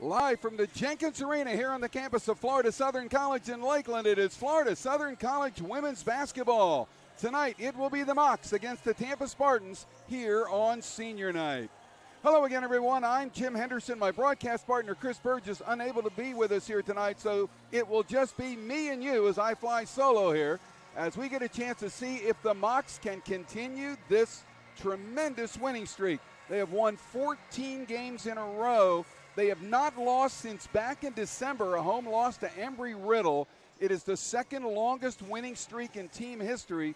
Live from the Jenkins Arena here on the campus of Florida Southern College in Lakeland, it is Florida Southern College women's basketball. Tonight, it will be the Mocs against the Tampa Spartans here on senior night. Hello again, everyone. I'm Jim Henderson. My broadcast partner, Chris Burgess, unable to be with us here tonight, so it will just be me and you as I fly solo here as we get a chance to see if the Mocs can continue this tremendous winning streak. They have won 14 games in a row. They have not lost since back in December, a home loss to Embry-Riddle. It is the second longest winning streak in team history,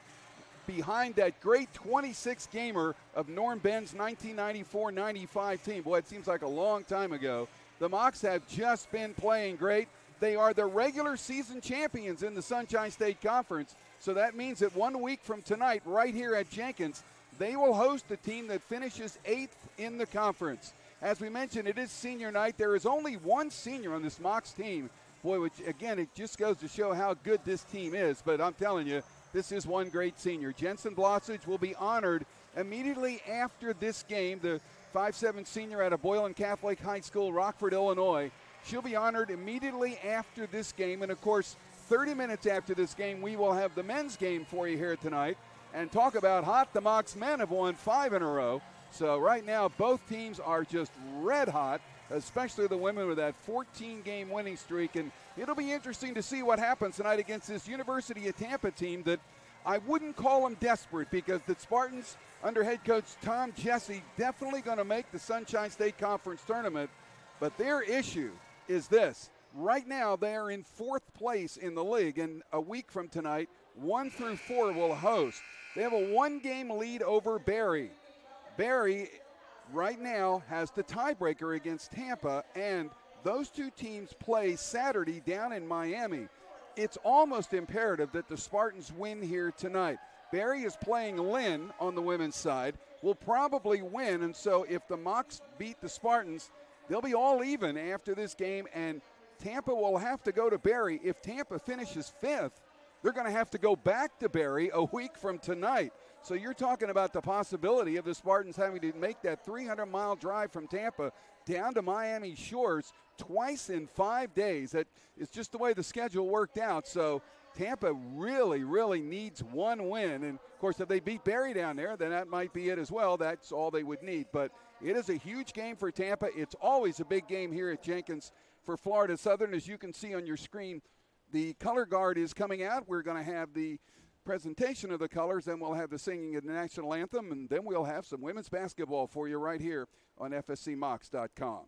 behind that great 26-gamer of Norm Ben's 1994-95 team. Boy, it seems like a long time ago. The Mocs have just been playing great. They are the regular season champions in the Sunshine State Conference, so that means that 1 week from tonight, right here at Jenkins, they will host the team that finishes 8th in the conference. As we mentioned, it is senior night. There is only one senior on this Mocs team. Boy, which, again, it just goes to show how good this team is. But I'm telling you, this is one great senior. Jensen Blossage will be honored immediately after this game. The 5'7" senior out of Boylan Catholic High School, Rockford, Illinois. She'll be honored immediately after this game. And, of course, 30 minutes after this game, we will have the men's game for you here tonight. And talk about hot, the Mocs men have won 5 in a row. So right now, both teams are just red hot, especially the women with that 14-game winning streak. And it'll be interesting to see what happens tonight against this University of Tampa team that I wouldn't call them desperate, because the Spartans, under head coach Tom Jesse, definitely going to make the Sunshine State Conference tournament. But their issue is this. Right now, they are in 4th place in the league. And a week from tonight, 1 through 4 will host. They have a 1-game lead over Barry. Barry right now has the tiebreaker against Tampa, and those two teams play Saturday down in Miami. It's almost imperative that the Spartans win here tonight. Barry is playing Lynn on the women's side, will probably win, and so if the Mocs beat the Spartans, they'll be all even after this game, and Tampa will have to go to Barry. If Tampa finishes 5th, they're going to have to go back to Barry a week from tonight. So you're talking about the possibility of the Spartans having to make that 300-mile drive from Tampa down to Miami shores twice in 5 days. That is just the way the schedule worked out. So Tampa really, really needs one win. And, of course, if they beat Barry down there, then that might be it as well. That's all they would need. But it is a huge game for Tampa. It's always a big game here at Jenkins for Florida Southern. As you can see on your screen, the color guard is coming out. We're going to have the presentation of the colors, then we'll have the singing of the national anthem, and then we'll have some women's basketball for you right here on FSCMocs.com.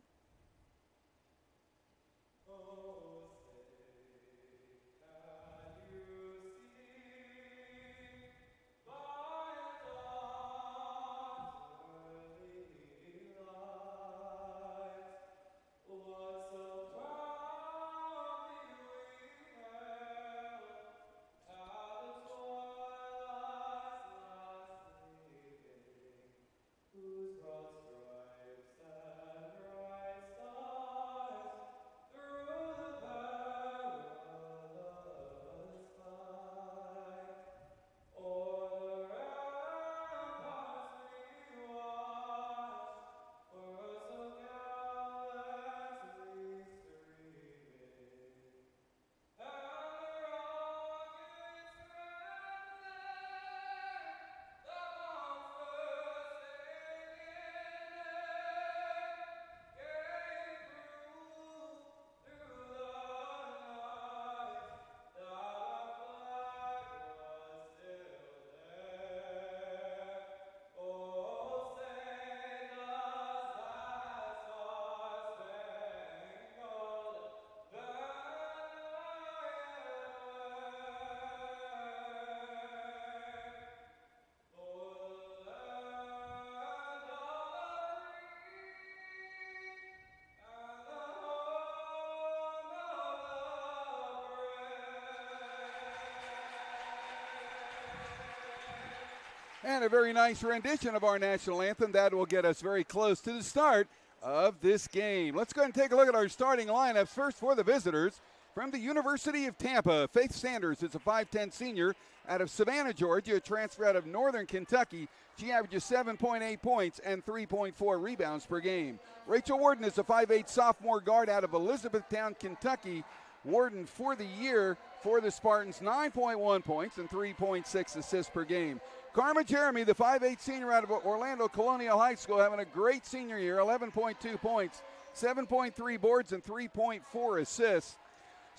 And a very nice rendition of our national anthem. That will get us very close to the start of this game. Let's go ahead and take a look at our starting lineups. First for the visitors, From the University of Tampa, Faith Sanders is a 5'10 senior out of Savannah, Georgia, a transfer out of Northern Kentucky. She averages 7.8 points and 3.4 rebounds per game. Rachel Warden is a 5'8 sophomore guard out of Elizabethtown, Kentucky. Warden for the year for the Spartans, 9.1 points and 3.6 assists per game. Karma Jeremy, the 5'8 senior out of Orlando Colonial High School, having a great senior year, 11.2 points, 7.3 boards, and 3.4 assists.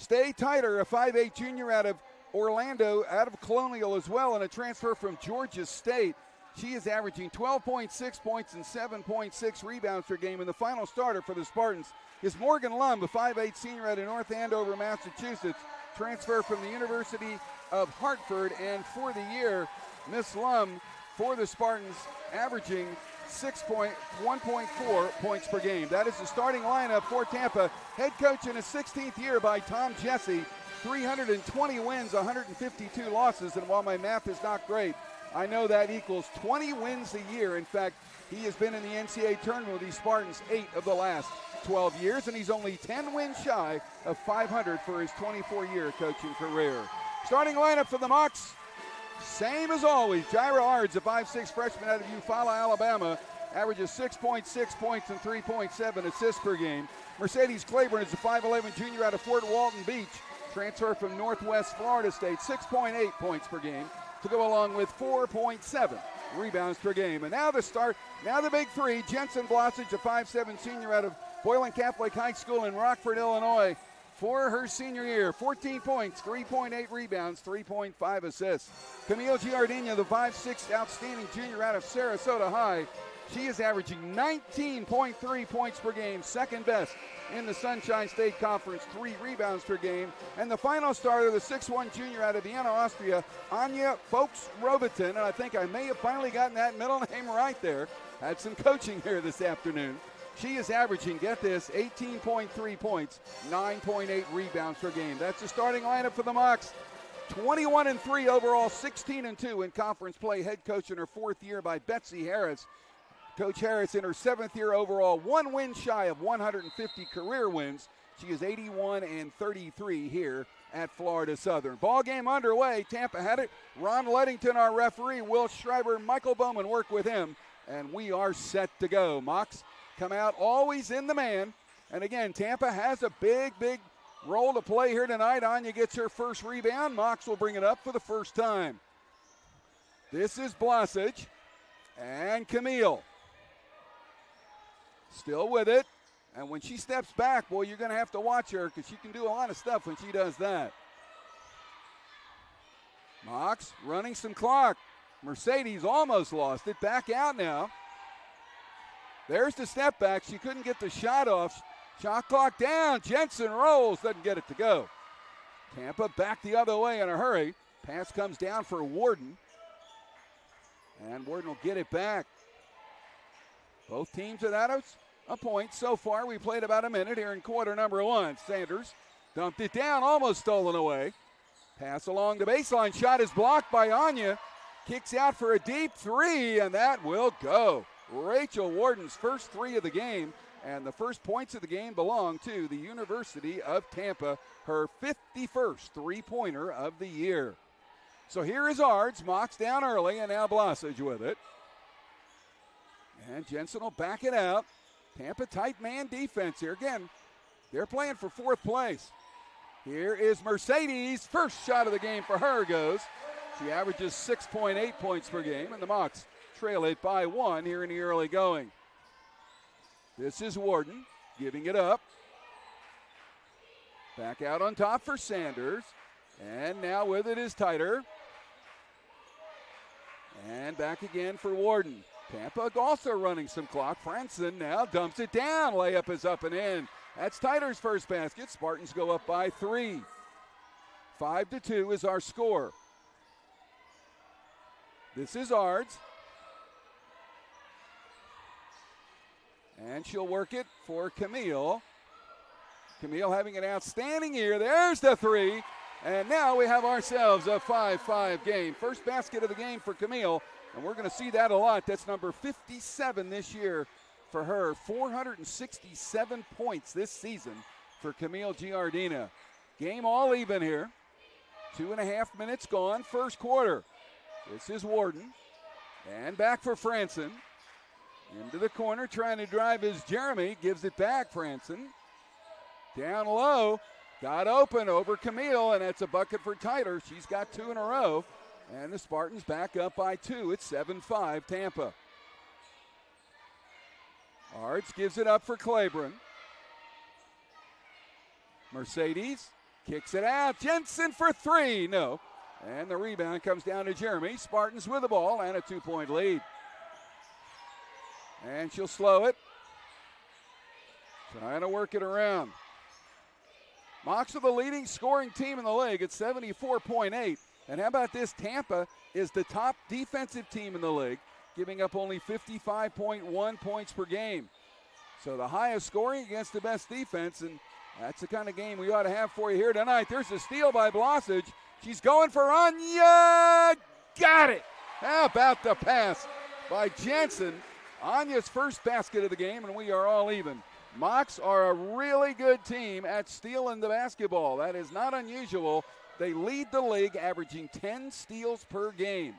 Stay Tighter, a 5'8 junior out of Orlando, out of Colonial as well, and a transfer from Georgia State. She is averaging 12.6 points and 7.6 rebounds per game. And the final starter for the Spartans is Morgan Lum, a 5'8 senior out of North Andover, Massachusetts, transfer from the University of Hartford. And for the year, Miss Lum for the Spartans averaging 1.4 points per game. That is the starting lineup for Tampa. Head coach in his 16th year by Tom Jesse. 320 wins, 152 losses. And while my math is not great, I know that equals 20 wins a year. In fact, he has been in the NCAA tournament with these Spartans 8 of the last 12 years, and he's only 10 wins shy of 500 for his 24-year coaching career. Starting lineup for the Mocs, same as always. Jaira Ards, a 5'6 freshman out of Eufaula, Alabama, averages 6.6 points and 3.7 assists per game. Mercedes Claiborne is a 5'11 junior out of Fort Walton Beach, transfer from Northwest Florida State, 6.8 points per game, to go along with 4.7 rebounds per game. And now the big three. Jensen Blossage, a 5'7 senior out of Boylan Catholic High School in Rockford, Illinois, for her senior year. 14 points, 3.8 rebounds, 3.5 assists. Camille Giardina, the 5'6 outstanding junior out of Sarasota High. She is averaging 19.3 points per game, second best in the Sunshine State Conference, 3 rebounds per game. And the final starter, the 6'1 junior out of Vienna, Austria, Anya Folks-Robiton. And I think I may have finally gotten that middle name right there. Had some coaching here this afternoon. She is averaging, get this, 18.3 points, 9.8 rebounds per game. That's the starting lineup for the Mocs. 21-3 overall, 16-2 in conference play. Head coach in her 4th year by Betsy Harris. Coach Harris in her 7th year overall, 1 win shy of 150 career wins. She is 81-33 here at Florida Southern. Ball game underway. Tampa had it. Ron Leddington, our referee. Will Schreiber, Michael Bowman work with him. And we are set to go. Mocs come out always in the man. And again, Tampa has a big role to play here tonight. Anya gets her first rebound. Mocs will bring it up for the first time. This is Blossage and Camille. Still with it. And when she steps back, boy, you're going to have to watch her because she can do a lot of stuff when she does that. Mocs running some clock. Mercedes almost lost it. Back out now. There's the step back. She couldn't get the shot off. Shot clock down. Jensen rolls. Doesn't get it to go. Tampa back the other way in a hurry. Pass comes down for Warden. And Warden will get it back. Both teams without a point so far. We played about a minute here in quarter number 1. Sanders dumped it down, almost stolen away. Pass along the baseline. Shot is blocked by Anya. Kicks out for a deep 3, and that will go. Rachel Warden's first 3 of the game, and the first points of the game belong to the University of Tampa, her 51st three-pointer of the year. So here is Ards. Mocs down early, and now Blossage with it. And Jensen will back it out. Tampa tight man defense here. Again, they're playing for 4th place. Here is Mercedes. First shot of the game for her goes. She averages 6.8 points per game, and the Mocs trail it by 1 here in the early going. This is Warden giving it up. Back out on top for Sanders. And now with it is Tighter. And back again for Warden. Tampa also running some clock. Franson now dumps it down. Layup is up and in. That's Tighter's first basket. Spartans go up by 3. 5-2 is our score. This is Ards. And she'll work it for Camille. Camille having an outstanding year. There's the 3. And now we have ourselves a 5-5 game. First basket of the game for Camille. And we're going to see that a lot. That's number 57 this year for her. 467 points this season for Camille Giardina. Game all even here. 2.5 minutes gone, first quarter. This is Warden. And back for Franson. Into the corner, trying to drive is Jeremy. Gives it back, Franson. Down low. Got open over Camille, and that's a bucket for Tyler. She's got 2 in a row. And the Spartans back up by 2. It's 7-5 Tampa. Arts gives it up for Claiborne. Mercedes kicks it out. Jensen for 3. No. And the rebound comes down to Jeremy. Spartans with the ball and a 2-point lead. And she'll slow it. Trying to work it around. Mocs are the leading scoring team in the league at 74.8. And how about this? Tampa is the top defensive team in the league, giving up only 55.1 points per game. So the highest scoring against the best defense, and that's the kind of game we ought to have for you here tonight. There's a steal by Blosage. She's going for Anya. Got it. How about the pass by Jensen? Anya's first basket of the game, and we are all even. Mocs are a really good team at stealing the basketball. That is not unusual. They lead the league, averaging 10 steals per game.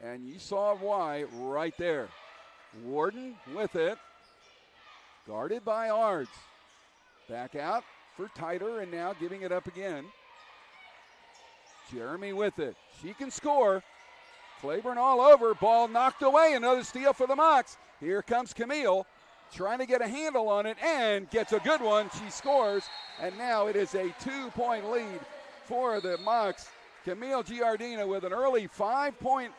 And you saw why right there. Warden with it. Guarded by Ards. Back out for Tyler, and now giving it up again. Jeremy with it. She can score. Claiborne all over. Ball knocked away. Another steal for the Mocs. Here comes Camille, trying to get a handle on it, and gets a good one. She scores, and now it is a 2-point lead for the Mocs. Camille Giardina with an early 5-point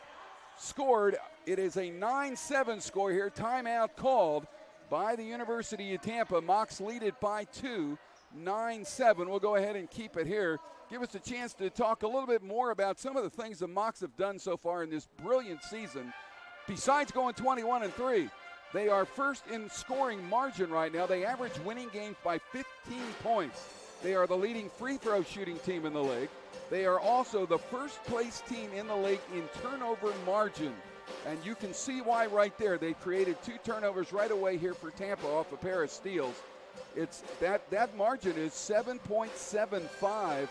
scored. It is a 9-7 score here. Timeout called by the University of Tampa. Mocs lead it by 2, 9-7. We'll go ahead and keep it here. Give us a chance to talk a little bit more about some of the things the Mocs have done so far in this brilliant season. Besides going 21-3, they are first in scoring margin right now. They average winning games by 15 points. They are the leading free throw shooting team in the league. They are also the first place team in the league in turnover margin. And you can see why right there. They created 2 turnovers right away here for Tampa off a pair of steals. It's that margin is 7.75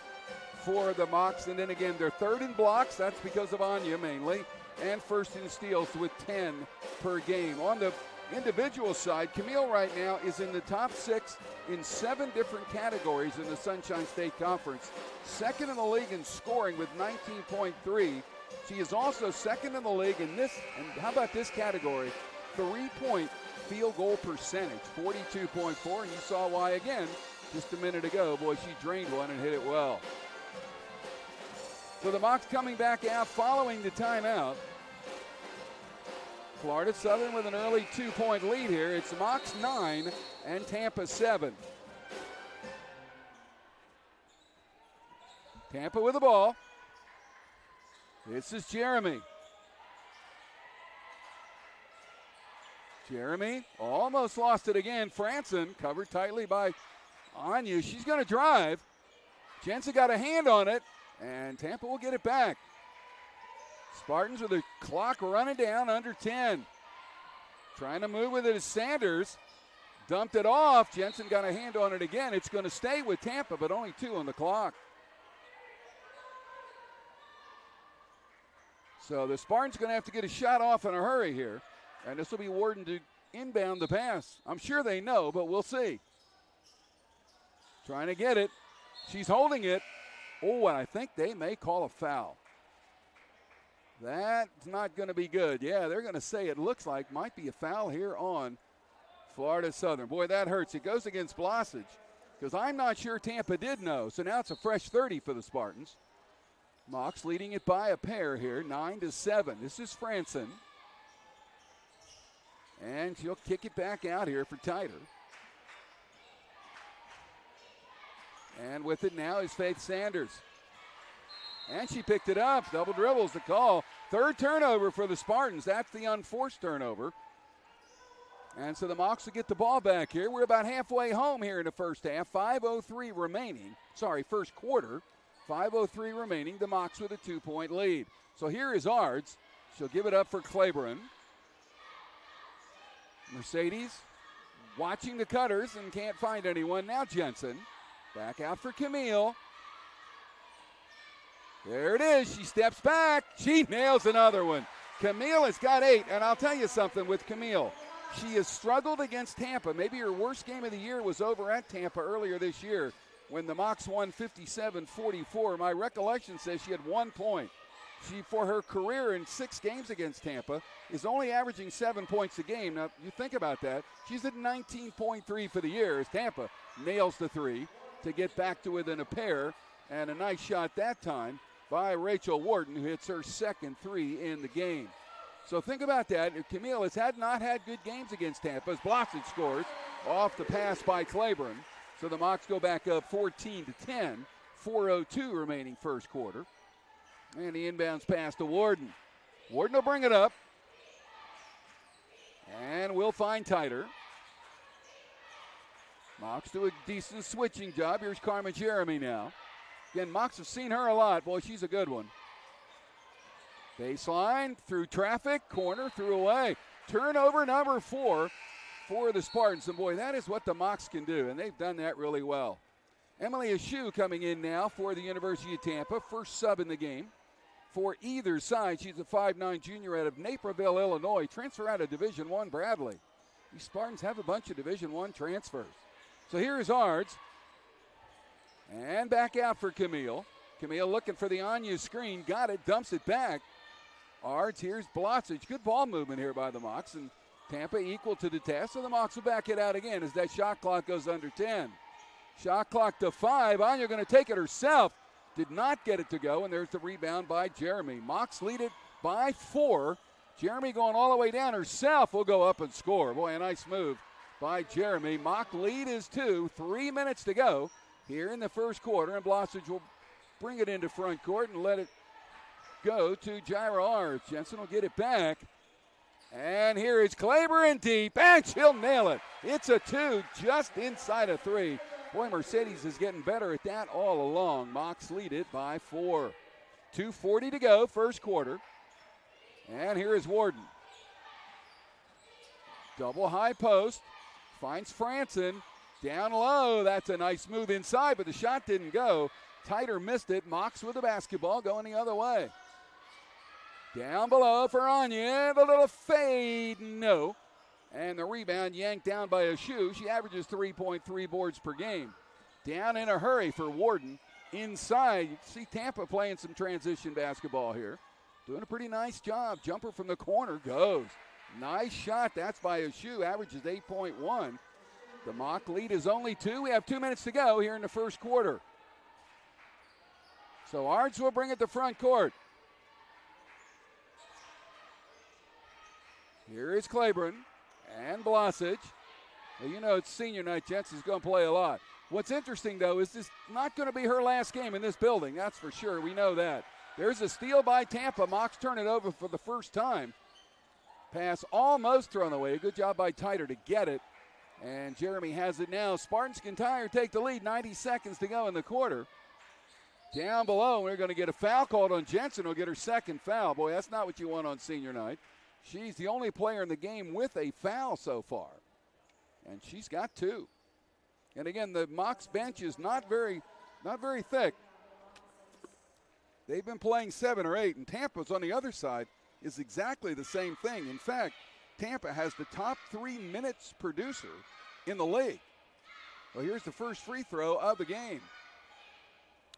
for the Mocs. And then again, they're third in blocks. That's because of Anya mainly. And first in steals with 10 per game. On the individual side, Camille right now is in the top 6 in 7 different categories in the Sunshine State Conference. Second in the league in scoring with 19.3. She is also second in the league in this, and how about this category? 3-point field goal percentage, 42.4. And you saw why again just a minute ago. Boy, she drained one and hit it well. So the Mocs coming back out following the timeout. Florida Southern with an early 2-point lead here. It's Mocs 9 and Tampa 7. Tampa with the ball. This is Jeremy. Jeremy almost lost it again. Franson covered tightly by Anya. She's going to drive. Jensen got a hand on it, and Tampa will get it back. Spartans with the clock running down under 10. Trying to move with it is Sanders. Dumped it off. Jensen got a hand on it again. It's going to stay with Tampa, but only 2 on the clock. So the Spartans going to have to get a shot off in a hurry here. And this will be Warden to inbound the pass. I'm sure they know, but we'll see. Trying to get it. She's holding it. Oh, and I think they may call a foul. That's not going to be good. Yeah, they're going to say it looks like might be a foul here on Florida Southern. Boy, that hurts. It goes against Blosage because I'm not sure Tampa did know. So now it's a fresh 30 for the Spartans. Mocs leading it by a pair here, 9-7. This is Franson. And she'll kick it back out here for Tyler. And with it now is Faith Sanders. And she picked it up. Double dribbles the call. Third turnover for the Spartans. That's the unforced turnover. And so the Mocs will get the ball back here. We're about halfway home here in the first half. 5:03 remaining. Sorry, first quarter. 5:03 remaining. The Mocs with a 2-point lead. So here is Ards. She'll give it up for Claiborne. Mercedes watching the cutters and can't find anyone. Now Jensen back out for Camille. There it is. She steps back. She nails another one. Camille has got 8, and I'll tell you something with Camille. She has struggled against Tampa. Maybe her worst game of the year was over at Tampa earlier this year when the Mocs won 57-44. My recollection says she had 1 point. She, for her career in 6 games against Tampa, is only averaging 7 points a game. Now, you think about that. She's at 19.3 for the year as Tampa nails the 3 to get back to within a pair. And a nice shot that time by Rachel Warden, who hits her second 3 in the game. So think about that. Camille has not had good games against Tampa as Blossage scores off the pass by Claiborne. So the Mocs go back up 14-10, 4:02 remaining first quarter. And the inbounds pass to Warden. Warden will bring it up. And we'll find tighter. Mocs do a decent switching job. Here's Karma Jeremy now. Again, Mocs have seen her a lot. Boy, she's a good one. Baseline, through traffic, corner, through away. Turnover number 4 for the Spartans. And boy, that is what the Mocs can do, and they've done that really well. Emily Ashew coming in now for the University of Tampa. First sub in the game for either side. She's a 5'9" junior out of Naperville, Illinois. Transfer out of Division I Bradley. These Spartans have a bunch of Division I transfers. So here is Ards. And back out for Camille. Camille looking for the Anya screen. Got it, dumps it back. Ards, here's Blossage. Good ball movement here by the Mocs. And Tampa equal to the test. So the Mocs will back it out again as that shot clock goes under 10. Shot clock to 5. Anya going to take it herself. Did not get it to go. And there's the rebound by Jeremy. Mocs lead it by 4. Jeremy going all the way down herself will go up and score. Boy, a nice move by Jeremy. Mock lead is 2. 3 minutes to go here in the first quarter. And Blossage will bring it into front court and let it go to Jaira Ards. Jensen will get it back. And here is Claiborne deep, and she'll nail it. It's a 2 just inside of 3. Boy, Mercedes is getting better at that all along. Mocs lead it by 4. 2:40 to go, first quarter. And here is Warden. Double high post. Finds Franson. Down low. That's a nice move inside, but the shot didn't go. Tighter missed it. Mocs with the basketball going the other way. Down below for Anya. The little fade. No. And the rebound yanked down by Ashew. She averages 3.3 boards per game. Down in a hurry for Warden. Inside. You see Tampa playing some transition basketball here. Doing a pretty nice job. Jumper from the corner goes. Nice shot. That's by Ashew. Averages 8.1. The Mock lead is only 2. We have 2 minutes to go here in the first quarter. So Ards will bring it to front court. Here is Claiborne and Blossage. Well, you know it's senior night. Jensen's going to play a lot. What's interesting, though, is this not going to be her last game in this building. That's for sure. We know that. There's a steal by Tampa. Mocs turn it over for the first time. Pass almost thrown away. Good job by Tighter to get it. And Jeremy has it now. Spartans can tie or take the lead. 90 seconds to go in the quarter. Down below, we're going to get a foul called on Jensen. Will get her second foul. Boy, that's not what you want on senior night. She's the only player in the game with a foul so far. And she's got 2. And again, the Mocs bench is not very thick. They've been playing 7 or 8, and Tampa's on the other side is exactly the same thing. In fact, Tampa has the top 3 minutes producer in the league. Well, here's the first free throw of the game.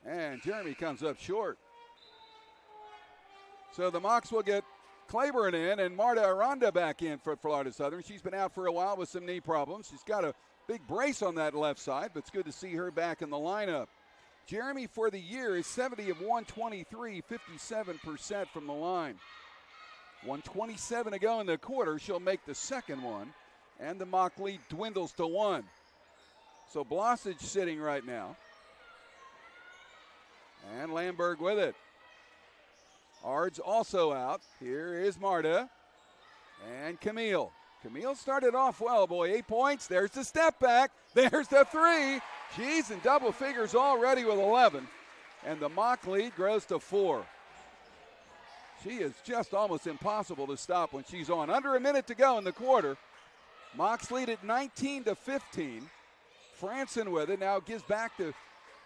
And Jeremy comes up short. So the Mocs will get Claiborne in and Marta Aranda back in for Florida Southern. She's been out for a while with some knee problems. She's got a big brace on that left side, but it's good to see her back in the lineup. Jeremy for the year is 70 of 123, 57% from the line. 1:27 to go in the quarter. She'll make the second one, and the Mock lead dwindles to 1. So Blossage sitting right now. And Lamberg with it. Ards also out. Here is Marta and Camille. Camille started off well, boy. 8 points. There's the step back. There's the 3. She's in double figures already with 11. And the Mock lead grows to 4. She is just almost impossible to stop when she's on. Under a minute to go in the quarter. Mocs lead at 19-15. Franson with it. Now it gives back to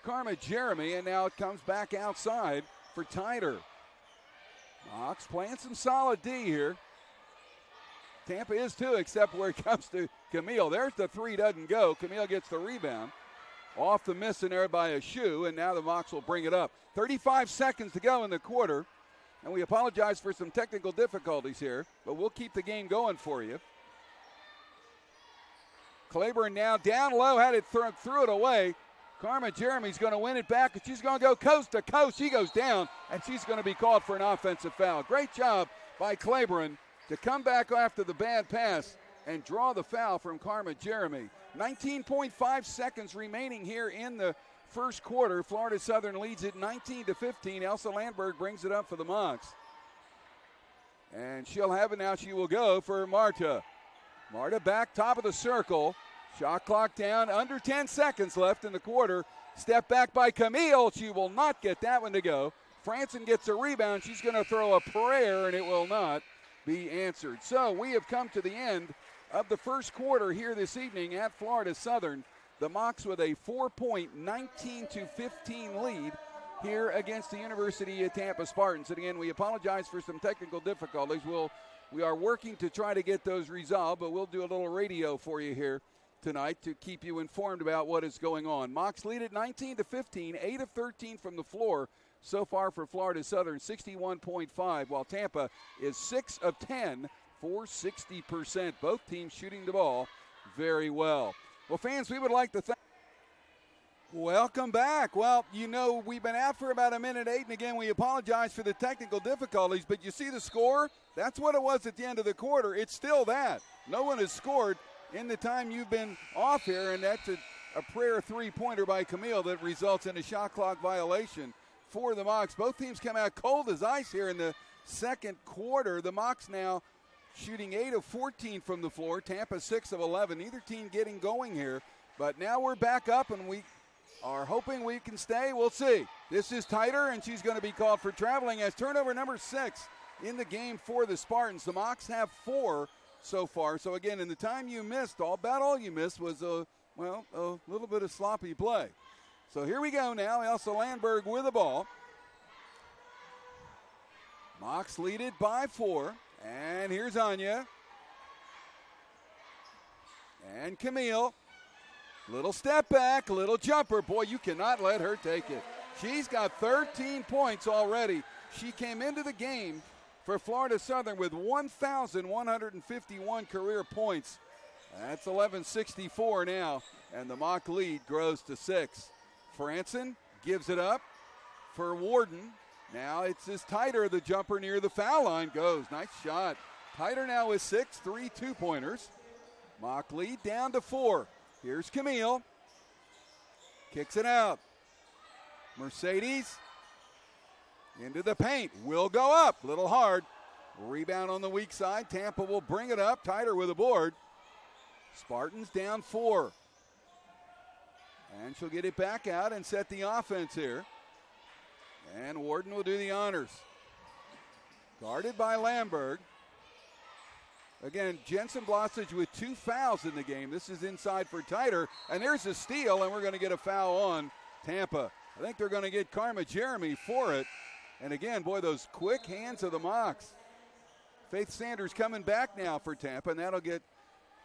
Karma Jeremy, and now it comes back outside for Tyder. Mocs playing some solid D here. Tampa is too, except where it comes to Camille. There's the three, doesn't go. Camille gets the rebound. Off the miss in there by a shoe, and now the Mocs will bring it up. 35 seconds to go in the quarter, and we apologize for some technical difficulties here, but we'll keep the game going for you. Claiborne now down low, had it threw it away. Karma Jeremy's going to win it back, and she's going to go coast to coast. She goes down, and she's going to be called for an offensive foul. Great job by Claiborne to come back after the bad pass and draw the foul from Karma Jeremy. 19.5 seconds remaining here in the first quarter. Florida Southern leads it 19-15. Elsa Landberg brings it up for the Mocs. And she'll have it now. She will go for Marta. Marta back top of the circle. Shot clock down, under 10 seconds left in the quarter. Step back by Camille. She will not get that one to go. Franson gets a rebound. She's going to throw a prayer, and it will not be answered. So we have come to the end of the first quarter here this evening at Florida Southern. The Mocs with a 4-point 19-15 lead here against the University of Tampa Spartans. And again, we apologize for some technical difficulties. We are working to try to get those resolved, but we'll do a little radio for you here tonight to keep you informed about what is going on. Mocs lead at 19-15, 8 of 13 from the floor so far for Florida Southern, 61.5, while Tampa is 6 of 10 for 60%. Both teams shooting the ball very well. Well, fans, we would like to thank. Welcome back. Well, you know, we've been out for about a minute 8, and again, we apologize for the technical difficulties, but you see the score? That's what it was at the end of the quarter. It's still that. No one has scored in the time you've been off here, and that's a prayer three-pointer by Camille that results in a shot clock violation for the Mocs. Both teams come out cold as ice here in the second quarter. The Mocs now shooting 8 of 14 from the floor. Tampa 6 of 11. Neither team getting going here, but now we're back up, and we are hoping we can stay. We'll see. This is tighter, and she's going to be called for traveling as turnover number 6 in the game for the Spartans. The Mocs have 4 so far. So again, in the time you missed, about all you missed was a little bit of sloppy play. So here we go now. Elsa Landberg with the ball. Mocs lead it by 4. And here's Anya. And Camille. Little step back, little jumper. Boy, you cannot let her take it. She's got 13 points already. She came into the game for Florida Southern with 1,151 career points. That's 1164 now, and the Moc lead grows to 6. Franson gives it up for Warden. Now it's his Tighter, the jumper near the foul line goes. Nice shot. Tighter now with 6, 3 two-pointers. Moc lead down to 4. Here's Camille. Kicks it out. Mercedes into the paint. Will go up. Little hard. Rebound on the weak side. Tampa will bring it up. Tighter with a board. Spartans down 4. And she'll get it back out and set the offense here. And Warden will do the honors. Guarded by Landberg. Again, Jensen Blossage with 2 fouls in the game. This is inside for Tighter. And there's a steal, and we're going to get a foul on Tampa. I think they're going to get Karma Jeremy for it. And again, boy, those quick hands of the Mocs. Faith Sanders coming back now for Tampa, and that'll get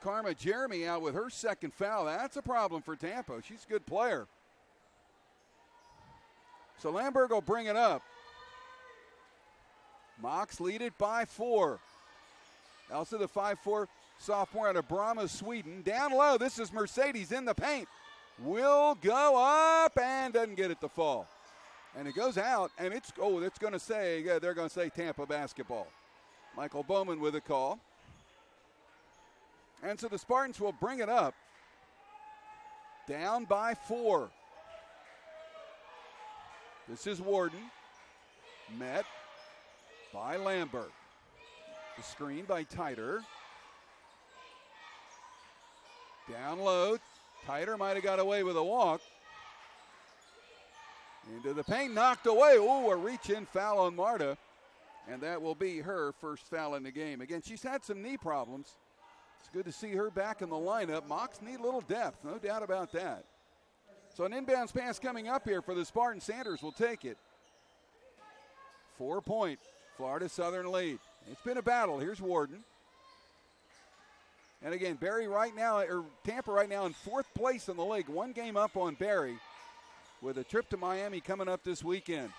Karma Jeremy out with her second foul. That's a problem for Tampa. She's a good player. So Landberg will bring it up. Mocs lead it by 4. Elsa, the 5'4" sophomore out of Brahma, Sweden. Down low, this is Mercedes in the paint. Will go up and doesn't get it to fall. And it goes out, and it's going to say, they're going to say Tampa basketball. Michael Bowman with a call. And so the Spartans will bring it up. Down by 4. This is Warden. Met by Landberg. The screen by Tighter. Down low. Tighter might have got away with a walk. Into the paint, knocked away. Ooh, a reach-in foul on Marta. And that will be her first foul in the game. Again, she's had some knee problems. It's good to see her back in the lineup. Mocs need a little depth, no doubt about that. So an inbounds pass coming up here for the Spartans. Sanders will take it. 4-point Florida Southern lead. It's been a battle. Here's Warden. And again, Tampa right now in 4th place in the league. 1 game up on Barry with a trip to Miami coming up this weekend.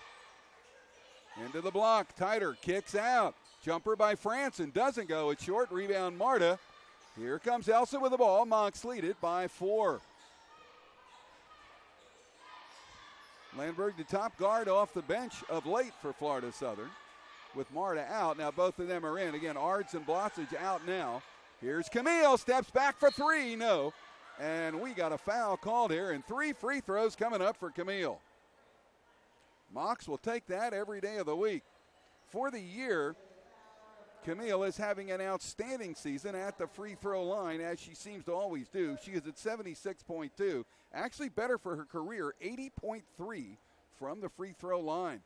Into the block. Titer kicks out. Jumper by Franson. Doesn't go. It's short. Rebound Marta. Here comes Elsa with the ball. Mocs lead it by 4. Landberg, the top guard off the bench of late for Florida Southern, with Marta out. Now both of them are in. Again, Ards and Blossage out now. Here's Camille, steps back for 3, no. And we got a foul called here, and 3 free throws coming up for Camille. Mocs will take that every day of the week. For the year, Camille is having an outstanding season at the free throw line, as she seems to always do. She is at 76.2. Actually better for her career, 80.3 from the free throw line.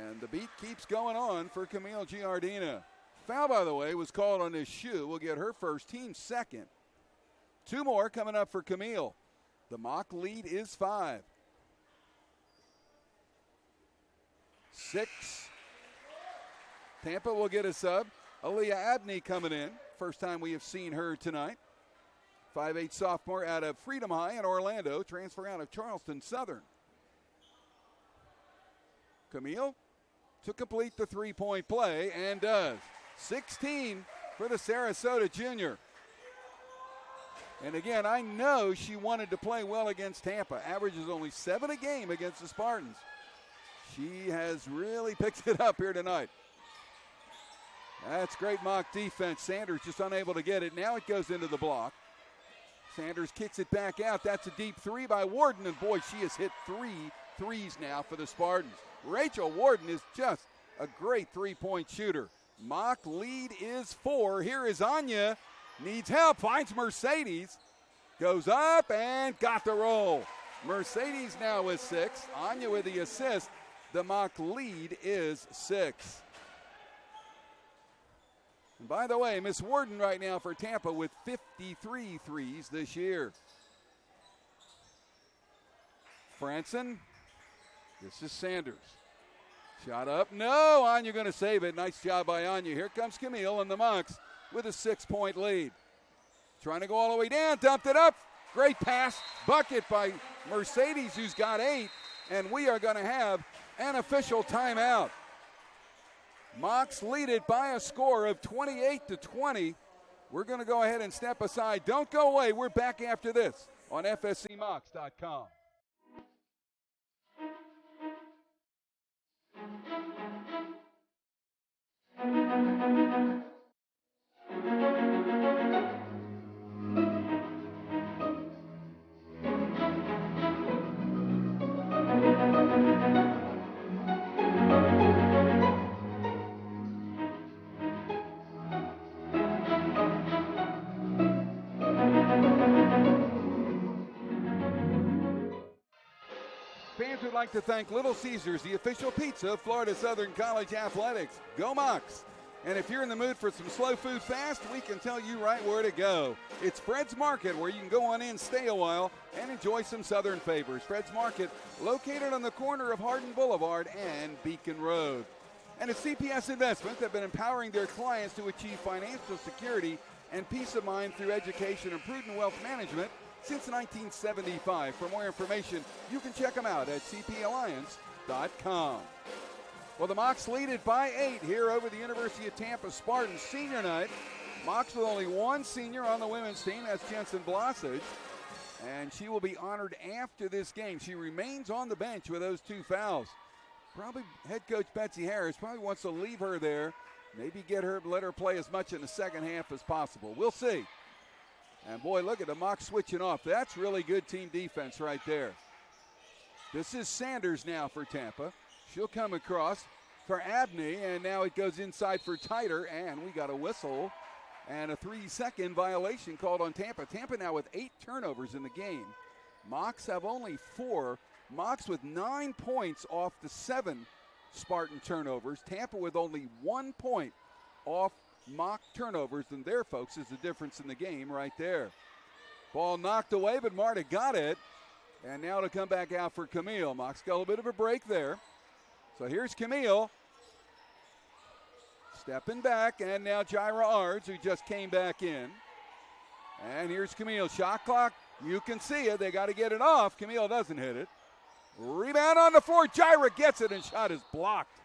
And the beat keeps going on for Camille Giardina. Foul, by the way, was called on his shoe. We'll get her first, team second. 2 more coming up for Camille. The Moc lead is 5. 6. Tampa will get a sub. Aaliyah Abney coming in. First time we have seen her tonight. 5'8" sophomore out of Freedom High in Orlando. Transfer out of Charleston Southern. Camille to complete the 3-point play and does. 16 for the Sarasota junior. And again, I know she wanted to play well against Tampa. Averages only 7 a game against the Spartans. She has really picked it up here tonight. That's great Moc defense. Sanders just unable to get it. Now it goes into the block. Sanders kicks it back out. That's a deep 3 by Warden. And boy, she has hit 3 threes now for the Spartans. Rachel Warden is just a great 3-point shooter. Moc lead is 4. Here is Anya. Needs help. Finds Mercedes. Goes up and got the roll. Mercedes now with 6. Anya with the assist. The Moc lead is 6. And by the way, Miss Warden right now for Tampa with 53 threes this year. Franson. This is Sanders. Shot up. No, Anya going to save it. Nice job by Anya. Here comes Camille and the Mocs with a 6-point lead. Trying to go all the way down. Dumped it up. Great pass. Bucket by Mercedes, who's got 8. And we are going to have an official timeout. Mocs lead it by a score of 28-20. We're going to go ahead and step aside. Don't go away. We're back after this on FSCMocs.com. Fans would like to thank Little Caesars, the official pizza of Florida Southern College Athletics. Go Mocs! And if you're in the mood for some slow food fast, we can tell you right where to go. It's Fred's Market, where you can go on in, stay a while, and enjoy some Southern favors. Fred's Market, located on the corner of Hardin Boulevard and Beacon Road. And it's CPS Investment that have been empowering their clients to achieve financial security and peace of mind through education and prudent wealth management since 1975. For more information, you can check them out at cpalliance.com. Well, the Mocs lead it by 8 here over the University of Tampa Spartans senior night. Mocs with only 1 senior on the women's team. That's Jensen Blossage. And she will be honored after this game. She remains on the bench with those 2 fouls. Probably head coach Betsy Harris probably wants to leave her there. Maybe let her play as much in the second half as possible. We'll see. And boy, look at the Mocs switching off. That's really good team defense right there. This is Sanders now for Tampa. She'll come across for Abney, and now it goes inside for Titer, and we got a whistle and a 3-second violation called on Tampa. Tampa now with 8 turnovers in the game. Mocs have only 4. Mocs with 9 points off the 7 Spartan turnovers. Tampa with only 1 point off Moc turnovers, and there, folks, is the difference in the game right there. Ball knocked away, but Marta got it. And now to come back out for Camille. Mocs got a little bit of a break there. So here's Camille. Stepping back, and now Jaira Ards, who just came back in. And here's Camille. Shot clock, you can see it. They got to get it off. Camille doesn't hit it. Rebound on the floor. Jaira gets it, and shot is blocked.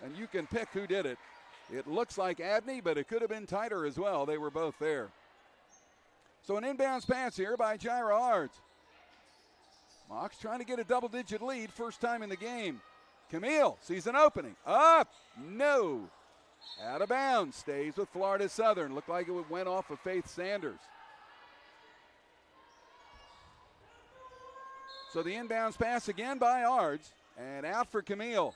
And you can pick who did it. It looks like Adney, but it could have been tighter as well. They were both there. So an inbounds pass here by Jaira Ards. Mocs trying to get a double-digit lead, first time in the game. Camille sees an opening. Up, no. Out of bounds, stays with Florida Southern. Looked like it went off of Faith Sanders. So the inbounds pass again by Ards, and out for Camille.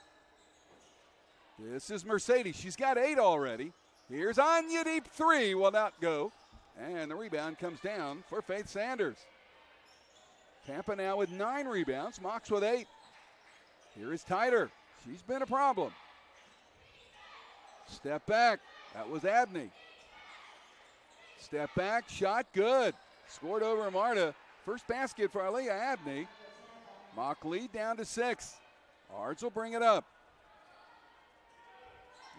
This is Mercedes. She's got 8 already. Here's Anya, deep three, will not go. And the rebound comes down for Faith Sanders. Tampa now with 9 rebounds, Mocs with 8. Here is Tyder. She's been a problem. Step back, that was Abney. Step back, shot good. Scored over Marta. First basket for Aliyah Abney. Mock lead down to 6. Ards will bring it up.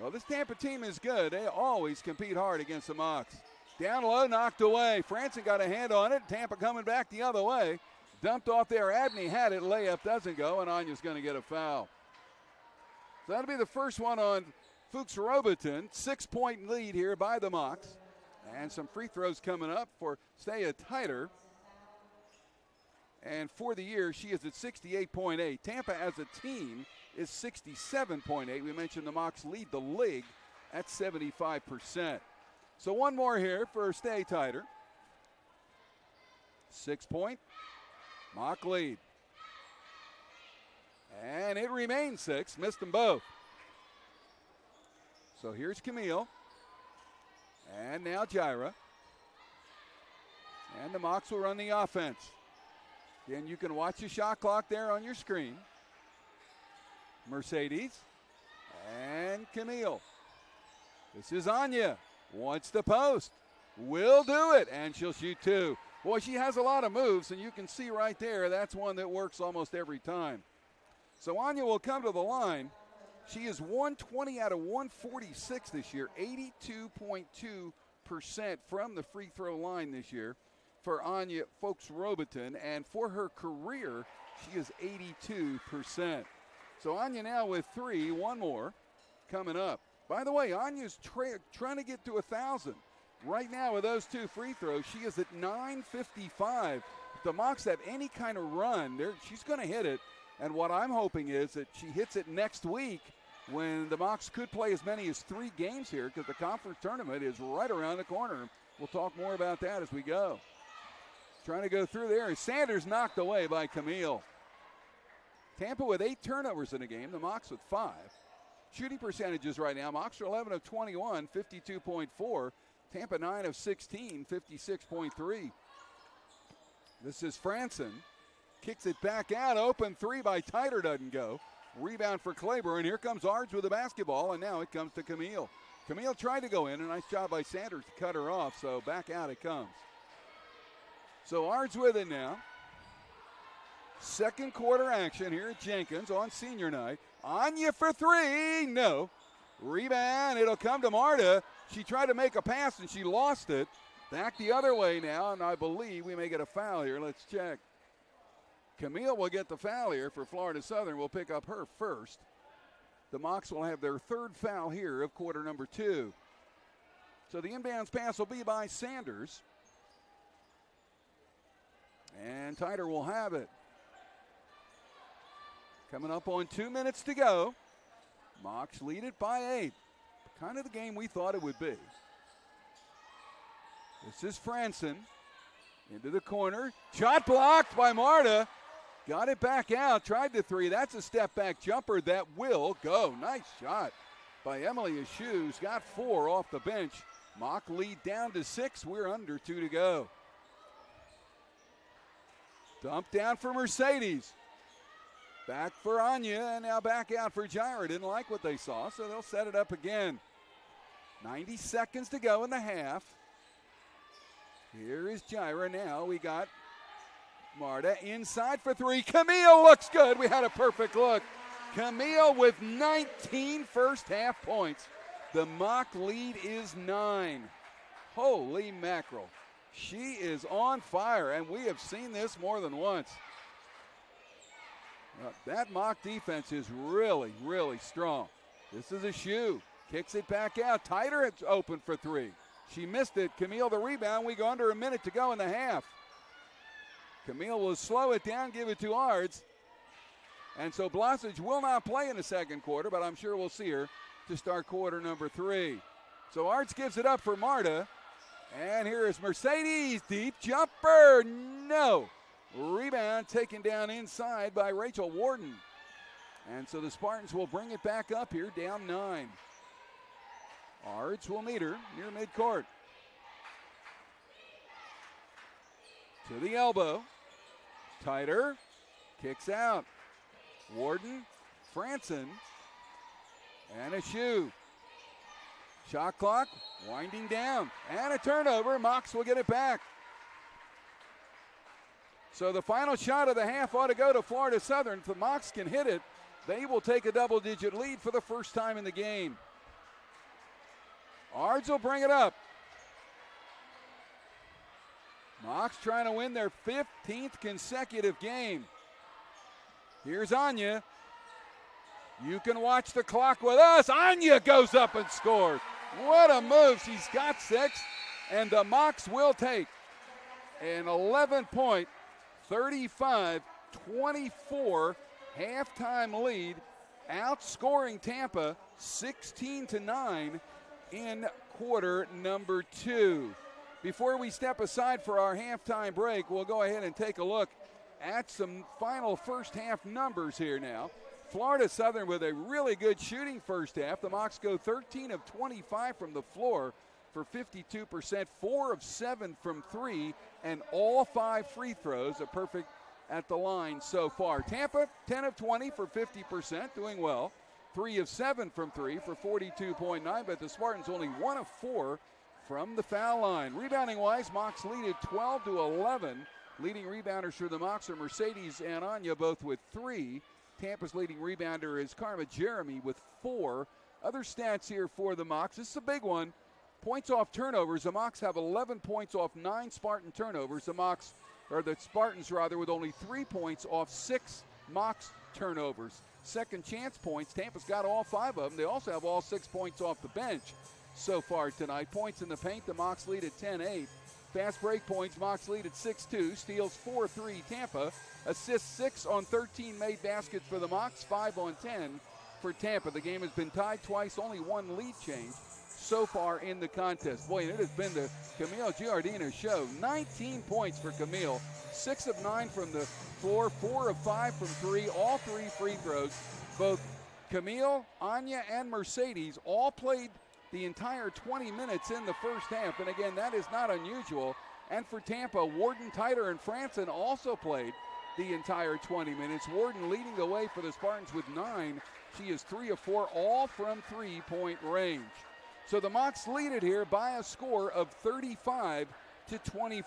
Well, this Tampa team is good. They always compete hard against the Mocs. Down low, knocked away. Franson got a hand on it. Tampa coming back the other way. Dumped off there. Abney had it. Layup doesn't go, and Anya's going to get a foul. So that'll be the first one on Fuchs Robertson. 6-point lead here by the Mocs. And some free throws coming up for Staya Tyder. And for the year, she is at 68.8. Tampa as a team is 67.8. We mentioned the Mocs lead the league at 75%. So one more here for Stay Tyder. 6-point. Mock lead. And it remains 6. Missed them both. So here's Camille. And now Jaira. And the Mocs will run the offense. Again, you can watch the shot clock there on your screen. Mercedes. And Camille. This is Anya. Wants the post. Will do it. And she'll shoot 2. Boy, she has a lot of moves, and you can see right there, that's one that works almost every time. So Anya will come to the line. She is 120 out of 146 this year, 82.2% from the free throw line this year for Anya Fuchs Robertson, and for her career, she is 82%. So Anya now with 3, one more coming up. By the way, Anya's trying to get to 1,000. Right now with those 2 free throws, she is at 955. If the Mocs have any kind of run, she's going to hit it. And what I'm hoping is that she hits it next week when the Mocs could play as many as 3 games here, because the conference tournament is right around the corner. We'll talk more about that as we go. Trying to go through there. Sanders knocked away by Camille. Tampa with 8 turnovers in the game. The Mocs with 5. Shooting percentages right now. Mocs are 11 of 21, 52.4. Tampa 9 of 16, 56.3. This is Franson. Kicks it back out. Open 3 by Tyder, doesn't go. Rebound for Claiborne. Here comes Ards with the basketball, and now it comes to Camille. Camille tried to go in. A nice job by Sanders to cut her off, so back out it comes. So Ards with it now. Second quarter action here at Jenkins on senior night. Anya for 3. No. Rebound. It'll come to Marta. She tried to make a pass and she lost it. Back the other way now, and I believe we may get a foul here. Let's check. Camille will get the foul here for Florida Southern. We'll pick up her first. The Mocs will have their 3rd foul here of quarter number 2. So the inbounds pass will be by Sanders. And Tyder will have it. Coming up on 2 minutes to go. Mocs lead it by 8. Kind of the game we thought it would be. This is Franson. Into the corner. Shot blocked by Marta. Got it back out. Tried the 3. That's a step back jumper that will go. Nice shot by Emily Shoes. Got 4 off the bench. Mock lead down to 6. We're under 2 to go. Dump down for Mercedes. Back for Anya, and now back out for Jaira. Didn't like what they saw, so they'll set it up again. 90 seconds to go in the half. Here is Jaira now. We got Marta inside for three. Camille looks good. We had a perfect look. Camille with 19 first half points. The Moc lead is 9. Holy mackerel. She is on fire, and we have seen this more than once. That Moc defense is really, really strong. This is a shoe. Kicks it back out. Tighter, it's open for three. She missed it. Camille the rebound. We go under a minute to go in the half. Camille will slow it down, give it to Ards. And so Blosage will not play in the second quarter, but I'm sure we'll see her to start quarter number 3. So Arts gives it up for Marta. And here is Mercedes. Deep jumper. No. Rebound taken down inside by Rachel Warden. And so the Spartans will bring it back up here, down 9. Arts will meet her near midcourt. To the elbow. Tighter. Kicks out. Warden. Franson. And a shoe. Shot clock winding down. And a turnover. Mocs will get it back. So the final shot of the half ought to go to Florida Southern. If the Mocs can hit it, they will take a double-digit lead for the first time in the game. Ards will bring it up. Mocs trying to win their 15th consecutive game. Here's Anya. You can watch the clock with us. Anya goes up and scores. What a move. She's got 6, and the Mocs will take an 11-point, 35-24 halftime lead, outscoring Tampa 16-9 in quarter number 2. Before we step aside for our halftime break, we'll go ahead and take a look at some final first half numbers here now. Florida Southern with a really good shooting first half. The Mocs go 13 of 25 from the floor for 52%, 4 of 7 from 3, and all 5 free throws, a perfect at the line so far. Tampa, 10 of 20 for 50%, doing well. 3 of 7 from 3 for 42.9, but the Spartans only 1 of 4 from the foul line. Rebounding-wise, Mocs lead at 12-11. Leading rebounders for the Mocs are Mercedes and Anya, both with 3. Tampa's leading rebounder is Karma Jeremy with 4. Other stats here for the Mocs. This is a big one. Points off turnovers. The Mocs have 11 points off 9 Spartan turnovers. The Spartans with only 3 points off 6 Mocs turnovers. Second chance points, Tampa's got all 5 of them. They also have all 6 points off the bench so far tonight. Points in the paint, the Mocs lead at 10-8. Fast break points, Mocs lead at 6-2. Steals 4-3 Tampa. Assists 6 on 13 made baskets for the Mocs, 5 on 10 for Tampa. The game has been tied twice, only 1 lead change so far in the contest. Boy, and it has been the Camille Giardina show. 19 points for Camille, 6 of 9 from the floor, 4 of 5 from 3, all 3 free throws. Both Camille, Anya, and Mercedes all played the entire 20 minutes in the first half, and again, that is not unusual. And for Tampa, Warden, Tighter, and Franson also played the entire 20 minutes. Warden leading the way for the Spartans with 9. She is 3 of 4, all from three-point range. So the Mocs lead it here by a score of 35-24.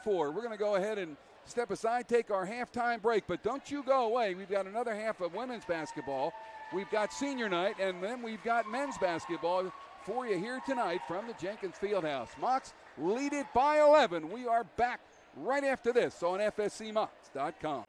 We're going to go ahead and step aside, take our halftime break, but don't you go away. We've got another half of women's basketball. We've got senior night, and then we've got men's basketball for you here tonight from the Jenkins Fieldhouse. Mocs lead it by 11. We are back right after this on FSCMocs.com.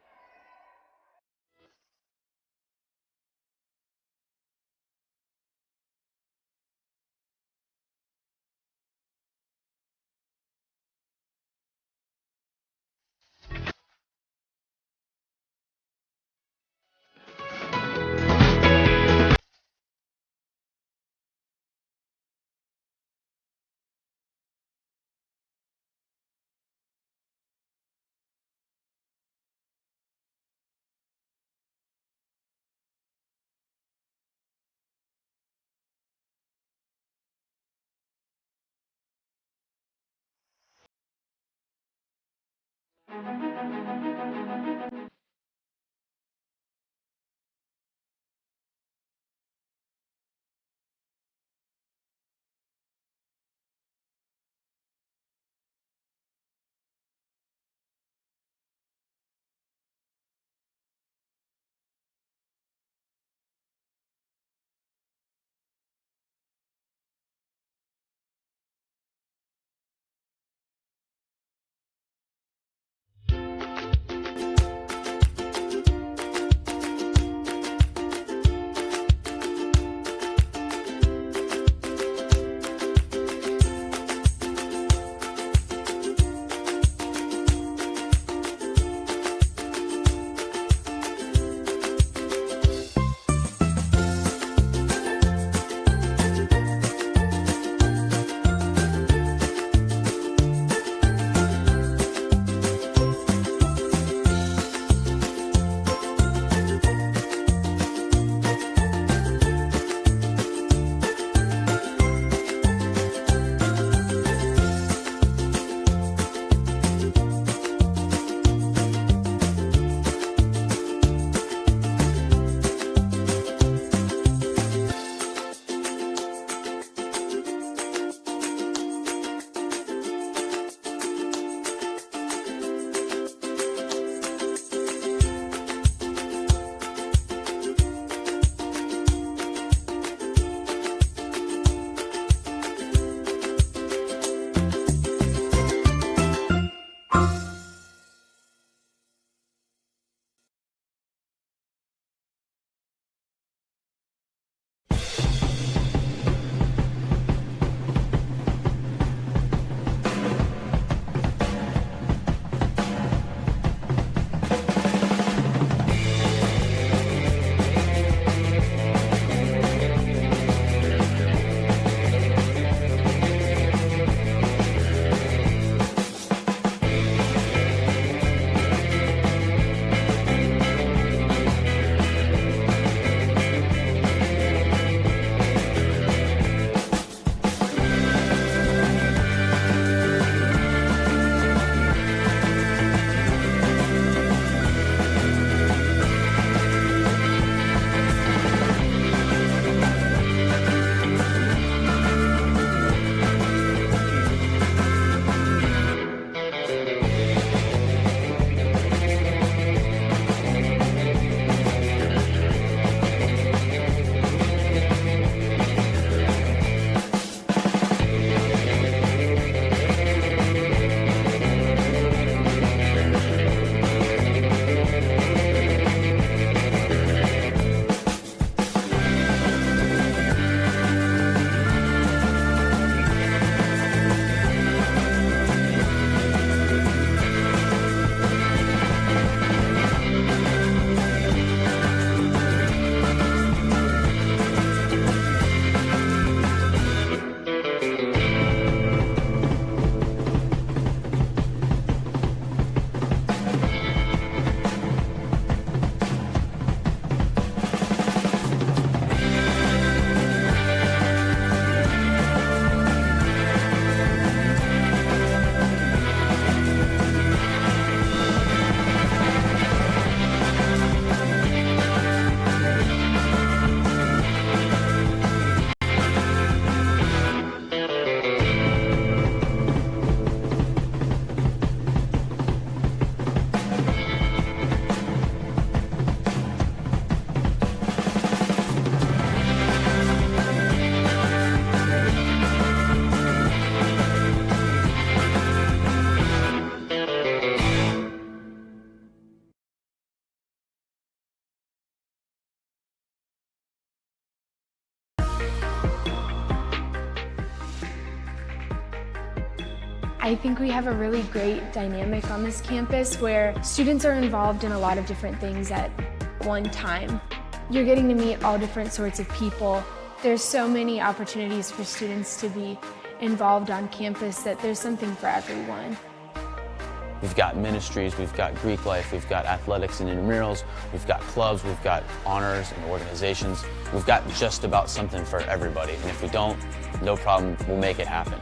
I think we have a really great dynamic on this campus where students are involved in a lot of different things at one time. You're getting to meet all different sorts of people. There's so many opportunities for students to be involved on campus that there's something for everyone. We've got ministries, we've got Greek life, we've got athletics and intramurals, we've got clubs, we've got honors and organizations. We've got just about something for everybody, and if we don't, no problem, we'll make it happen.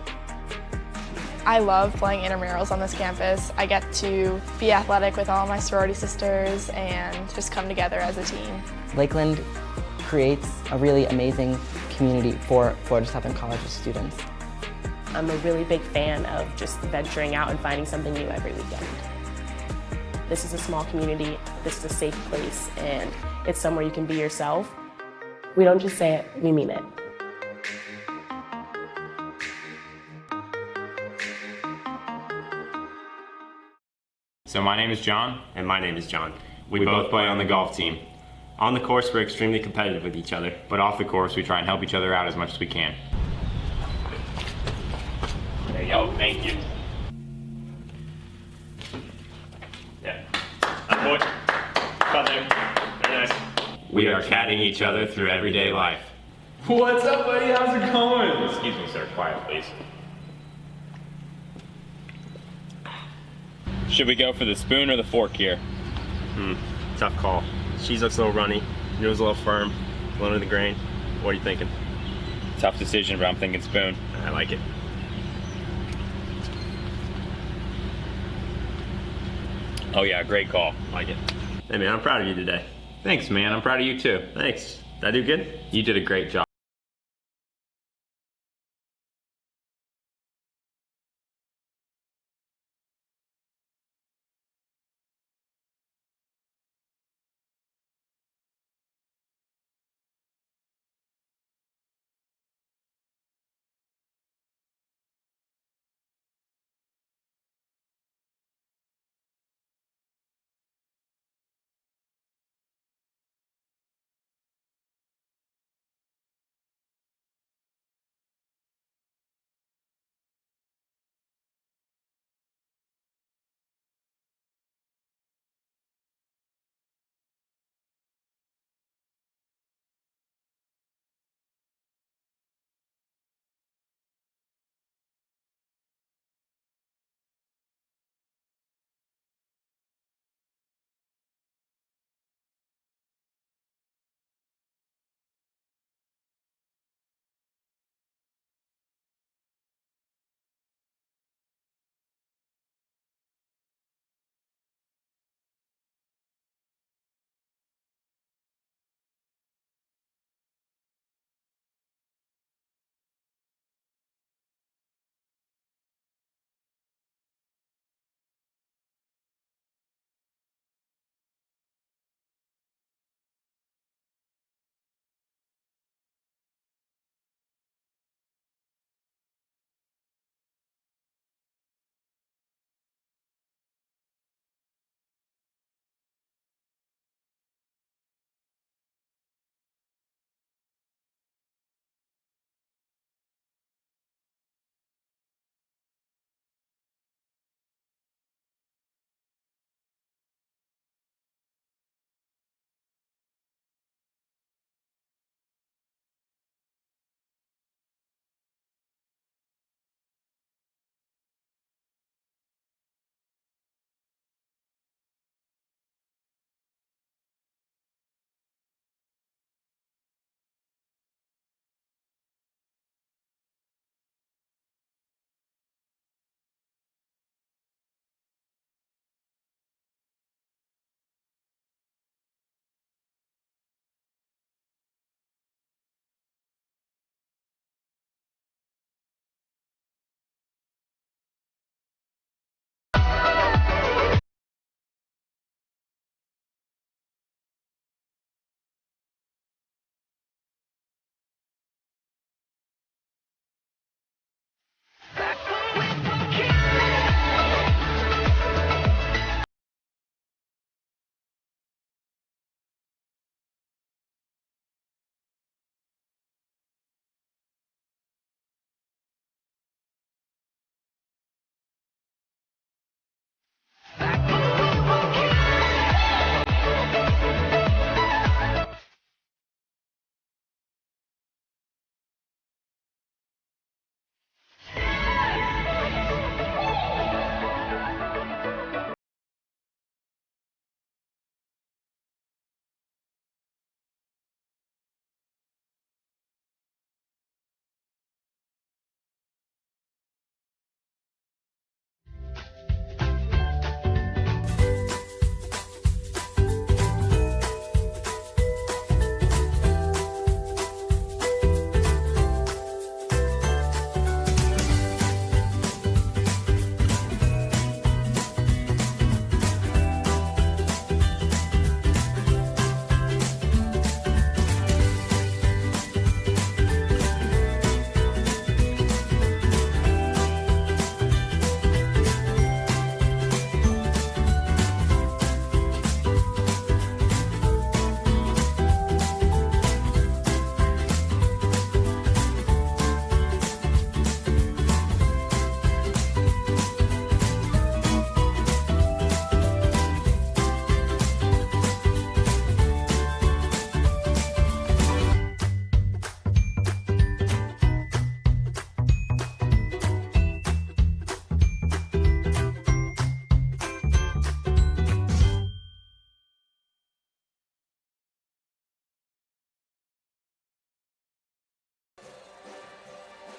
I love playing intramurals on this campus. I get to be athletic with all my sorority sisters and just come together as a team. Lakeland creates a really amazing community for Florida Southern College's students. I'm a really big fan of just venturing out and finding something new every weekend. This is a small community, this is a safe place, and it's somewhere you can be yourself. We don't just say it, we mean it. So my name is John. And my name is John. We both play on the golf team. On the course, we're extremely competitive with each other. But off the course, we try and help each other out as much as we can. There you go, thank you. Yeah. Up, boy. About there. Very nice. We are catting each other through everyday life. What's up, buddy? How's it going? Excuse me, sir. Quiet, please. Should we go for the spoon or the fork here? Tough call. Cheese looks a little runny. Noodle's a little firm. A little to the grain. What are you thinking? Tough decision, but I'm thinking spoon. I like it. Oh yeah, great call. Like it. Hey man, I'm proud of you today. Thanks, man. I'm proud of you too. Thanks. Did I do good? You did a great job.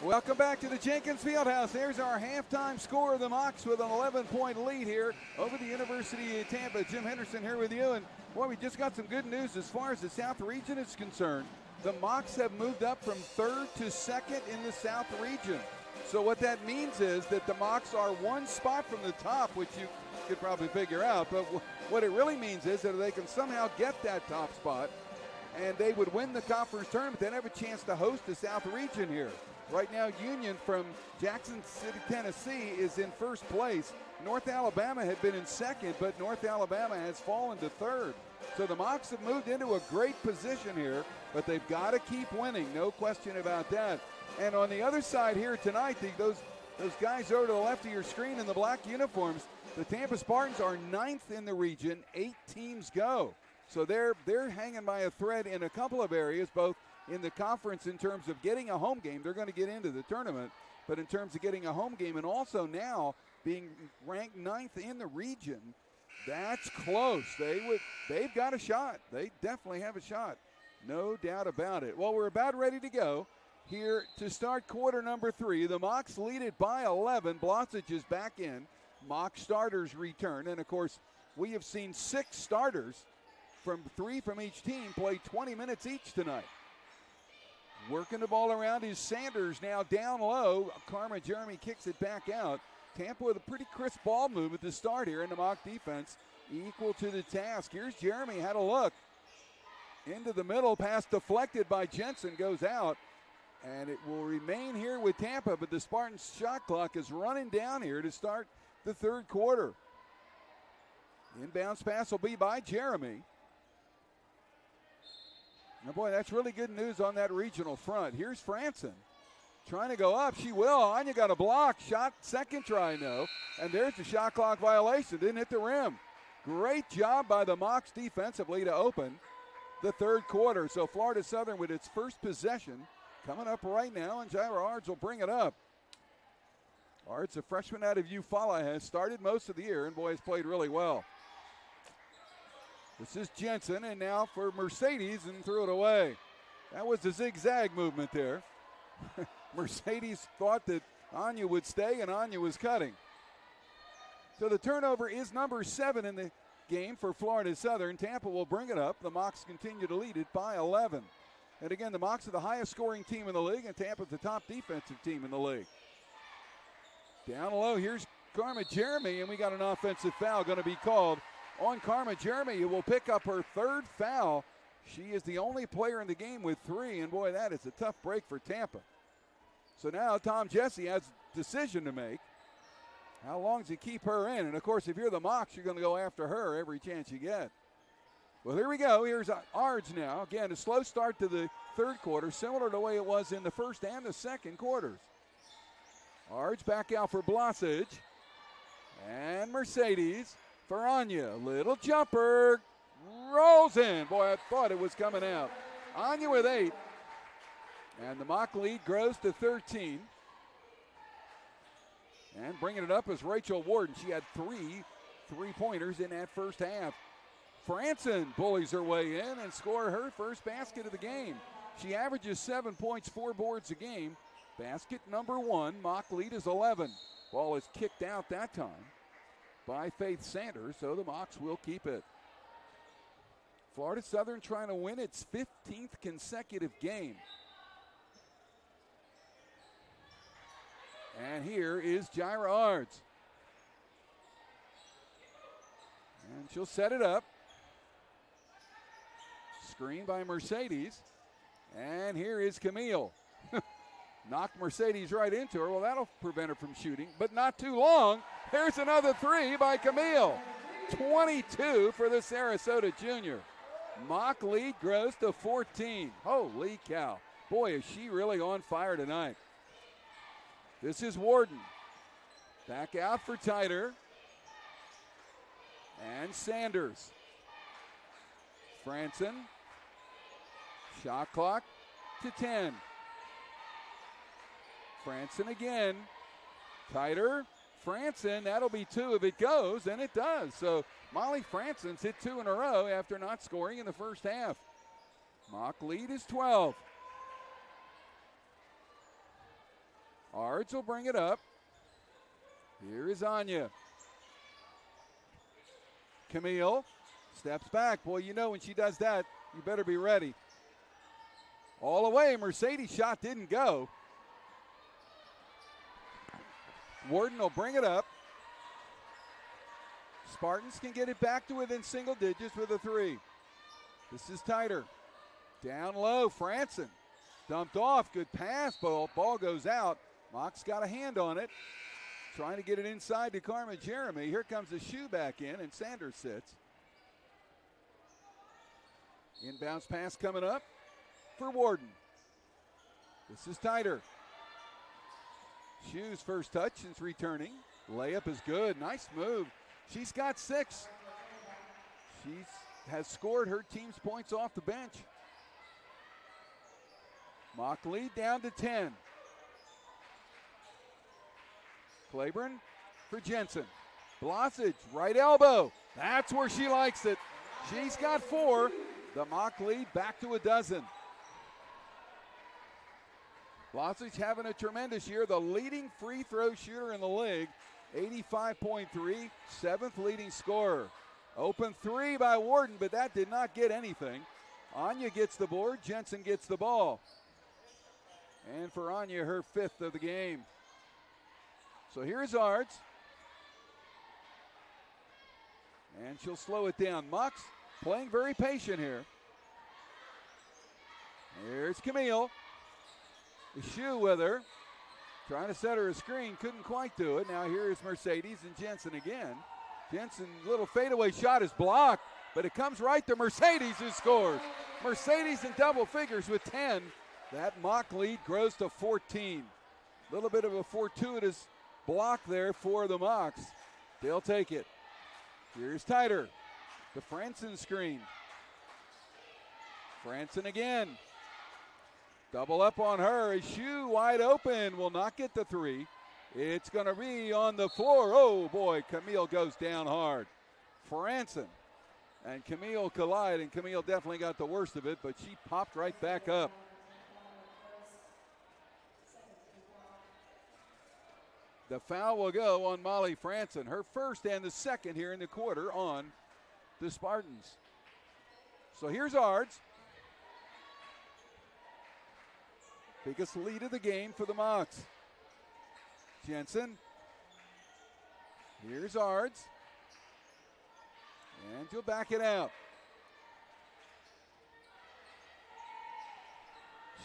Welcome back to the Jenkins Fieldhouse. There's our halftime score. The Mocs with an 11-point lead here over the University of Tampa. Jim Henderson here with you. And, boy, we just got some good news as far as the South region is concerned. The Mocs have moved up from 3rd to 2nd in the South region. So what that means is that the Mocs are one spot from the top, which you could probably figure out. But what it really means is that if they can somehow get that top spot and they would win the conference tournament, they'd have a chance to host the South region here. Right now, Union from Jackson City, Tennessee is in first place. North Alabama had been in second, but North Alabama has fallen to third. So the Mocs have moved into a great position here, but they've got to keep winning, no question about that. And on the other side here tonight, those guys over to the left of your screen in the black uniforms, the Tampa Spartans are 9th in the region. 8 teams go. So they're hanging by a thread in a couple of areas, both in the conference in terms of getting a home game. They're going to get into the tournament, but in terms of getting a home game and also now being ranked 9th in the region, that's close. They've got a shot. They definitely have a shot. No doubt about it. Well, we're about ready to go here to start quarter number 3. The Mocs lead it by 11. Blosich is back in. Mock starters return. And, of course, we have seen 6 starters from 3 from each team play 20 minutes each tonight. Working the ball around is Sanders now down low. Karma Jeremy kicks it back out. Tampa with a pretty crisp ball movement to start here, and the Mock defense equal to the task. Here's Jeremy, had a look. Into the middle, pass deflected by Jensen, goes out. And it will remain here with Tampa, but the Spartans' shot clock is running down here to start the third quarter. Inbounds pass will be by Jeremy. Now, boy, that's really good news on that regional front. Here's Franson trying to go up. She will. Anya got a block. Shot second try, no. And there's the shot clock violation. Didn't hit the rim. Great job by the Mocs defensively to open the third quarter. So Florida Southern with its first possession coming up right now, and Jaira Ards will bring it up. Ards, a freshman out of Eufaula, has started most of the year, and boy, has played really well. This is Jensen, and now for Mercedes, and threw it away. That was a zigzag movement there. Mercedes thought that Anya would stay, and Anya was cutting. So the turnover is number 7 in the game for Florida Southern. Tampa will bring it up. The Mocs continue to lead it by 11. And again, the Mocs are the highest scoring team in the league, and Tampa's the top defensive team in the league. Down low, here's Karma Jeremy, and we got an offensive foul going to be called on Karma Jeremy, who will pick up her 3rd foul. She is the only player in the game with 3, and boy, that is a tough break for Tampa. So now Tom Jesse has a decision to make. How long does he keep her in? And, of course, if you're the Mocs, you're going to go after her every chance you get. Well, here we go. Here's Ards now. Again, a slow start to the third quarter, similar to the way it was in the first and the second quarters. Ards back out for Blosich. And Mercedes for Anya. Little jumper. Rolls in. Boy, I thought it was coming out. Anya with 8. And the Mock lead grows to 13. And bringing it up is Rachel Warden. She had 3 3-pointers in that first half. Franson bullies her way in and scored her first basket of the game. She averages 7 points, 4 boards a game. Basket number 1. Mock lead is 11. Ball is kicked out that time by Faith Sanders, so the Mocs will keep it. Florida Southern trying to win its 15th consecutive game. And here is Jaira Ards. And she'll set it up. Screen by Mercedes. And here is Camille. Knocked Mercedes right into her. Well, that'll prevent her from shooting, but not too long. Here's another 3 by Camille. 22 for the Sarasota junior. Mock lead grows to 14. Holy cow. Boy, is she really on fire tonight. This is Warden. Back out for Titer. And Sanders. Franson. Shot clock to 10. Franson again. Titer. Franson. That'll be 2 if it goes, and it does. So Molly Franson's hit 2 in a row after not scoring in the first half. Mock lead is 12. Ards will bring it up. Here is Anya. Camille steps back. Boy, you know when she does that, you better be ready. All the way, Mercedes' shot didn't go. Warden will bring it up. Spartans can get it back to within single digits with a 3. This is tighter. Down low, Franson. Dumped off, good pass, ball goes out. Mocs got a hand on it. Trying to get it inside to Carmen Jeremy. Here comes the shoe back in, and Sanders sits. Inbounds pass coming up for Warden. This is tighter. Shoe's first touch since returning. Layup is good. Nice move. She's got 6. She has scored her team's points off the bench. Mock lead down to 10. Claiborne for Jensen. Blasic, right elbow. That's where she likes it. She's got 4. The Mock lead back to a dozen. Blasic having a tremendous year. The leading free throw shooter in the league. 85.3, 7th leading scorer. Open 3 by Warden, but that did not get anything. Anya gets the board. Jensen gets the ball. And for Anya, her 5th of the game. So here's Ards. And she'll slow it down. Mocs playing very patient here. Here's Camille. The shoe with her. Trying to set her a screen. Couldn't quite do it. Now here is Mercedes and Jensen again. Jensen's little fadeaway shot is blocked, but it comes right to Mercedes, who scores. Mercedes in double figures with 10. That Mock lead grows to 14. A little bit of a fortuitous block there for the Mocs. They'll take it. Here's Tighter. The Franson screen. Franson again. Double up on her. A shoe wide open. Will not get the 3. It's going to be on the floor. Oh, boy. Camille goes down hard. Franson and Camille collide, and Camille definitely got the worst of it, but she popped right back up. The foul will go on Molly Franson, her first and the second here in the quarter on the Spartans. So here's Ards. Biggest lead of the game for the Mocs. Jensen. Here's Ards. And she'll back it out.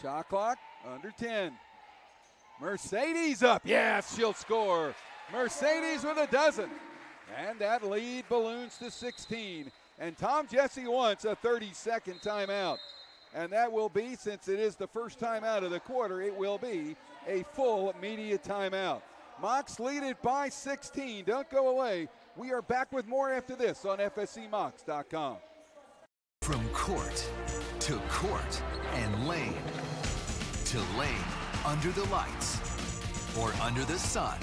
Shot clock under 10. Mercedes up. Yes, she'll score. Mercedes with a dozen. And that lead balloons to 16. And Tom Jesse wants a 30-second timeout. And that will be, since it is the first timeout of the quarter, it will be a full media timeout. Mocs lead it by 16. Don't go away. We are back with more after this on FSCMocs.com. From court to court and lane to lane, under the lights or under the sun,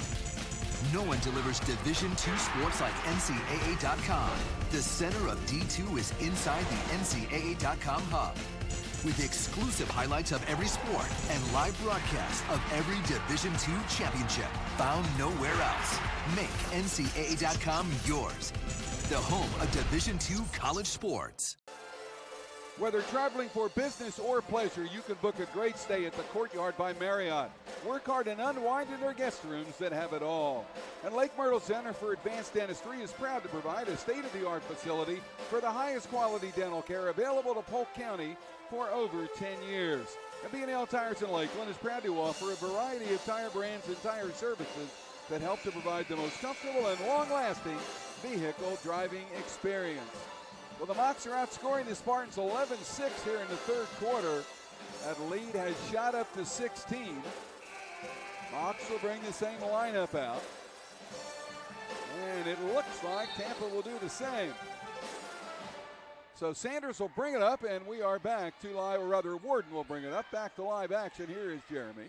no one delivers Division II sports like NCAA.com. The center of D2 is inside the NCAA.com hub, with exclusive highlights of every sport and live broadcasts of every Division II championship found nowhere else. Make NCAA.com yours, the home of Division II college sports. Whether traveling for business or pleasure, you can book a great stay at the Courtyard by Marriott. Work hard and unwind in their guest rooms that have it all. And Lake Myrtle Center for Advanced Dentistry is proud to provide a state-of-the-art facility for the highest quality dental care available to Polk County for over 10 years. And B&L Tires in Lakeland is proud to offer a variety of tire brands and tire services that help to provide the most comfortable and long-lasting vehicle driving experience. Well, the Mocs are outscoring the Spartans 11-6 here in the third quarter. That lead has shot up to 16. Mocs will bring the same lineup out. And it looks like Tampa will do the same. So Sanders will bring it up, and we are back to live, or rather Warden will bring it up. Back to live action. Here is Jeremy.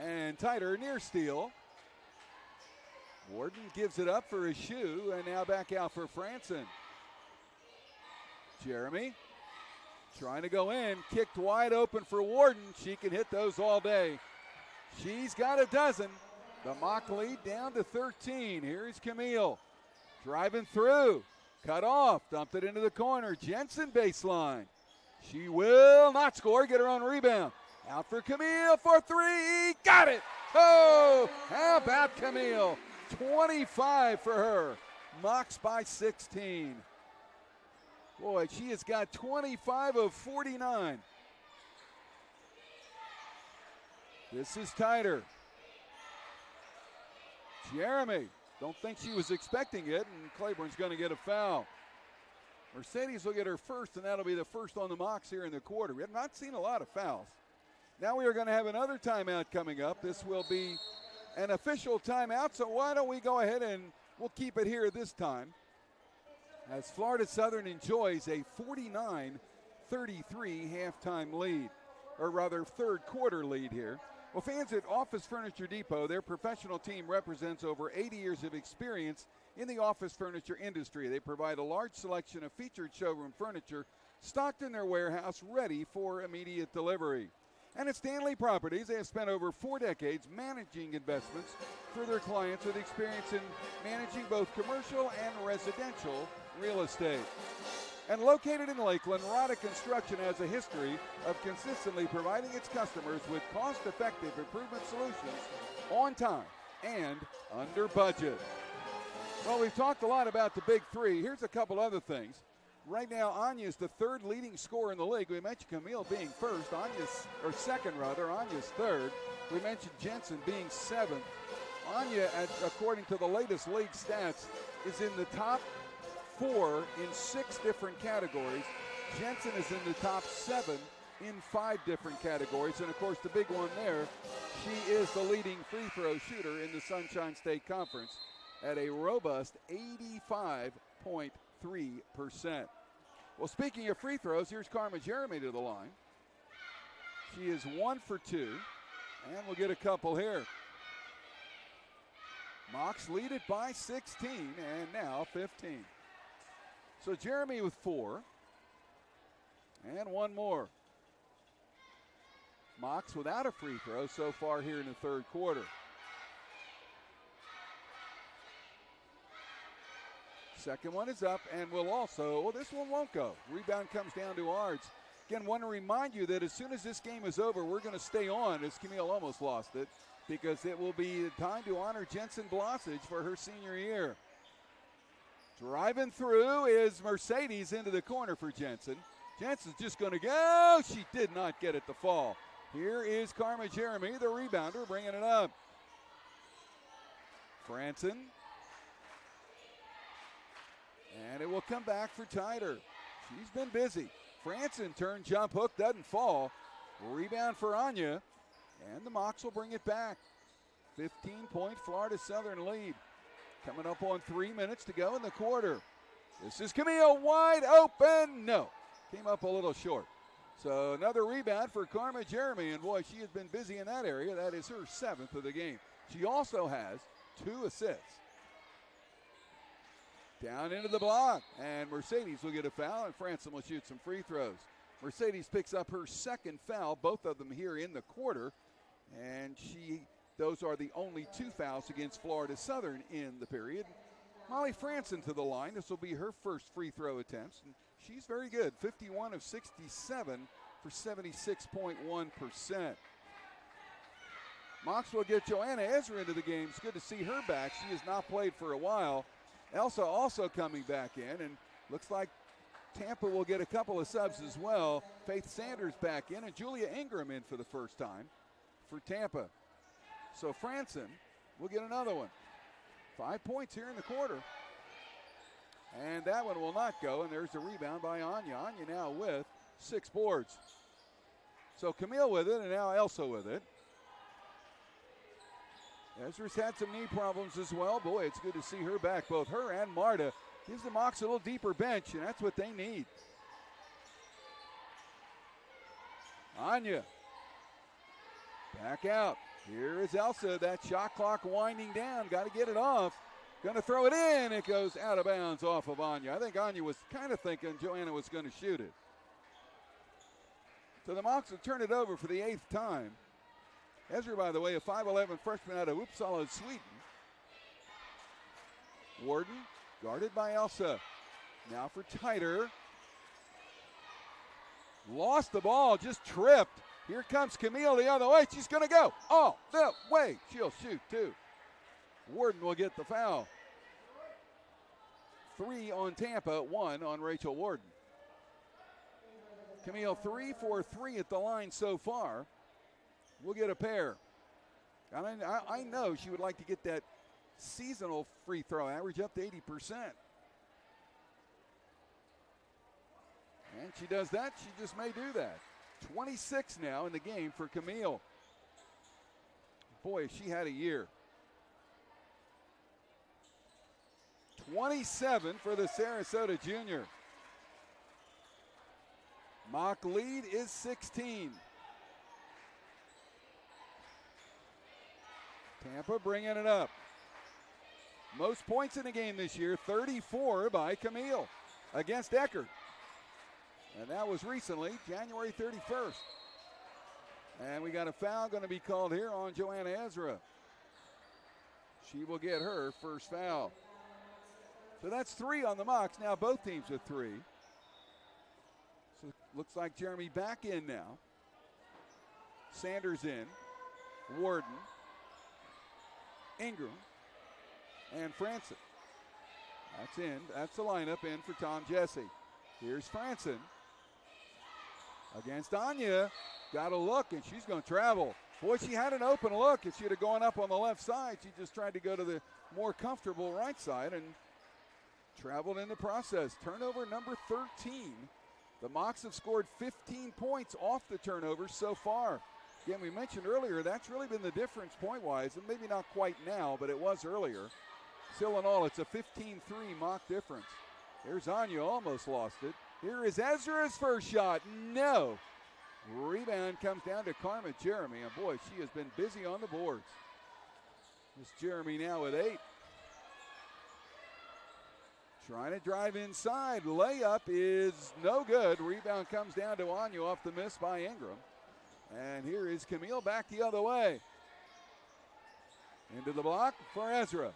And Tighter near steal. Warden gives it up for a shoe, and now back out for Franson. Jeremy trying to go in, kicked wide open for Warden. She can hit those all day. She's got a dozen. The Moc lead down to 13. Here's Camille. Driving through. Cut off. Dumped it into the corner. Jensen baseline. She will not score. Get her own rebound. Out for Camille for three. Got it. Oh, how about Camille? 25 for her. Mocs by 16. Boy, she has got 25 of 49. This is tighter. Jeremy, don't think she was expecting it, and Claiborne's going to get a foul. Mercedes will get her first, and that'll be the first on the Mocs here in the quarter. We have not seen a lot of fouls. Now we are going to have another timeout coming up. This will be an official timeout, so why don't we go ahead and we'll keep it here this time as Florida Southern enjoys a 49-33 halftime lead, or rather third quarter lead here. Well, fans at Office Furniture Depot, their professional team represents over 80 years of experience in the office furniture industry. They provide a large selection of featured showroom furniture stocked in their warehouse ready for immediate delivery. And at Stanley Properties, they have spent over 4 decades managing investments for their clients with experience in managing both commercial and residential real estate. And located in Lakeland, Rada Construction has a history of consistently providing its customers with cost-effective improvement solutions on time and under budget. Well, we've talked a lot about the big three. Here's a couple other things. Right now, Anya is the third leading scorer in the league. We mentioned Camille being first, second. Anya's third. We mentioned Jensen being seventh. Anya, according to the latest league stats, is in the top 4 in 6 different categories. Jensen is in the top 7 in 5 different categories. And, of course, the big one there, she is the leading free throw shooter in the Sunshine State Conference at a robust 85.3%. Well, speaking of free throws, here's Karma Jeremy to the line. She is 1 for 2, and we'll get a couple here. Mocs lead it by 16, and now 15. So Jeremy with 4, and one more. Mocs without a free throw so far here in the third quarter. Second one is up, and will also, well, this one won't go. Rebound comes down to Ards. Again, want to remind you that as soon as this game is over, we're going to stay on, as Camille almost lost it, because it will be time to honor Jensen Blossage for her senior year. Driving through is Mercedes into the corner for Jensen. Jensen's just going to go. She did not get it to fall. Here is Karma Jeremy, the rebounder, bringing it up. Franson. And it will come back for Tyder. She's been busy. Franson turn jump hook, doesn't fall. Rebound for Anya. And the Mocs will bring it back. 15-point Florida Southern lead. Coming up on 3 minutes to go in the quarter. This is Camille wide open. No. Came up a little short. So another rebound for Karma Jeremy. And boy, she has been busy in that area. That is her 7th of the game. She also has 2 assists. Down into the block, and Mercedes will get a foul, and Franson will shoot some free throws. Mercedes picks up her second foul, both of them here in the quarter, and those are the only 2 fouls against Florida Southern in the period. Molly Franson to the line. This will be her first free throw attempts, and she's very good, 51 of 67 for 76.1%. Mocs will get Joanna Ezra into the game. It's good to see her back. She has not played for a while. Elsa also coming back in, and looks like Tampa will get a couple of subs as well. Faith Sanders back in, and Julia Ingram in for the first time for Tampa. So Franson will get another one. 5 points here in the quarter. And that one will not go, and there's a rebound by Anya. Anya now with 6 boards. So Camille with it, and now Elsa with it. Ezra's had some knee problems as well. Boy, it's good to see her back. Both her and Marta gives the Mocs a little deeper bench, and that's what they need. Anya. Back out. Here is Elsa. That shot clock winding down. Got to get it off. Going to throw it in. It goes out of bounds off of Anya. I think Anya was kind of thinking Joanna was going to shoot it. So the Mocs will turn it over for the 8th time. Ezra, by the way, a 5'11 freshman out of Uppsala, Sweden. Warden guarded by Elsa. Now for Titer. Lost the ball, just tripped. Here comes Camille the other way. She's going to go all the way. She'll shoot too. Warden will get the foul. 3 on Tampa, 1 on Rachel Warden. Camille 3 for 3 at the line so far. We'll get a pair. I know she would like to get that seasonal free throw average up to 80%. And she does that. She just may do that. 26 now in the game for Camille. Boy, she had a year. 27 for the Sarasota junior. Mock lead is 16. Tampa bringing it up. Most points in the game this year, 34 by Camille against Eckert. And that was recently, January 31st. And we got a foul going to be called here on Joanna Ezra. She will get her first foul. So that's 3 on the Mocs. Now both teams with 3. So looks like Jeremy back in now. Sanders in. Warden. Ingram. And Franson. That's in. That's the lineup in for Tom Jesse. Here's Franson. Against Anya. Got a look, and she's going to travel. Boy, she had an open look. If she'd have gone up on the left side, she just tried to go to the more comfortable right side and traveled in the process. Turnover number 13. The Mocs have scored 15 points off the turnovers so far. Again, we mentioned earlier, that's really been the difference point-wise, and maybe not quite now, but it was earlier. Still in all, it's a 15-3 Moc difference. There's Anya, almost lost it. Here is Ezra's first shot. No. Rebound comes down to Karma Jeremy, and boy, she has been busy on the boards. This Jeremy now with 8. Trying to drive inside. Layup is no good. Rebound comes down to Anya off the miss by Ingram. And here is Camille back the other way. Into the block for Ezra.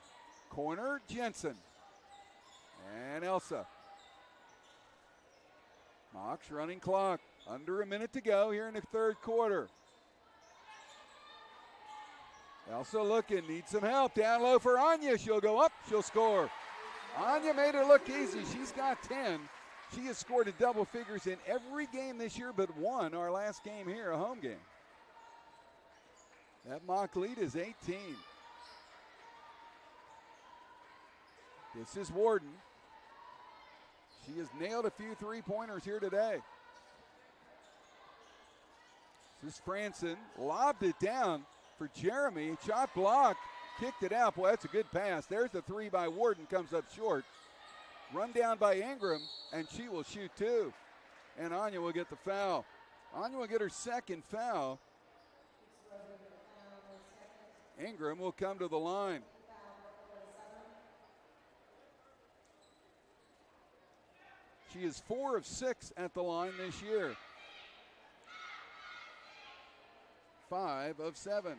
Corner, Jensen. And Elsa. Mocs running clock. Under a minute to go here in the third quarter. Elsa looking, needs some help. Down low for Anya. She'll go up, she'll score. Anya made her look easy. She's got 10. She has scored in double figures in every game this year but one, our last game here, a home game. That Mock lead is 18. This is Warden. She has nailed a few three-pointers here today. This is Franson, lobbed it down for Jeremy. Shot blocked, kicked it out. Boy, that's a good pass. There's the 3 by Warden, comes up short. Run down by Ingram, and she will shoot 2. And Anya will get the foul. Anya will get her second foul. Ingram will come to the line. She is 4 of 6 at the line this year. 5 of 7.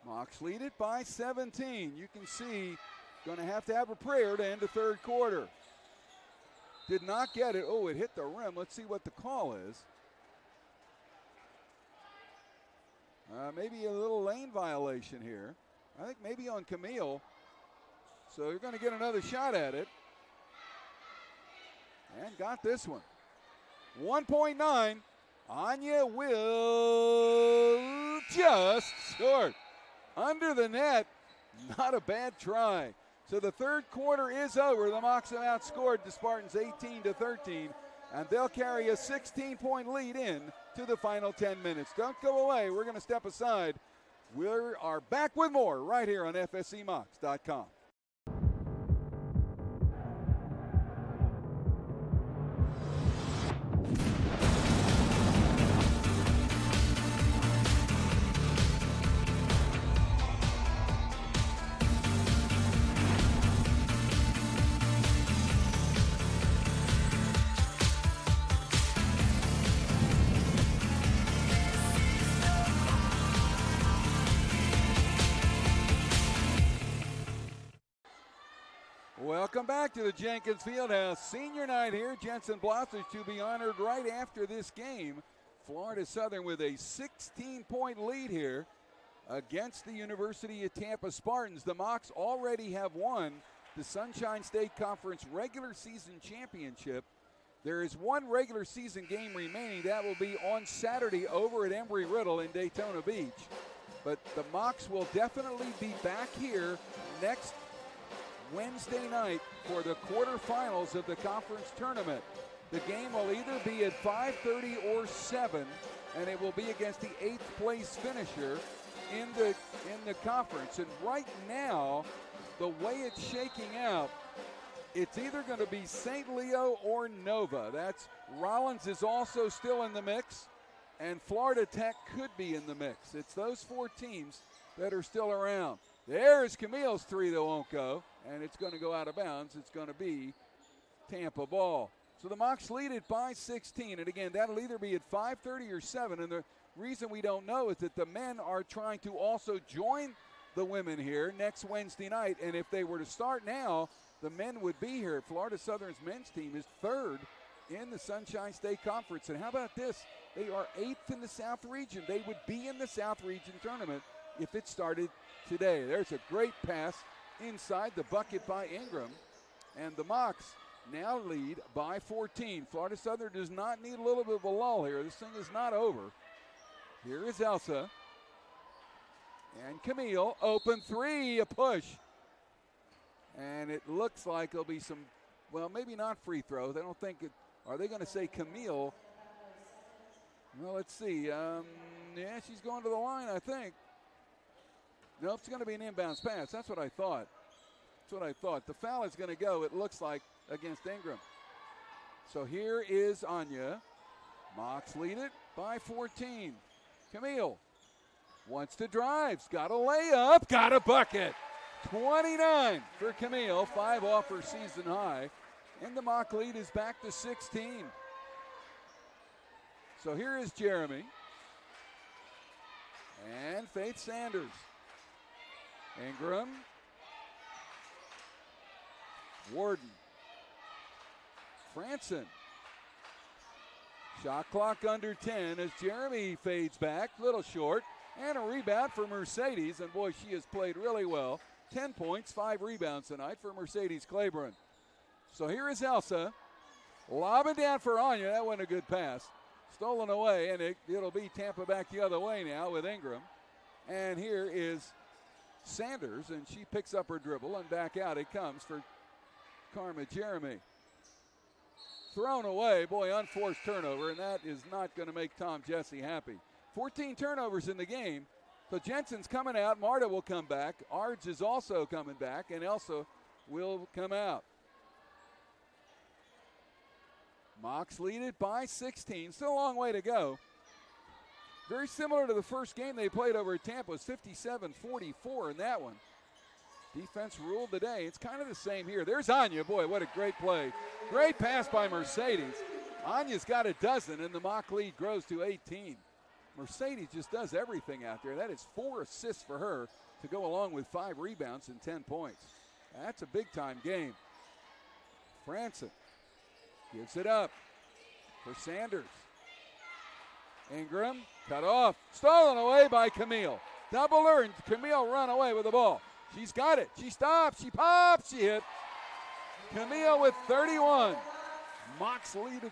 Mocs lead it by 17. You can see, going to have a prayer to end the third quarter. Did not get it. Oh, it hit the rim. Let's see what the call is. Maybe a little lane violation here. I think maybe on Camille. So you're going to get another shot at it. And got this one. 1.9. Anya will just score. Under the net. Not a bad try. So the third quarter is over. The Mocs have outscored the Spartans 18-13. And they'll carry a 16-point lead in to the final 10 minutes. Don't go away. We're going to step aside. We are back with more right here on FSCMocs.com. Welcome back to the Jenkins Fieldhouse. Senior night here. Jensen Blosser to be honored right after this game. Florida Southern with a 16-point lead here against the University of Tampa Spartans. The Mocs already have won the Sunshine State Conference regular season championship. There is one regular season game remaining. That will be on Saturday over at Embry-Riddle in Daytona Beach. But the Mocs will definitely be back here next Wednesday night for the quarterfinals of the conference tournament. The game will either be at 5:30 or 7, and it will be against the 8th place finisher in the conference. And right now, the way it's shaking out, it's either going to be St. Leo or Nova. That's Rollins is also still in the mix, and Florida Tech could be in the mix. It's those 4 teams that are still around. There's Camille's 3 that won't go, and it's going to go out of bounds. It's going to be Tampa ball. So the Mocs lead it by 16, and again, that'll either be at 5:30 or 7, and the reason we don't know is that the men are trying to also join the women here next Wednesday night, and if they were to start now, the men would be here. Florida Southern's men's team is 3rd in the Sunshine State Conference, and how about this? They are 8th in the South Region. They would be in the South Region tournament if it started today. There's a great pass inside the bucket by Ingram, and the Mocs now lead by 14. Florida Southern does not need a little bit of a lull here. This thing is not over. Here is Elsa. And Camille, open 3, a push. And it looks like there'll be some, well, maybe not free throws. I don't think it, are they going to say Camille? Well, let's see. Yeah, she's going to the line, I think. Nope, it's going to be an inbounds pass. That's what I thought. That's what I thought. The foul is going to go, it looks like, against Ingram. So here is Anya. Mocs lead it by 14. Camille wants to drive. Got a layup. Got a bucket. 29 for Camille. 5 off her season high. And the Moc lead is back to 16. So here is Jeremy. And Faith Sanders. Ingram. Warden. Franson. Shot clock under 10 as Jeremy fades back, little short, and a rebound for Mercedes. And boy, she has played really well. 10 points, 5 rebounds tonight for Mercedes Claiborne. So here is Elsa. Lobbing down for Anya. That wasn't a good pass. Stolen away, and it'll be Tampa back the other way now with Ingram. And here is Sanders, and she picks up her dribble, and back out it comes for Karma Jeremy. Thrown away, boy, unforced turnover, and that is not going to make Tom Jesse happy. 14 turnovers in the game. So Jensen's coming out, Marta will come back, Ards is also coming back, and Elsa will come out. Mocs lead it by 16, still a long way to go. Very similar to the first game they played over at Tampa. It was 57-44 in that one. Defense ruled the day. It's kind of the same here. There's Anya. Boy, what a great play. Great pass by Mercedes. Anya's got a dozen, and the Moc lead grows to 18. Mercedes just does everything out there. That is 4 assists for her to go along with 5 rebounds and 10 points. That's a big-time game. Franson gives it up for Sanders. Ingram cut off. Stolen away by Camille. Double her, and Camille run away with the ball. She's got it. She stops. She pops. She hit. Camille with 31. Mocs lead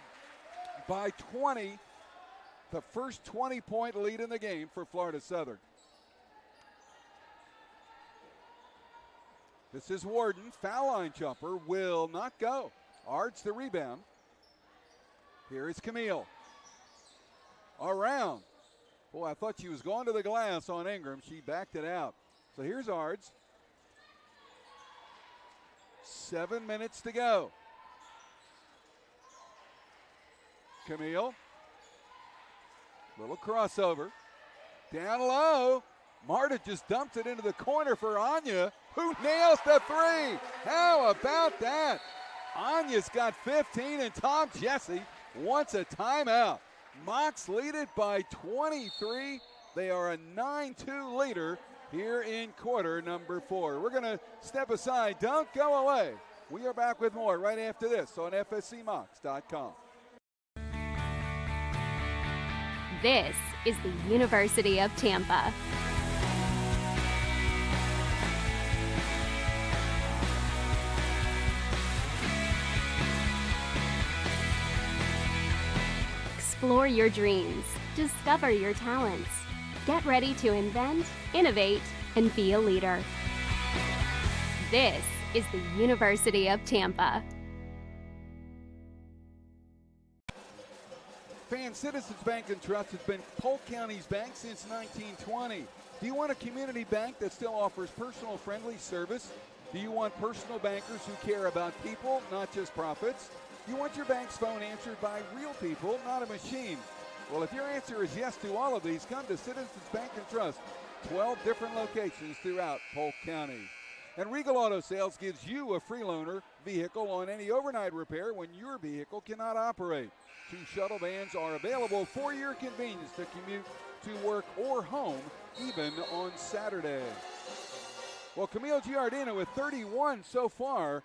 by 20. The first 20-point lead in the game for Florida Southern. This is Warden. Foul line jumper will not go. Ards the rebound. Here is Camille. Around. Boy, I thought she was going to the glass on Ingram. She backed it out. So here's Ards. 7 minutes to go. Camille. Little crossover. Down low. Marta just dumps it into the corner for Anya, who nails the 3. How about that? Anya's got 15, and Tom Jesse wants a timeout. Mocs lead it by 23. They are a 9-2 leader here in quarter number 4. We're going to step aside. Don't go away. We are back with more right after this on FSCMocs.com. This is the University of Tampa. Explore your dreams. Discover your talents. Get ready to invent, innovate, and be a leader. This is the University of Tampa. Citizens Bank and Trust has been Polk County's bank since 1920. Do you want a community bank that still offers personal friendly service? Do you want personal bankers who care about people, not just profits? You want your bank's phone answered by real people, not a machine? Well, if your answer is yes to all of these, come to Citizens Bank and Trust. 12 different locations throughout Polk County. And Regal Auto Sales gives you a free loaner vehicle on any overnight repair when your vehicle cannot operate. 2 shuttle vans are available for your convenience to commute to work or home, even on Saturday. Well, Camille Giardina with 31 so far.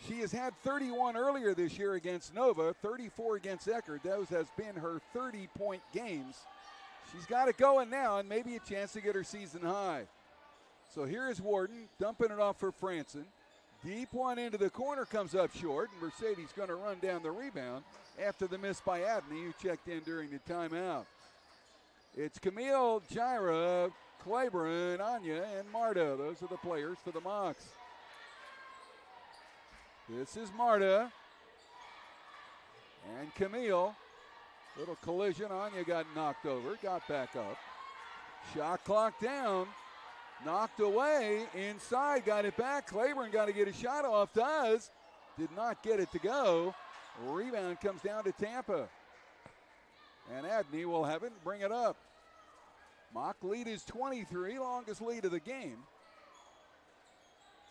She has had 31 earlier this year against Nova, 34 against Eckerd. Those has been her 30-point games. She's got it going now and maybe a chance to get her season high. So here is Warden dumping it off for Franson. Deep one into the corner, comes up short, and Mercedes going to run down the rebound after the miss by Adney, who checked in during the timeout. It's Camille, Jira, Claiborne, Anya, and Marta. Those are the players for the Mocs. This is Marta and Camille. Little collision. Anya got knocked over, got back up. Shot clock down. Knocked away. Inside, got it back. Claiborne got to get a shot off. Does. Did not get it to go. Rebound comes down to Tampa. And Adney will have it and bring it up. Mock lead is 23, longest lead of the game.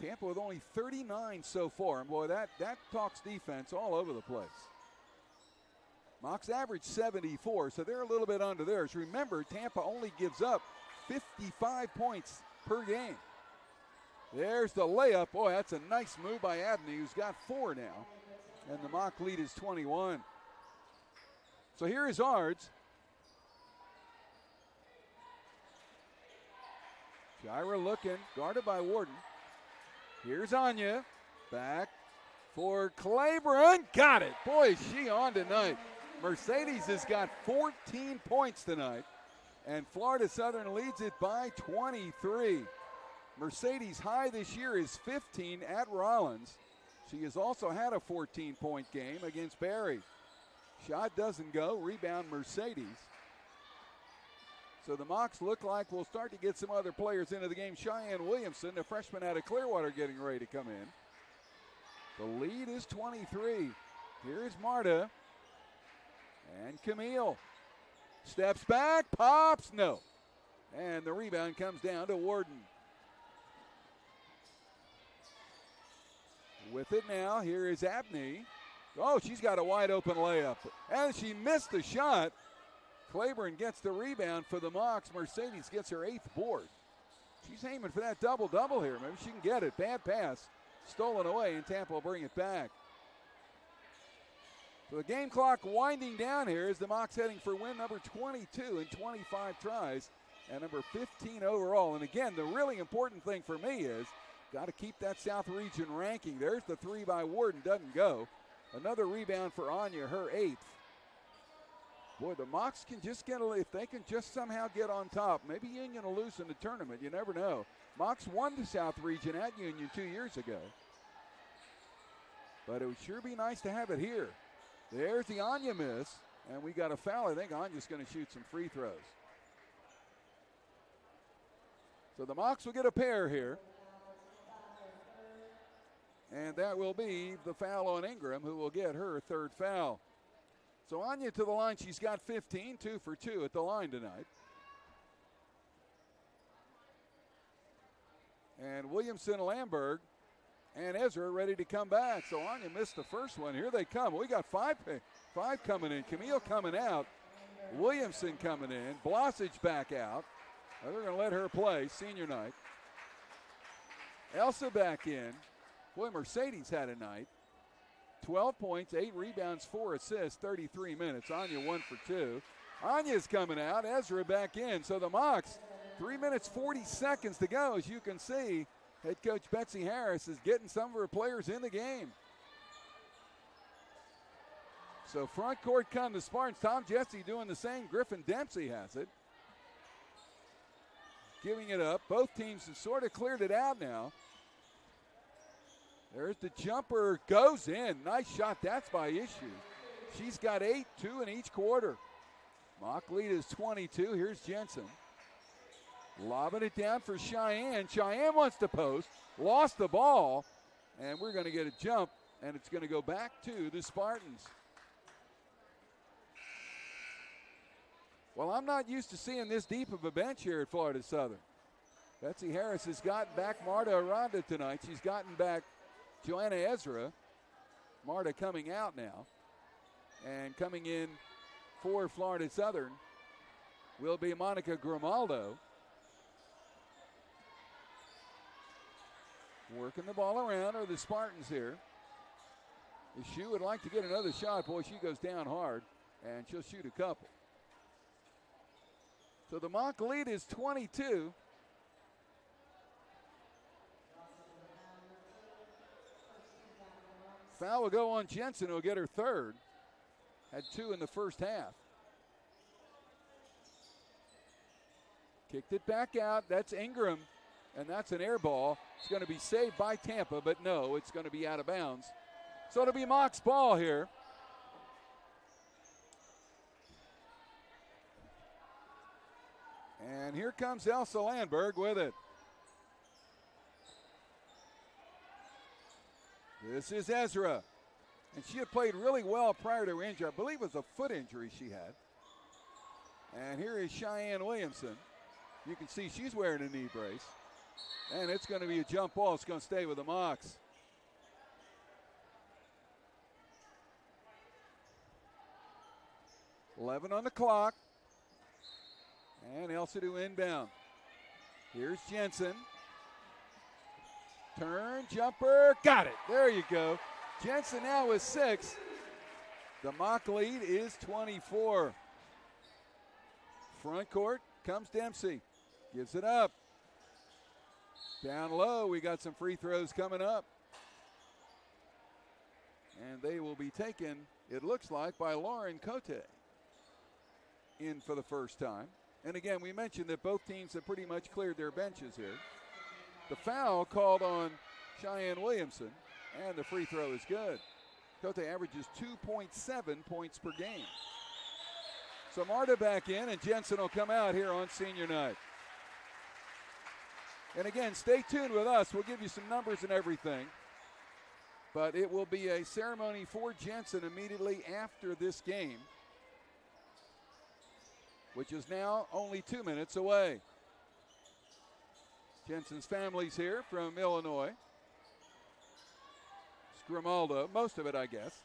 Tampa with only 39 so far. And boy, that talks defense all over the place. Mocs average 74, so they're a little bit under theirs. Remember, Tampa only gives up 55 points per game. There's the layup. Boy, that's a nice move by Adney, who's got 4 now. And the Mock lead is 21. So here is Ards. Jira looking, guarded by Warden. Here's Anya. Back for Claiborne. Got it. Boy, is she on tonight. Mercedes has got 14 points tonight. And Florida Southern leads it by 23. Mercedes' high this year is 15 at Rollins. She has also had a 14-point game against Barry. Shot doesn't go. Rebound Mercedes. So the Mocs look like we'll start to get some other players into the game. Cheyenne Williamson, the freshman out of Clearwater, getting ready to come in. The lead is 23. Here's Marta. And Camille. Steps back, pops, no. And the rebound comes down to Warden. With it now, here is Abney. Oh, she's got a wide open layup. And she missed the shot. Claiborne gets the rebound for the Mocs. Mercedes gets her 8th board. She's aiming for that double-double here. Maybe she can get it. Bad pass. Stolen away, and Tampa will bring it back. So the game clock winding down here as the Mocs heading for win number 22 in 25 tries and number 15 overall. And again, the really important thing for me is got to keep that South Region ranking. There's the 3 by Warden, doesn't go. Another rebound for Anya, her 8th. Boy, the Mocs can just get, if they can just somehow get on top, maybe Union will lose in the tournament. You never know. Mocs won the South Region at Union 2 years ago. But it would sure be nice to have it here. There's the Anya miss, and we got a foul. I think Anya's going to shoot some free throws. So the Mocs will get a pair here. And that will be the foul on Ingram, who will get her 3rd foul. So Anya to the line, she's got 15, 2 for 2 at the line tonight. And Williamson, Lamberg, and Ezra ready to come back. So Anya missed the first one. Here they come. We got five coming in. Camille coming out. Williamson coming in. Blasic back out. They're going to let her play, senior night. Elsa back in. Boy, Mercedes had a night. 12 points, 8 rebounds, 4 assists, 33 minutes. Anya 1 for 2. Anya's coming out. Ezra back in. So the Mocs, 3 minutes, 40 seconds to go. As you can see, head coach Betsy Harris is getting some of her players in the game. So front court come the Spartans. Tom Jesse doing the same. Griffin Dempsey has it. Giving it up. Both teams have sort of cleared it out now. There's the jumper. Goes in. Nice shot. That's by Issue. She's got 8, 2 in each quarter. Mock lead is 22. Here's Jensen. Lobbing it down for Cheyenne. Cheyenne wants to post. Lost the ball. And we're going to get a jump. And it's going to go back to the Spartans. Well, I'm not used to seeing this deep of a bench here at Florida Southern. Betsy Harris has gotten back Marta Aranda tonight. She's gotten back Joanna Ezra. Marta coming out now. And coming in for Florida Southern will be Monica Grimaldo. Working the ball around are the Spartans here. If she would like to get another shot, boy, she goes down hard, and she'll shoot a couple. So the Mock lead is 22. Foul will go on Jensen, who will get her third. Had 2 in the first half. Kicked it back out. That's Ingram, and that's an air ball. It's going to be saved by Tampa, but no, it's going to be out of bounds. So it'll be Mock's ball here. And here comes Elsa Landberg with it. This is Ezra. And she had played really well prior to her injury. I believe it was a foot injury she had. And here is Cheyenne Williamson. You can see she's wearing a knee brace. And it's going to be a jump ball. It's going to stay with the Mocs. .11 on the clock. And Elsa to inbound. Here's Jensen. Turn, jumper, got it. There you go. Jensen now with 6. The Mock lead is 24. Front court comes Dempsey. Gives it up. Down low, we got some free throws coming up. And they will be taken, it looks like, by Lauren Cote. In for the first time. And again, we mentioned that both teams have pretty much cleared their benches here. The foul called on Cheyenne Williamson, and the free throw is good. Cote averages 2.7 points per game. So Marta back in, and Jensen will come out here on senior night. And again, stay tuned with us. We'll give you some numbers and everything. But it will be a ceremony for Jensen immediately after this game, which is now only 2 minutes away. Jensen's family's here from Illinois. It's Grimaldo, most of it, I guess.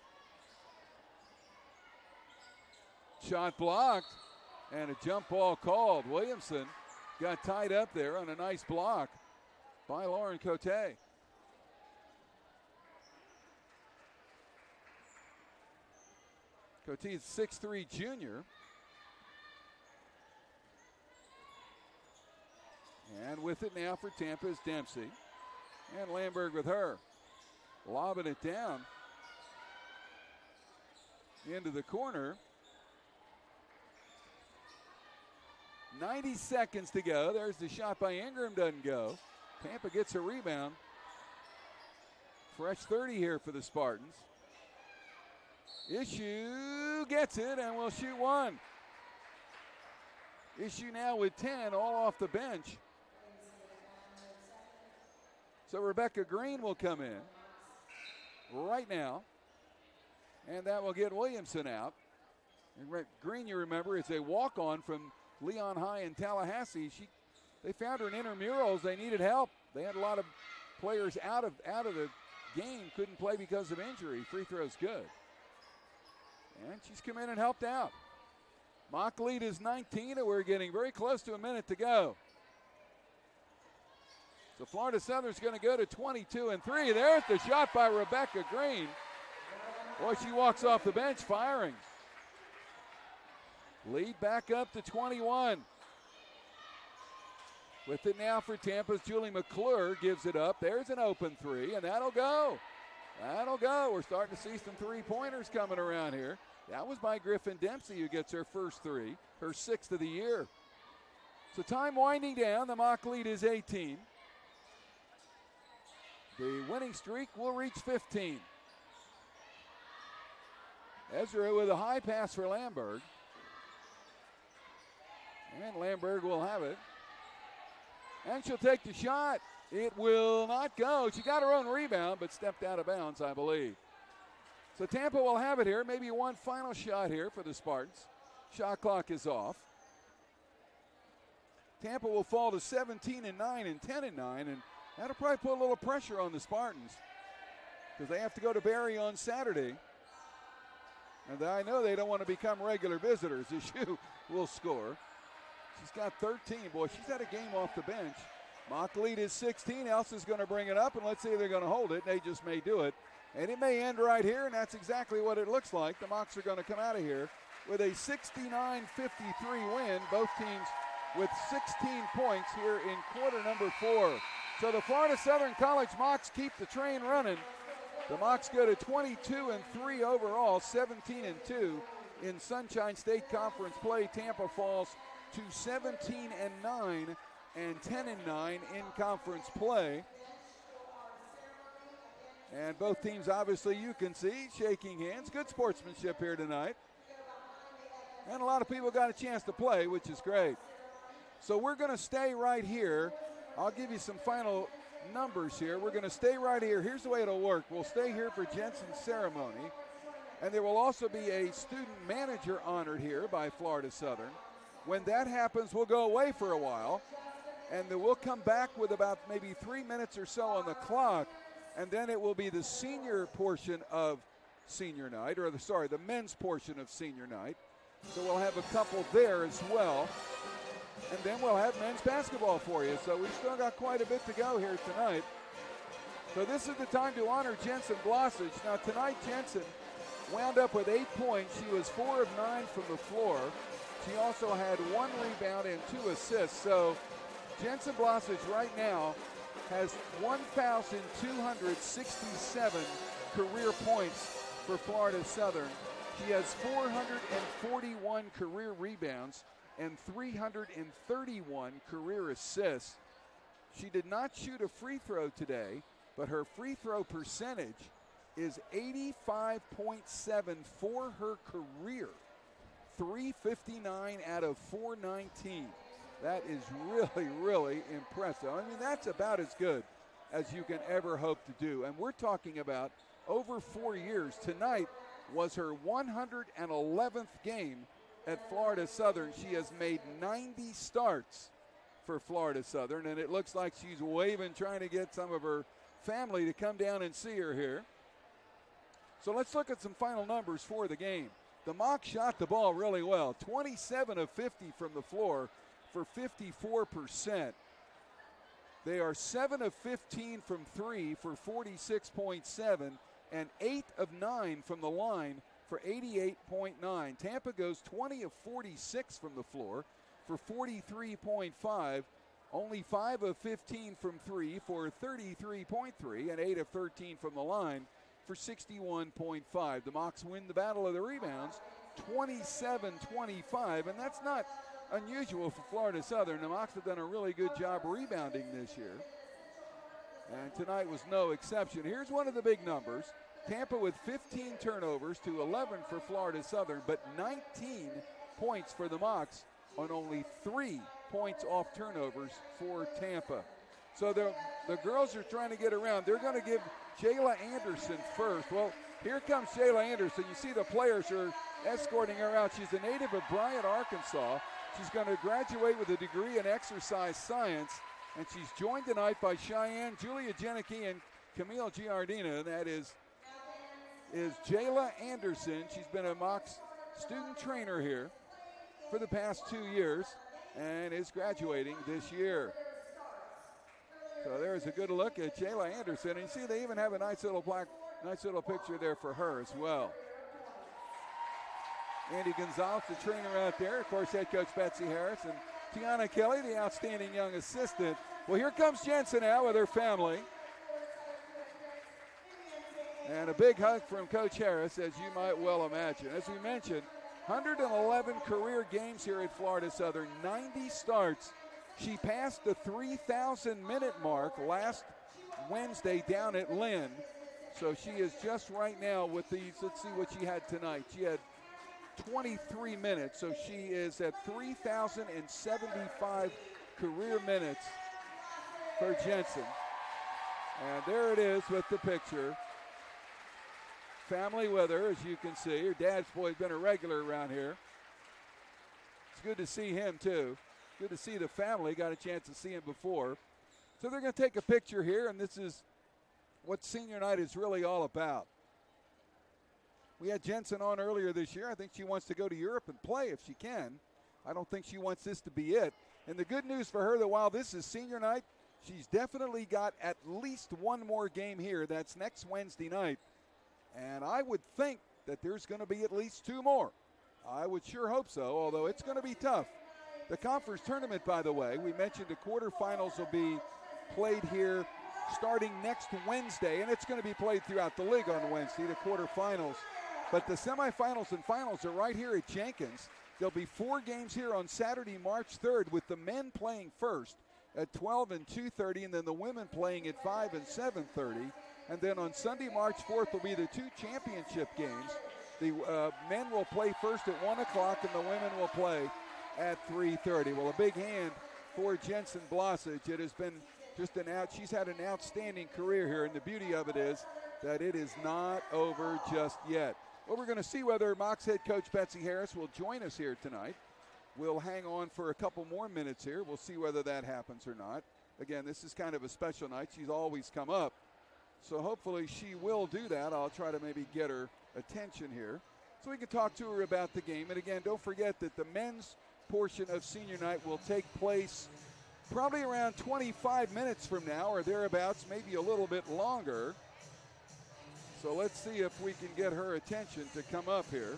Shot blocked, and a jump ball called. Williamson got tied up there on a nice block by Lauren Cote. Cote's 6'3" junior. And with it now for Tampa is Dempsey. And Landberg with her. Lobbing it down into the corner. 90 seconds to go. There's the shot by Ingram, doesn't go. Tampa gets a rebound. Fresh 30 here for the Spartans. Issue gets it and will shoot one. Issue now with 10, all off the bench. So Rebecca Green will come in right now, and that will get Williamson out. And Green, you remember, is a walk-on from Leon High in Tallahassee. They found her in intramurals. They needed help. They had a lot of players out of the game, couldn't play because of injury. Free throw's good. And she's come in and helped out. Mock lead is 19, and we're getting very close to a minute to go. So Florida Southern's going to go to 22-3. There's the shot by Rebecca Green. Boy, she walks off the bench firing. Lead back up to 21. With it now for Tampa's Julie McClure gives it up. There's an open three, and that'll go. That'll go. We're starting to see some three-pointers coming around here. That was by Griffin Dempsey, who gets her first three, her sixth of the year. So time winding down. The Mock lead is 18. The winning streak will reach 15. Ezra with a high pass for Lamberg. And Lamberg will have it. And she'll take the shot. It will not go. She got her own rebound, but stepped out of bounds, I believe. So Tampa will have it here. Maybe one final shot here for the Spartans. Shot clock is off. Tampa will fall to 17-9 and 10-9, and that'll probably put a little pressure on the Spartans because they have to go to Barry on Saturday. And I know they don't want to become regular visitors. Issue will score. She's got 13. Boy, she's had a game off the bench. Mock lead is 16. Elsie's going to bring it up, and let's see if they're going to hold it. They just may do it. And it may end right here, and that's exactly what it looks like. The Mocs are going to come out of here with a 69-53 win. Both teams with 16 points here in quarter number 4. So the Florida Southern College Mocs keep the train running. The Mocs go to 22-3 overall, 17-2 in Sunshine State Conference play. Tampa falls to 17-9 and 10-9 in conference play. And both teams, obviously, you can see, shaking hands. Good sportsmanship here tonight. And a lot of people got a chance to play, which is great. So we're going to stay right here. I'll give you some final numbers here. We're going to stay right here. Here's the way it'll work. We'll stay here for Jensen's ceremony. And there will also be a student manager honored here by Florida Southern. When that happens, we'll go away for a while. And then we'll come back with about maybe 3 minutes or so on the clock. And then it will be the senior portion of senior night, or the men's portion of senior night. So we'll have a couple there as well. And then we'll have men's basketball for you. So we've still got quite a bit to go here tonight. So this is the time to honor Jensen Blossage. Now tonight Jensen wound up with 8 points. She was 4 of 9 from the floor. She also had 1 rebound and 2 assists. So Jensen Blossage right now has 1,267 career points for Florida Southern. She has 441 career rebounds and 331 career assists. She did not shoot a free throw today, but her free throw percentage is 85.7 for her career. 359 out of 419. That is really, really impressive. I mean, that's about as good as you can ever hope to do. And we're talking about over 4 years. Tonight was her 111th game at Florida Southern. She has made 90 starts for Florida Southern, and it looks like she's waving, trying to get some of her family to come down and see her here. So let's look at some final numbers for the game. The Mocs shot the ball really well. 27 of 50 from the floor for 54%. They are 7 of 15 from 3 for 46.7 and 8 of 9 from the line for 88.9. Tampa goes 20 of 46 from the floor for 43.5. Only 5 of 15 from 3 for 33.3 and 8 of 13 from the line for 61.5. The Mocs win the battle of the rebounds 27-25, and that's not unusual for Florida Southern. The Mocs have done a really good job rebounding this year, and tonight was no exception. Here's one of the big numbers. Tampa with 15 turnovers to 11 for Florida Southern, but 19 points for the Mocs on only 3 points off turnovers for Tampa. So the girls are trying to get around. They're going to give Jayla Anderson first. Well, here comes Jayla Anderson. You see the players are escorting her out. She's a native of Bryant, Arkansas. She's going to graduate with a degree in exercise science, and she's joined tonight by Cheyenne, Julia Janicki, and Camille Giardina. That is Jayla Anderson. She's been a Mocs student trainer here for the past 2 years and is graduating this year. So there's a good look at Jayla Anderson. And you see they even have a nice little picture there for her as well. Andy Gonzalez, the trainer out there. Of course, head coach Betsy Harris and Tiana Kelly, the outstanding young assistant. Well, here comes Jensen now with her family. And a big hug from Coach Harris, as you might well imagine. As we mentioned, 111 career games here at Florida Southern, 90 starts. She passed the 3,000-minute mark last Wednesday down at Lynn. So she is just right now with these. Let's see what she had tonight. She had 23 minutes, so she is at 3,075 career minutes for Jensen. And there it is with the picture. Family with her, as you can see. Her dad's boy's been a regular around here. It's good to see him, too. Good to see the family. Got a chance to see him before. So they're going to take a picture here, and this is what senior night is really all about. We had Jensen on earlier this year. I think she wants to go to Europe and play if she can. I don't think she wants this to be it. And the good news for her, that while this is senior night, she's definitely got at least one more game here. That's next Wednesday night. And I would think that there's going to be at least two more. I would sure hope so, although it's going to be tough. The conference tournament, by the way, we mentioned the quarterfinals will be played here starting next Wednesday, and it's going to be played throughout the league on Wednesday, the quarterfinals. But the semifinals and finals are right here at Jenkins. There'll be 4 games here on Saturday, March 3rd, with the men playing first at 12 and 2:30, and then the women playing at 5 and 7:30. And then on Sunday, March 4th, will be the 2 championship games. The men will play first at 1 o'clock, and the women will play at 3:30. Well, a big hand for Jensen Blosage. It has been just she's had an outstanding career here, and the beauty of it is that it is not over just yet. Well, we're going to see whether Mocs head coach Betsy Harris will join us here tonight. We'll hang on for a couple more minutes here. We'll see whether that happens or not. Again, this is kind of a special night. She's always come up. So hopefully she will do that. I'll try to maybe get her attention here so we can talk to her about the game. And again, don't forget that the men's portion of senior night will take place probably around 25 minutes from now or thereabouts, maybe a little bit longer. So let's see if we can get her attention to come up here.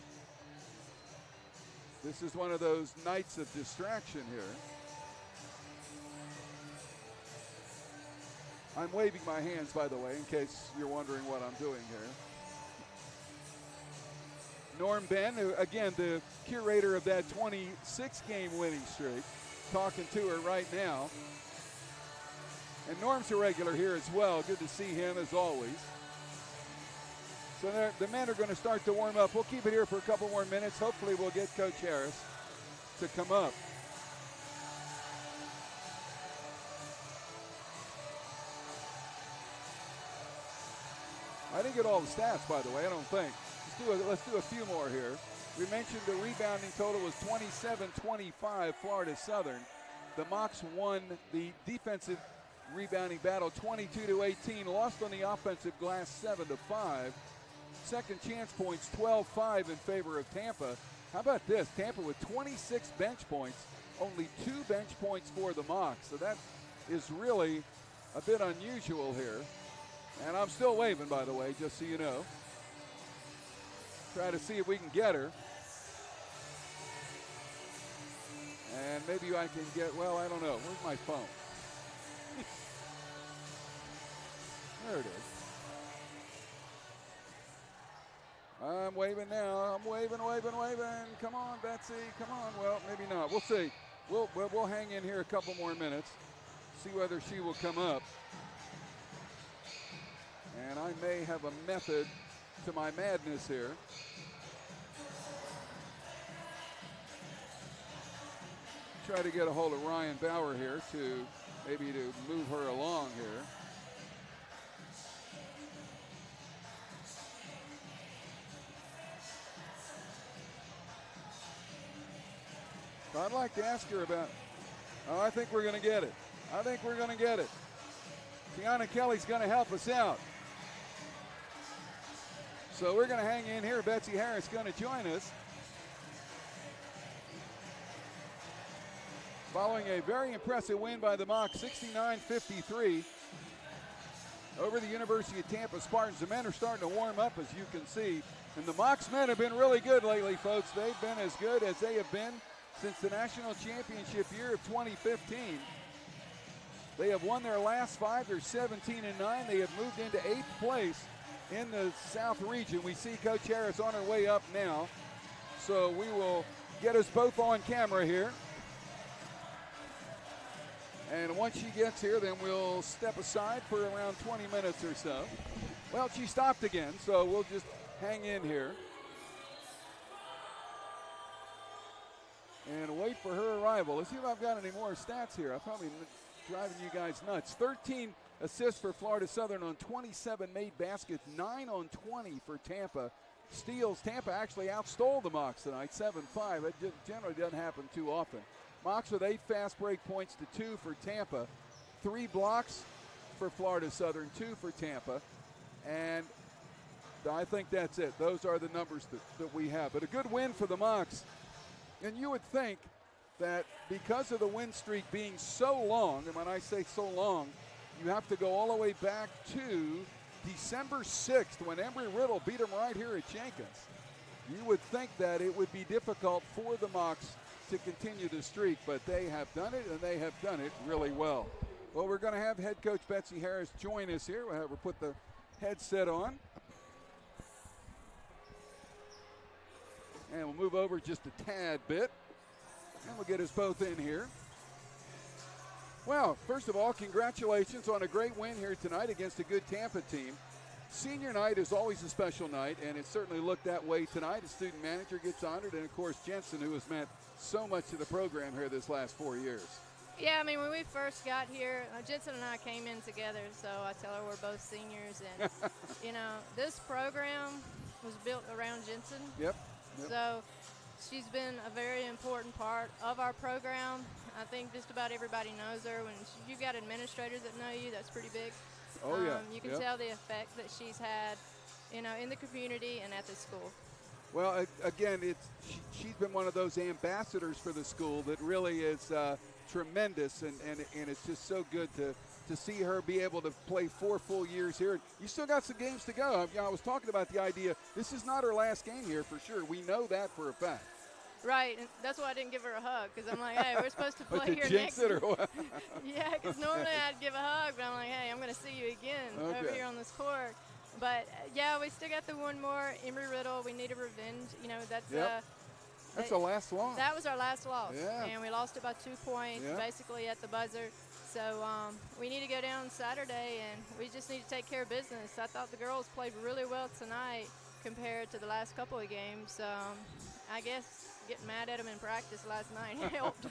This is one of those nights of distraction here. I'm waving my hands, by the way, in case you're wondering what I'm doing here. Norm Ben, who, again, the curator of that 26-game winning streak, talking to her right now. And Norm's a regular here as well. Good to see him as always. So the men are going to start to warm up. We'll keep it here for a couple more minutes. Hopefully we'll get Coach Harris to come up. I didn't get all the stats, by the way, I don't think. Let's do a few more here. We mentioned the rebounding total was 27-25, Florida Southern. The Mocs won the defensive rebounding battle 22-18, lost on the offensive glass 7-5. Second chance points 12-5 in favor of Tampa. How about this? Tampa with 26 bench points, only 2 bench points for the Mocs. So that is really a bit unusual here. And I'm still waving, by the way, just so you know. Try to see if we can get her. And maybe I can get, well, I don't know. Where's my phone? There it is. I'm waving now. I'm waving. Come on, Betsy. Come on. Well, maybe not. We'll see. We'll hang in here a couple more minutes. See whether she will come up. And I may have a method to my madness here. Try to get a hold of Ryan Bauer here to maybe to move her along here. I'd like to ask her about, I think we're going to get it. Tiana Kelly's going to help us out. So we're going to hang in here. Betsy Harris going to join us. following a very impressive win by the Mocs, 69-53 over the University of Tampa Spartans. The men are starting to warm up, as you can see. And the Mocs men have been really good lately, folks. They've been as good as they have been since the national championship year of 2015. They have won their last 5. They're 17-9. They have moved into 8th place in the South region. We see Coach Harris on her way up now. So we will get us both on camera here. And once she gets here, then we'll step aside for around 20 minutes or so. Well, she stopped again, so we'll just hang in here and wait for her arrival. Let's see if I've got any more stats here. I'm probably driving you guys nuts. 13 assists for Florida Southern on 27 made baskets, 9 on 20 for Tampa. Steals, Tampa actually outstole the Mocs tonight, 7-5. It generally doesn't happen too often. Mocs with 8 fast break points to 2 for Tampa. 3 blocks for Florida Southern, 2 for Tampa. And I think that's it. Those are the numbers that we have. But a good win for the Mocs. And you would think that because of the win streak being so long, and when I say so long, you have to go all the way back to December 6th when Embry-Riddle beat them right here at Jenkins. You would think that it would be difficult for the Mocs to continue the streak, but they have done it, and they have done it really well. Well, we're going to have head coach Betsy Harris join us here. We'll have her put the headset on. And we'll move over just a tad bit, and we'll get us both in here. Well, first of all, congratulations on a great win here tonight against a good Tampa team. Senior night is always a special night, and it certainly looked that way tonight. The student manager gets honored, and, of course, Jensen, who has meant so much to the program here this last 4 years. Yeah, I mean, when we first got here, Jensen and I came in together, so I tell her we're both seniors. And, you know, this program was built around Jensen. Yep. So she's been a very important part of our program. I think just about everybody knows her. When you've got administrators that know you, that's pretty big. Oh, yeah. You can tell the effect that she's had, you know, in the community and at the school. Well, again, she's been one of those ambassadors for the school that really is tremendous, and it's just so good to see her be able to play 4 full years here. You still got some games to go. I was talking about the idea, this is not her last game here for sure. We know that for a fact. Right, and that's why I didn't give her a hug, because I'm like, hey, we're supposed to play here next. Or what? Yeah, because normally I'd give a hug, but I'm like, hey, I'm going to see you again over here on this court. But, yeah, we still got the one more, Embry-Riddle. We need a revenge. You know, that's the last loss. That was our last loss. Yeah. And we lost it by 2 points, basically at the buzzer. So we need to go down Saturday, and we just need to take care of business. I thought the girls played really well tonight compared to the last couple of games. I guess getting mad at them in practice last night helped.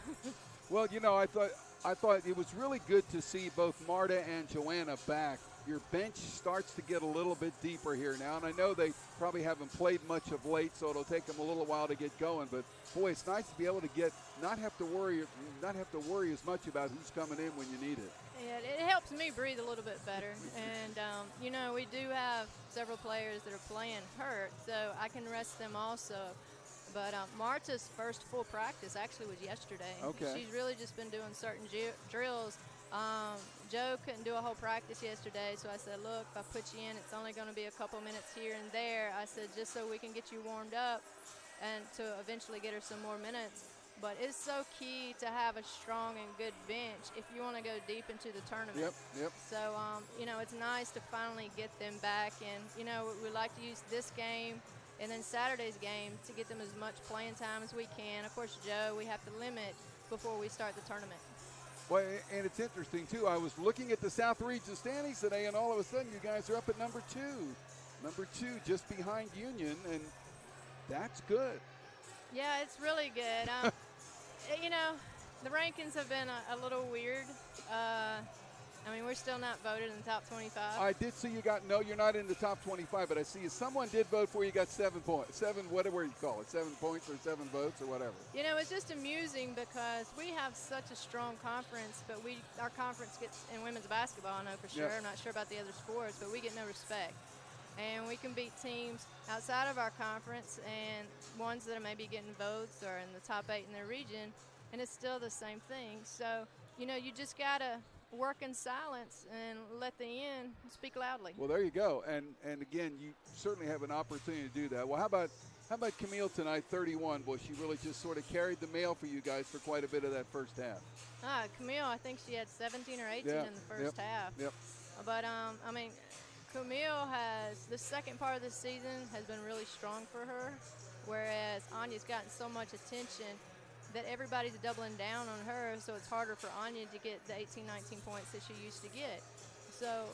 Well, you know, I thought it was really good to see both Marta and Joanna back. Your bench starts to get a little bit deeper here now, and I know they probably haven't played much of late, so it'll take them a little while to get going. But boy, it's nice to be able to not have to worry as much about who's coming in when you need it. Yeah, it helps me breathe a little bit better. And you know, we do have several players that are playing hurt, so I can rest them also. But Marta's first full practice actually was yesterday. Okay. She's really just been doing certain drills. Joe couldn't do a whole practice yesterday, so I said, look, if I put you in, it's only going to be a couple minutes here and there. I said, just so we can get you warmed up and to eventually get her some more minutes. But it's so key to have a strong and good bench if you want to go deep into the tournament. Yep. So, you know, it's nice to finally get them back. And, you know, we like to use this game and then Saturday's game to get them as much playing time as we can. Of course, Joe, we have to limit before we start the tournament. Well, and it's interesting, too. I was looking at the South Region standings today, and all of a sudden you guys are up at number 2. Number 2 just behind Union, and that's good. Yeah, it's really good. You know, the rankings have been a little weird. I mean, we're still not voted in the top 25. I did see you're not in the top 25, but I see someone did vote for you, got 7 points. 7, whatever you call it, 7 points or 7 votes or whatever. You know, it's just amusing because we have such a strong conference, but our conference gets, in women's basketball, I know for sure. I'm not sure about the other sports, but we get no respect. And we can beat teams outside of our conference and ones that are maybe getting votes or in the top 8 in their region. and it's still the same thing. So, you know, you just got to work in silence and let the end speak loudly. Well, there you go. And again, you certainly have an opportunity to do that. Well, how about Camille tonight, 31? Well, she really just sort of carried the mail for you guys for quite a bit of that first half. Camille, I think she had 17 or 18 in the first half. Yep. But, I mean, Camille has, the second part of the season has been really strong for her, whereas Anya's gotten so much attention that everybody's doubling down on her, so it's harder for Anya to get the 18, 19 points that she used to get. So,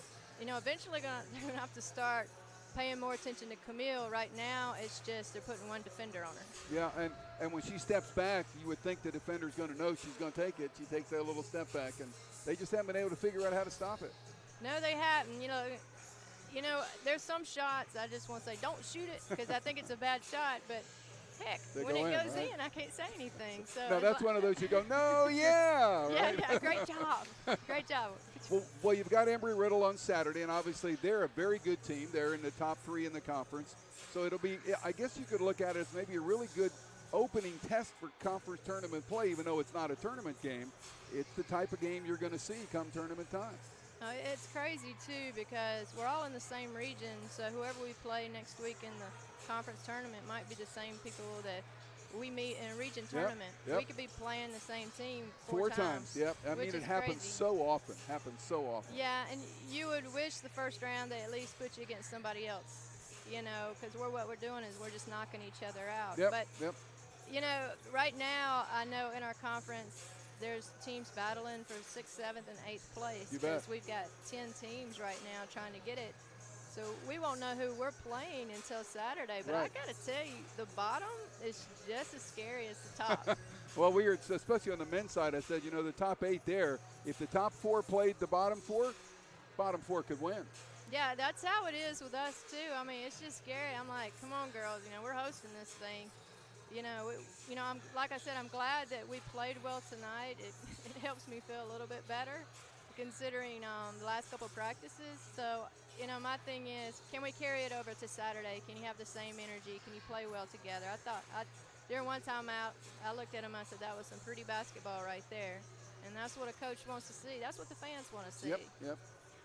you know, eventually they're going to have to start paying more attention to Camille. Right now, it's just they're putting one defender on her. Yeah, and when she steps back, you would think the defender's going to know she's going to take it. She takes that little step back, and they just haven't been able to figure out how to stop it. No, they haven't. You know, there's some shots I just want to say, don't shoot it, because I think it's a bad shot, but heck, when it goes in, I can't say anything. So no, that's one of those you go, no, yeah. Right? Yeah, great job. Great job. Well, you've got Embry-Riddle on Saturday, and obviously they're a very good team. They're in the top 3 in the conference. So it'll be, I guess you could look at it as maybe a really good opening test for conference tournament play, even though it's not a tournament game. It's the type of game you're going to see come tournament time. It's crazy, too, because we're all in the same region, so whoever we play next week in the conference tournament might be the same people that we meet in a region tournament. Yep. We could be playing the same team 4 times. Yep. I mean, it happens so often. Yeah, and you would wish the first round they at least put you against somebody else, you know, because what we're doing is we're just knocking each other out. Yep. You know, right now, I know in our conference, there's teams battling for 6th, 7th, and 8th place. Because we've got 10 teams right now trying to get it. So we won't know who we're playing until Saturday. But I got to tell you, the bottom is just as scary as the top. Well, we were, especially on the men's side, I said, you know, the top 8 there, if the top 4 played the bottom 4 could win. Yeah, that's how it is with us, too. I mean, it's just scary. I'm like, come on, girls, you know, we're hosting this thing. You know, like I said, I'm glad that we played well tonight. It helps me feel a little bit better, considering the last couple of practices. So, you know, my thing is, can we carry it over to Saturday? Can you have the same energy? Can you play well together? I thought, during one time out, I looked at him, I said, that was some pretty basketball right there. And that's what a coach wants to see. That's what the fans want to see. Yep.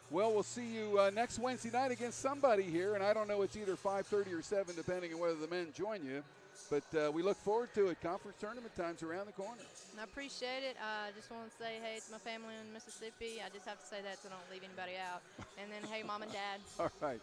Well, we'll see you next Wednesday night against somebody here, and I don't know, it's either 5:30 or 7, depending on whether the men join you. But we look forward to it. Conference tournament time's around the corner. I appreciate it. I just want to say hey to my family in Mississippi. I just have to say that so I don't leave anybody out. And then hey, Mom and Dad. All right.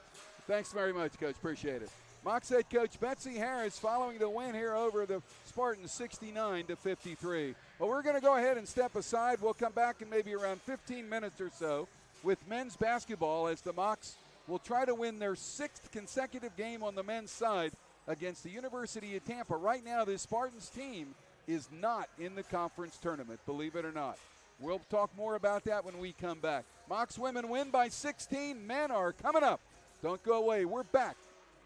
Thanks very much, Coach. Appreciate it. Mocs head coach Betsy Harris following the win here over the Spartans 69-53. Well, we're going to go ahead and step aside. We'll come back in maybe around 15 minutes or so with men's basketball as the Mocs will try to win their 6th consecutive game on the men's side against the University of Tampa. Right now, this Spartans team is not in the conference tournament, believe it or not. We'll talk more about that when we come back. Mocs women win by 16. Men are coming up. Don't go away. We're back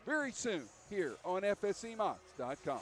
very soon here on FSCMocs.com.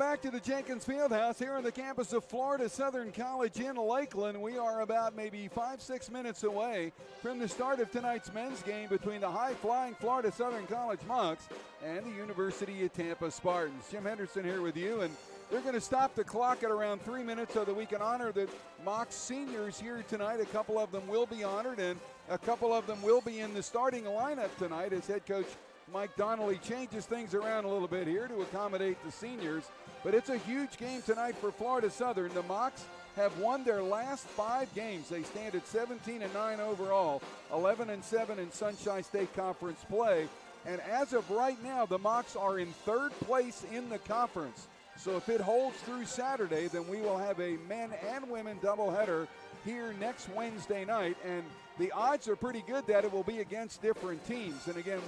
back to the Jenkins Fieldhouse here on the campus of Florida Southern College in Lakeland. We are about maybe 5-6 minutes away from the start of tonight's men's game between the high-flying Florida Southern College Mocs and the University of Tampa Spartans. Jim Henderson here with you, and they're going to stop the clock at around 3 minutes so that we can honor the Mocs seniors here tonight. A couple of them will be honored, and a couple of them will be in the starting lineup tonight as head coach Mike Donnelly changes things around a little bit here to accommodate the seniors. But it's a huge game tonight for Florida Southern. The Mocs have won their last 5 games. They stand at 17-9 overall, 11-7 in Sunshine State Conference play. And as of right now, the Mocs are in 3rd place in the conference. So if it holds through Saturday, then we will have a men and women doubleheader here next Wednesday night. And the odds are pretty good that it will be against different teams. And again,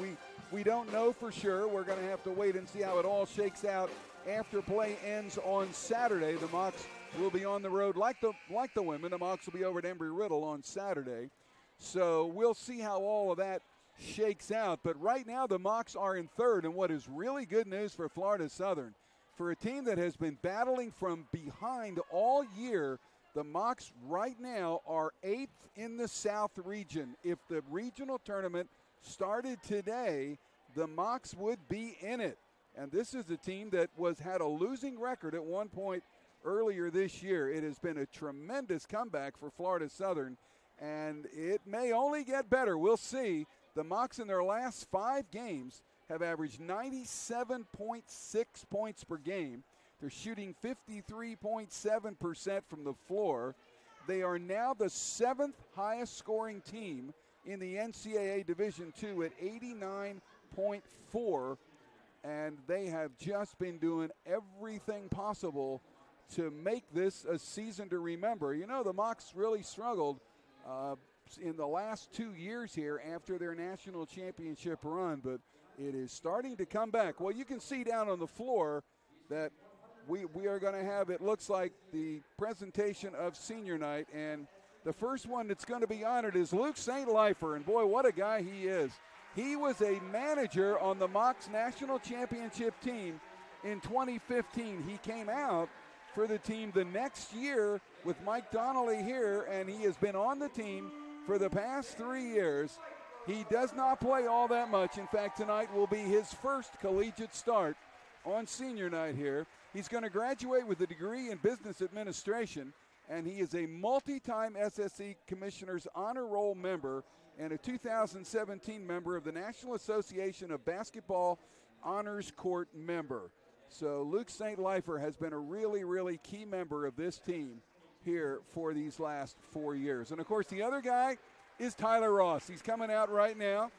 we don't know for sure. We're going to have to wait and see how it all shakes out after play ends on Saturday. The Mocs will be on the road like the women. The Mocs will be over at Embry-Riddle on Saturday. So we'll see how all of that shakes out. But right now the Mocs are in 3rd, and what is really good news for Florida Southern, for a team that has been battling from behind all year, the Mocs right now are 8th in the South region. If the regional tournament started today, the Mocs would be in it. And this is a team that had a losing record at one point earlier this year. It has been a tremendous comeback for Florida Southern, and it may only get better. We'll see. The Mocs in their last 5 games have averaged 97.6 points per game. They're shooting 53.7% from the floor. They are now the 7th highest scoring team in the NCAA Division II at 89.4, and they have just been doing everything possible to make this a season to remember. You know, the Mocs really struggled in the last 2 years here after their national championship run, but it is starting to come back. Well, you can see down on the floor that we are going to have, it looks like, the presentation of senior night, and the first one that's going to be honored is Luke St. Lifer, and boy, what a guy he is. He was a manager on the Mocs national championship team in 2015. He came out for the team the next year with Mike Donnelly here, and he has been on the team for the past 3 years. He does not play all that much. In fact, tonight will be his first collegiate start on senior night here. He's going to graduate with a degree in business administration, and he is a multi-time SSC Commissioner's Honor Roll member and a 2017 member of the National Association of Basketball Honors Court member. So Luke St. Lifer has been a really, really key member of this team here for these last 4 years. And, of course, the other guy is Tyler Ross. He's coming out right now.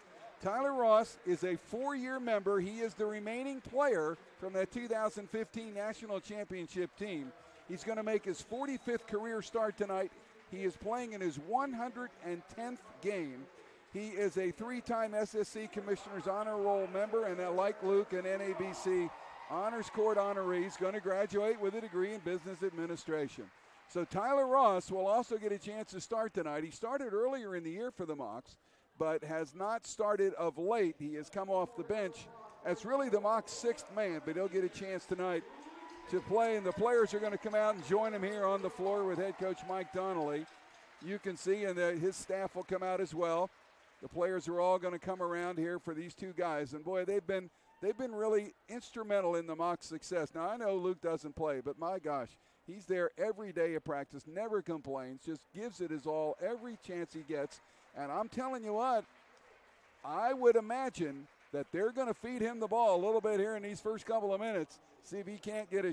Tyler Ross is a 4-year member. He is the remaining player from that 2015 National Championship team. He's going to make his 45th career start tonight. He is playing in his 110th game. He is a 3-time SSC Commissioner's Honor Roll member, and like Luke, an NABC Honors Court honoree. He's going to graduate with a degree in business administration. So Tyler Ross will also get a chance to start tonight. He started earlier in the year for the Mocs, but has not started of late. He has come off the bench as really the Mocs' 6th man, but he'll get a chance tonight to play, and the players are going to come out and join him here on the floor with head coach Mike Donnelly. You can see, and his staff will come out as well. The players are all going to come around here for these 2 guys, and boy, they've been really instrumental in the Mocs' success. Now, I know Luke doesn't play, but my gosh, he's there every day of practice, never complains, just gives it his all every chance he gets. And I'm telling you what, I would imagine that they're going to feed him the ball a little bit here in these first couple of minutes, see if he can't get a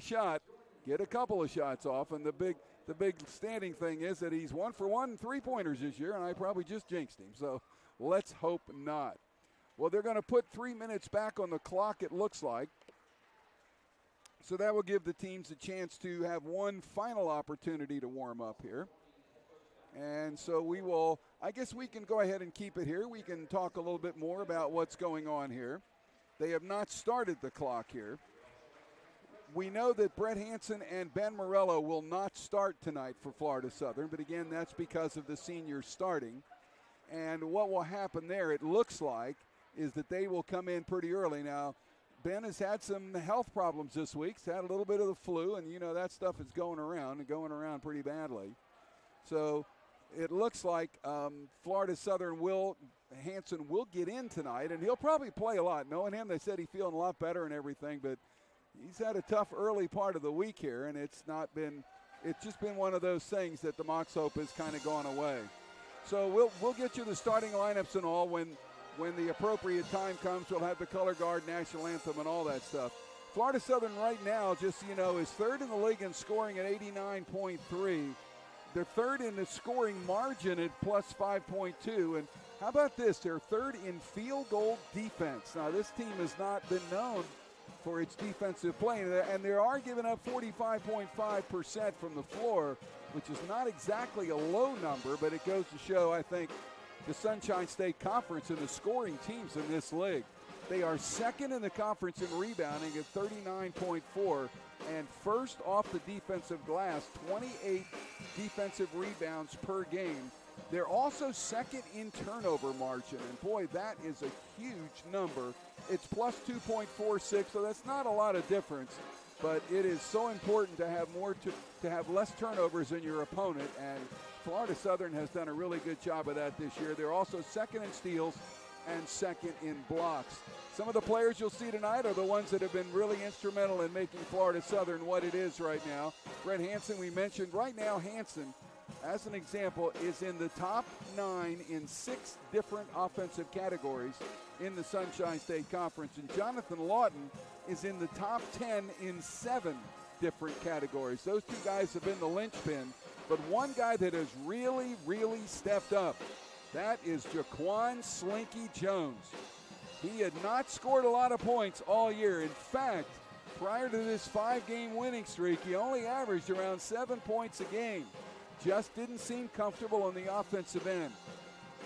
couple of shots off. And the big standing thing is that he's 1 for 1 3-pointers this year, and I probably just jinxed him. So let's hope not. Well, they're going to put 3 minutes back on the clock, it looks like. So that will give the teams a chance to have one final opportunity to warm up here. And so I guess we can go ahead and keep it here. We can talk a little bit more about what's going on here. They have not started the clock here. We know that Brett Hansen and Ben Morello will not start tonight for Florida Southern, but again, that's because of the seniors starting. And what will happen there, it looks like, is that they will come in pretty early. Now, Ben has had some health problems this week. He's had a little bit of the flu, and you know that stuff is going around and going around pretty badly. So it looks like Florida Southern Hansen will get in tonight, and he'll probably play a lot. Knowing him, they said he's feeling a lot better and everything, but he's had a tough early part of the week here, and it's just been one of those things that the Mocs hope has kind of gone away. So we'll get you the starting lineups and all when the appropriate time comes. We'll have the color guard, national anthem, and all that stuff. Florida Southern right now, just so you know, is third in the league in scoring at 89.3. They're third in the scoring margin at plus 5.2. And how about this? They're third in field goal defense. Now, this team has not been known for its defensive play, and they are giving up 45.5% from the floor, which is not exactly a low number, but it goes to show, I think, the Sunshine State Conference and the scoring teams in this league. They are second in the conference in rebounding at 39.4 and first off the defensive glass, 28 defensive rebounds per game. They're also second in turnover margin, and boy, that is a huge number. It's plus 2.46, so that's not a lot of difference, but it is so important to have to have less turnovers than your opponent, and Florida Southern has done a really good job of that this year. They're also second in steals and second in blocks. Some of the players you'll see tonight are the ones that have been really instrumental in making Florida Southern what it is right now. Brett Hansen, we mentioned. Right now, Hansen, as an example, is in the top 9 in 6 different offensive categories in the Sunshine State Conference. And Jonathan Lawton is in the top 10 in 7 different categories. Those two guys have been the linchpin. But one guy that has really, really stepped up, that is Jaquan Slinky Jones. He had not scored a lot of points all year. In fact, prior to this 5-game winning streak, he only averaged around 7 points a game. Just didn't seem comfortable on the offensive end.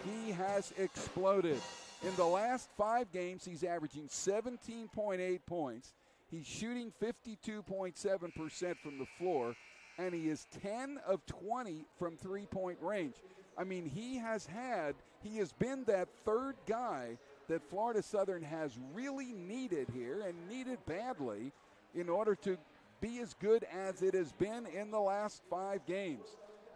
He has exploded. In the last 5 games, he's averaging 17.8 points. He's shooting 52.7% from the floor, and he is 10 of 20 from three-point range. I mean, he has been that third guy that Florida Southern has really needed here and needed badly in order to be as good as it has been in the last 5 games.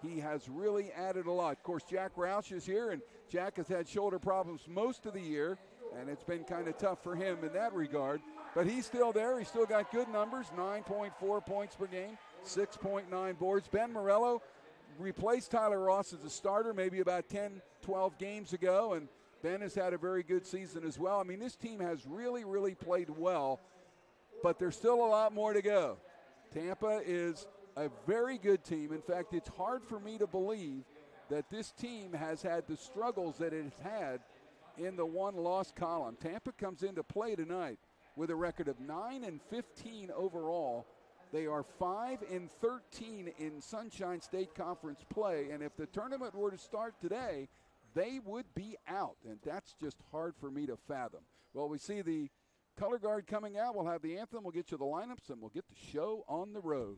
He has really added a lot. Of course, Jack Roush is here, and Jack has had shoulder problems most of the year, and it's been kind of tough for him in that regard. But he's still there. He's still got good numbers, 9.4 points per game, 6.9 boards. Ben Morello replaced Tyler Ross as a starter maybe about 10, 12 games ago, and Ben has had a very good season as well. I mean, this team has really, really played well, but there's still a lot more to go. Tampa is a very good team. In fact, it's hard for me to believe that this team has had the struggles that it's had in the one-loss column. Tampa comes into play tonight with a record of 9-15 overall. They are 5-13 in Sunshine State Conference play, and if the tournament were to start today, they would be out, and that's just hard for me to fathom. Well, we see the color guard coming out. We'll have the anthem. We'll get you the lineups, and we'll get the show on the road.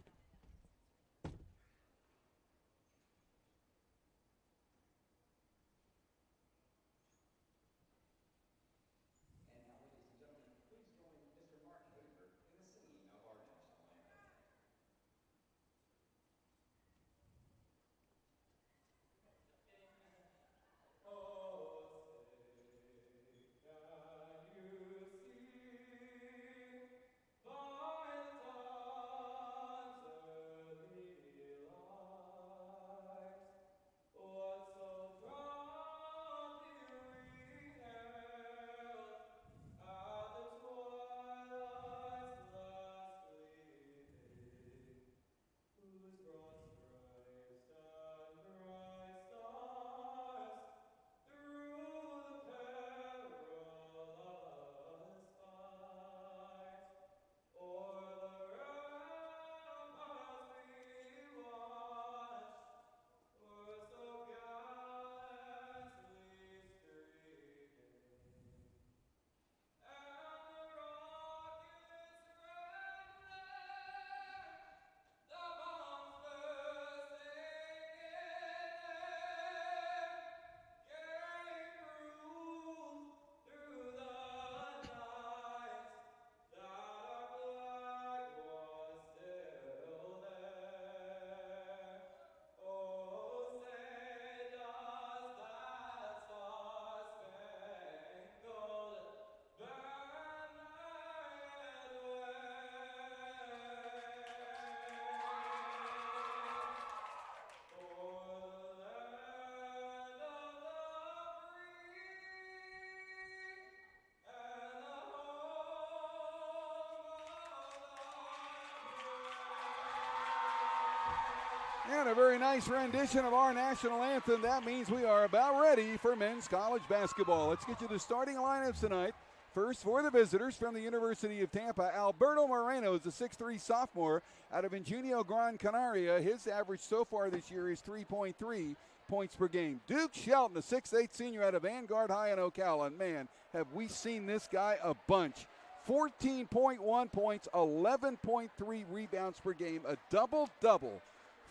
And a very nice rendition of our national anthem. That means we are about ready for men's college basketball. Let's get you the starting lineups tonight. First, for the visitors from the University of Tampa, Alberto Moreno is a 6'3 sophomore out of Ingenio Gran Canaria. His average so far this year is 3.3 points per game. Duke Shelton, a 6'8 senior out of Vanguard High in Ocala. And man, have we seen this guy a bunch. 14.1 points, 11.3 rebounds per game, a double-double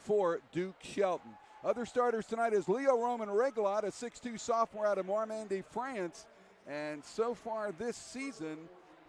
for Duke Shelton. Other starters tonight is Leo Roman Reglot, a 6'2 sophomore out of Normandy, France. And so far this season,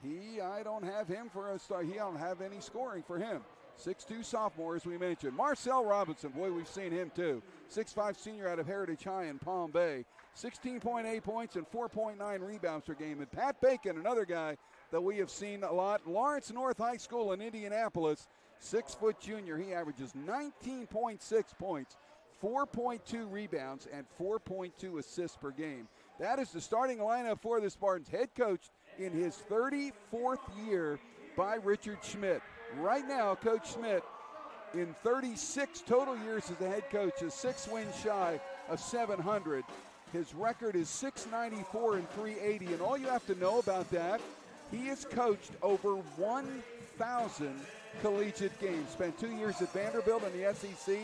I don't have him for a start. He don't have any scoring for him. 6'2 sophomore, as we mentioned. Marcel Robinson, boy, we've seen him too. 6'5 senior out of Heritage High in Palm Bay. 16.8 points and 4.9 rebounds per game. And Pat Bacon, another guy that we have seen a lot. Lawrence North High School in Indianapolis, 6' junior. He averages 19.6 points, 4.2 rebounds, and 4.2 assists per game. That is the starting lineup for the Spartans, head coached in his 34th year by Richard Schmidt. Right now, Coach Schmidt, in 36 total years as a head coach, is 6 wins shy of 700. His record is 694 and 380, and all you have to know about that, he has coached over 1,000 collegiate games. Spent 2 years at Vanderbilt in the SEC,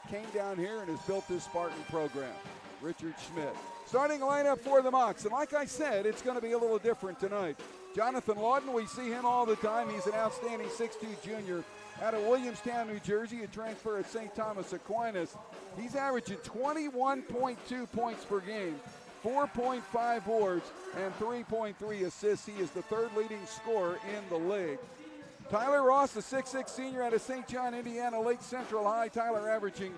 came down here and has built this Spartan program. Richard Schmidt. Starting lineup for the Mocs, and like I said, it's going to be a little different tonight. Jonathan Lawton, we see him all the time. He's an outstanding 6'2 junior out of Williamstown, New Jersey, a transfer at St. Thomas Aquinas. He's averaging 21.2 points per game, 4.5 boards, and 3.3 assists. He is the third leading scorer in the league. Tyler Ross, the 6'6 senior out of St. John, Indiana, Lake Central High. Tyler averaging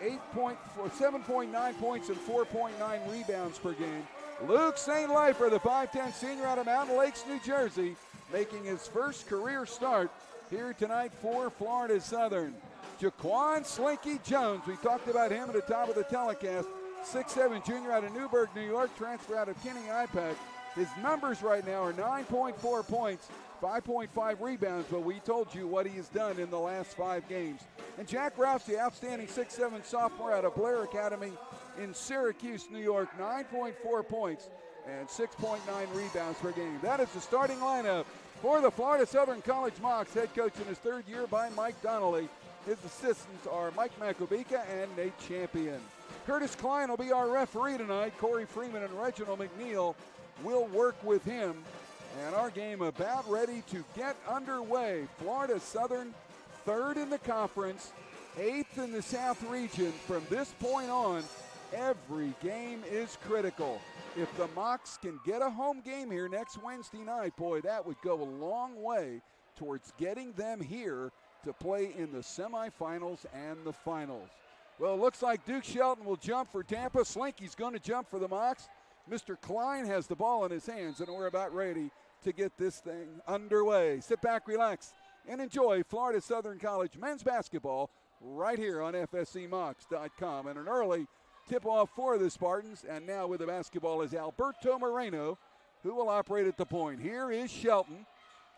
7.9 points and 4.9 rebounds per game. Luke St. Leiper, the 5'10 senior out of Mountain Lakes, New Jersey, making his first career start here tonight for Florida Southern. Jaquan Slinky Jones, we talked about him at the top of the telecast, 6'7 junior out of Newburgh, New York, transfer out of Kenny IPAC. His numbers right now are 9.4 points, 5.5 rebounds, but we told you what he has done in the last 5 games. And Jack Rouse, the outstanding 6'7 sophomore out of Blair Academy in Syracuse, New York, 9.4 points and 6.9 rebounds per game. That is the starting lineup for the Florida Southern College Mocs, head coach in his 3rd year by Mike Donnelly. His assistants are Mike Makubika and Nate Champion. Curtis Klein will be our referee tonight. Corey Freeman and Reginald McNeil will work with him. And our game about ready to get underway. Florida Southern, 3rd in the conference, 8th in the South region. From this point on, every game is critical. If the Mocs can get a home game here next Wednesday night, boy, that would go a long way towards getting them here to play in the semifinals and the finals. Well, it looks like Duke Shelton will jump for Tampa. Slinky's going to jump for the Mocs. Mr. Klein has the ball in his hands, and we're about ready to get this thing underway. Sit back, relax, and enjoy Florida Southern College men's basketball right here on FSCMocs.com. And an early tip-off for the Spartans, and now with the basketball is Alberto Moreno, who will operate at the point. Here is Shelton,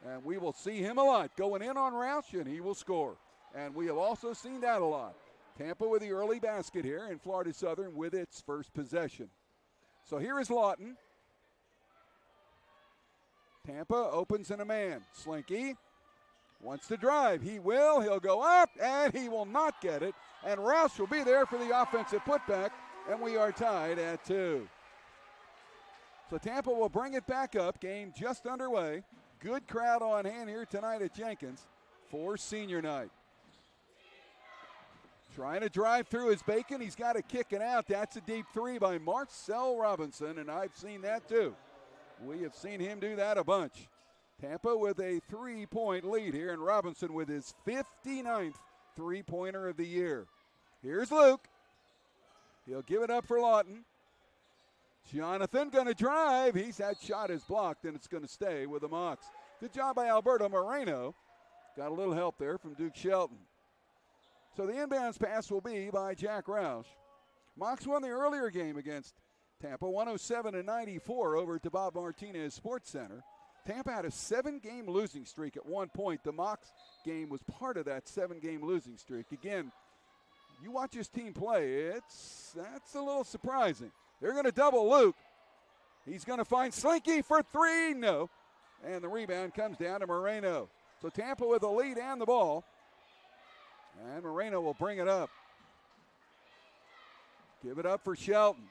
and we will see him a lot going in on Roush, and he will score. And we have also seen that a lot. Tampa with the early basket here, and Florida Southern with its first possession. So here is Lawton. Tampa opens in a man. Slinky wants to drive. He will. He'll go up, and he will not get it. And Roush will be there for the offensive putback, and we are tied at 2. So Tampa will bring it back up. Game just underway. Good crowd on hand here tonight at Jenkins for senior night. Trying to drive through his Bacon. He's got to kick it out. That's a deep 3 by Marcel Robinson, and I've seen that too. We have seen him do that a bunch. Tampa with a 3-point lead here, and Robinson with his 59th three-pointer of the year. Here's Luke. He'll give it up for Lawton. Jonathan going to drive. That shot is blocked, and it's going to stay with the Mocs. Good job by Alberto Moreno. Got a little help there from Duke Shelton. So the inbounds pass will be by Jack Roush. Mocs won the earlier game against Tampa, 107-94 over at the Bob Martinez Sports Center. Tampa had a 7-game losing streak at one point. The Mocs game was part of that 7-game losing streak. Again, you watch his team play, that's a little surprising. They're going to double Luke. He's going to find Slinky for three. No. And the rebound comes down to Moreno. So Tampa with the lead and the ball. And Moreno will bring it up. Give it up for Shelton.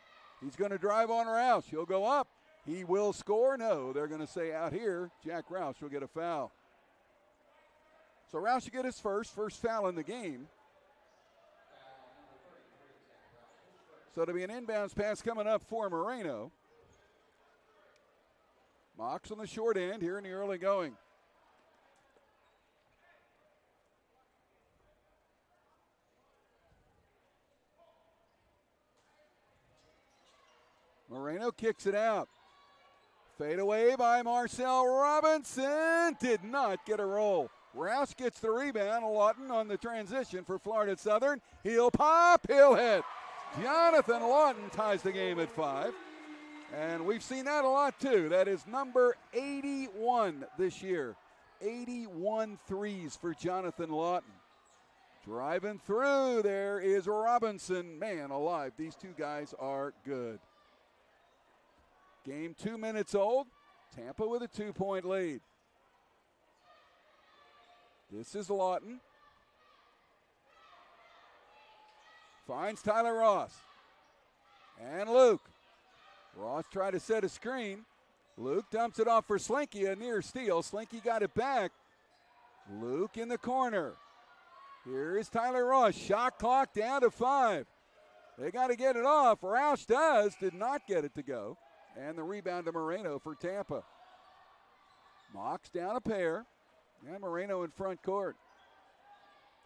He's going to drive on Roush. He'll go up. He will score. No, they're going to say out here, Jack Roush will get a foul. So Roush will get his first foul in the game. So it'll be an inbounds pass coming up for Moreno. Mocs on the short end here in the early going. Moreno kicks it out. Fade away by Marcel Robinson. Did not get a roll. Roush gets the rebound. Lawton on the transition for Florida Southern. He'll pop, he'll hit. Jonathan Lawton ties the game at 5. And we've seen that a lot too. That is number 81 this year. 81 threes for Jonathan Lawton. Driving through, there is Robinson. Man alive, these two guys are good. Game 2 minutes old. Tampa with a 2-point lead. This is Lawton. Finds Tyler Ross. And Luke. Ross tried to set a screen. Luke dumps it off for Slinky, a near steal. Slinky got it back. Luke in the corner. Here is Tyler Ross. Shot clock down to 5. They got to get it off. Roush does. Did not get it to go. And the rebound to Moreno for Tampa. Mocs down a pair. And Moreno in front court.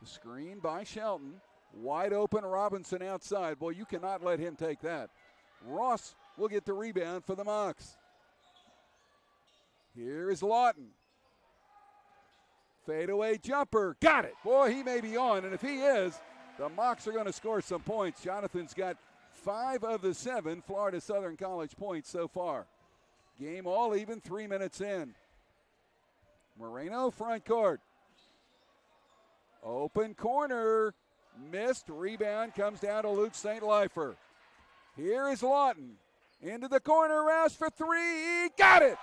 The screen by Shelton. Wide open Robinson outside. Boy, you cannot let him take that. Ross will get the rebound for the Mocs. Here is Lawton. Fadeaway jumper. Got it. Boy, he may be on. And if he is, the Mocs are going to score some points. Jonathan's got 5 of the 7 Florida Southern College points so far. Game all even, 3 minutes in. Moreno front court. Open corner. Missed. Rebound comes down to Luke St. Lifer. Here is Lawton. Into the corner. Roush for 3. Got it.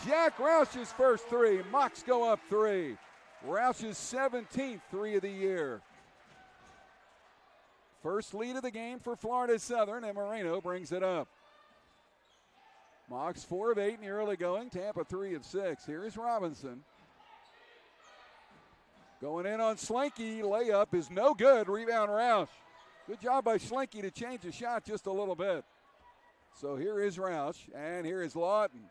Jack Roush's first 3. Mocs go up 3. Roush's 17th 3 of the year. First lead of the game for Florida Southern, and Moreno brings it up. Mocs 4 of 8 in the early going. Tampa 3 of 6. Here is Robinson. Going in on Slinky. Layup is no good. Rebound Roush. Good job by Slinky to change the shot just a little bit. So here is Roush, and here is Lawton.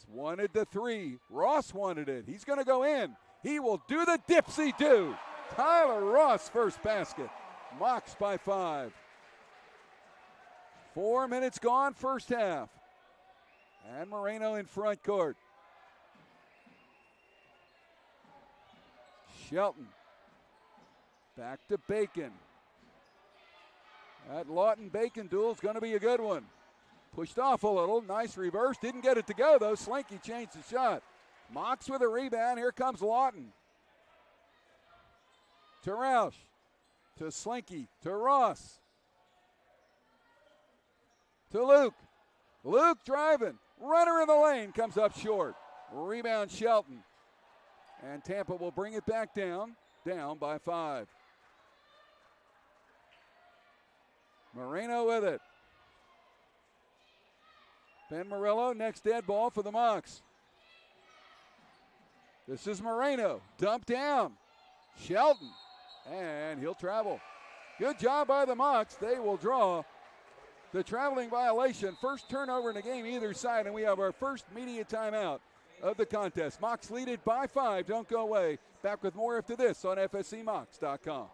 Wanted the 3. Ross wanted it. He's going to go in. He will do the dipsy-do. Tyler Ross first basket. Mocs by 5. 4 minutes gone, first half. And Moreno in front court. Shelton. Back to Bacon. That Lawton-Bacon duel is going to be a good one. Pushed off a little. Nice reverse. Didn't get it to go, though. Slinky changed the shot. Mocs with a rebound. Here comes Lawton. To Roush. To Slinky. To Ross. To Luke. Luke driving. Runner in the lane. Comes up short. Rebound Shelton. And Tampa will bring it back down. Down by 5. Moreno with it. Ben Murillo, next dead ball for the Mocs. This is Moreno. Dump down. Shelton. And he'll travel. Good job by the Mocs. They will draw the traveling violation. First turnover in the game either side, and we have our first media timeout of the contest. Mocs lead it by 5. Don't go away. Back with more after this on FSCMocs.com.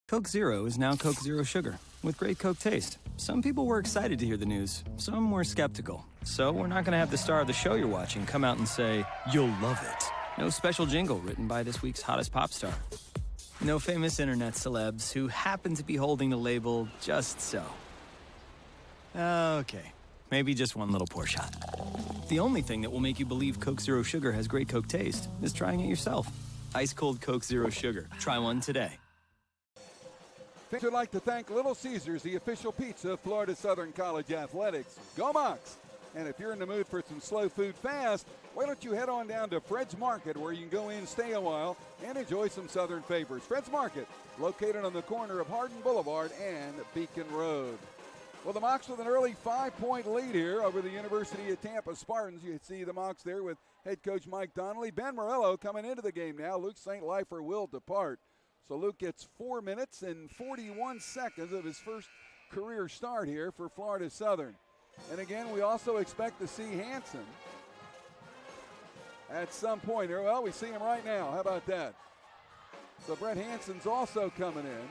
Coke Zero is now Coke Zero Sugar with great Coke taste. Some people were excited to hear the news. Some were skeptical. So we're not going to have the star of the show you're watching come out and say, "You'll love it." No special jingle written by this week's hottest pop star. No famous internet celebs who happen to be holding the label just so. Okay, maybe just one little pour shot. The only thing that will make you believe Coke Zero Sugar has great Coke taste is trying it yourself. Ice cold Coke Zero Sugar. Try one today. Fans would like to thank Little Caesars, the official pizza of Florida Southern College Athletics. Go Mocs! And if you're in the mood for some slow food fast, why don't you head on down to Fred's Market, where you can go in, stay a while, and enjoy some Southern favors. Fred's Market, located on the corner of Hardin Boulevard and Beacon Road. Well, the Mocs with an early 5-point lead here over the University of Tampa Spartans. You see the Mocs there with head coach Mike Donnelly. Ben Morello coming into the game now. Luke St. Lifer will depart. So Luke gets 4 minutes and 41 seconds of his first career start here for Florida Southern. And again, we also expect to see Hansen at some point here. Well, we see him right now. How about that? So Brett Hansen's also coming in.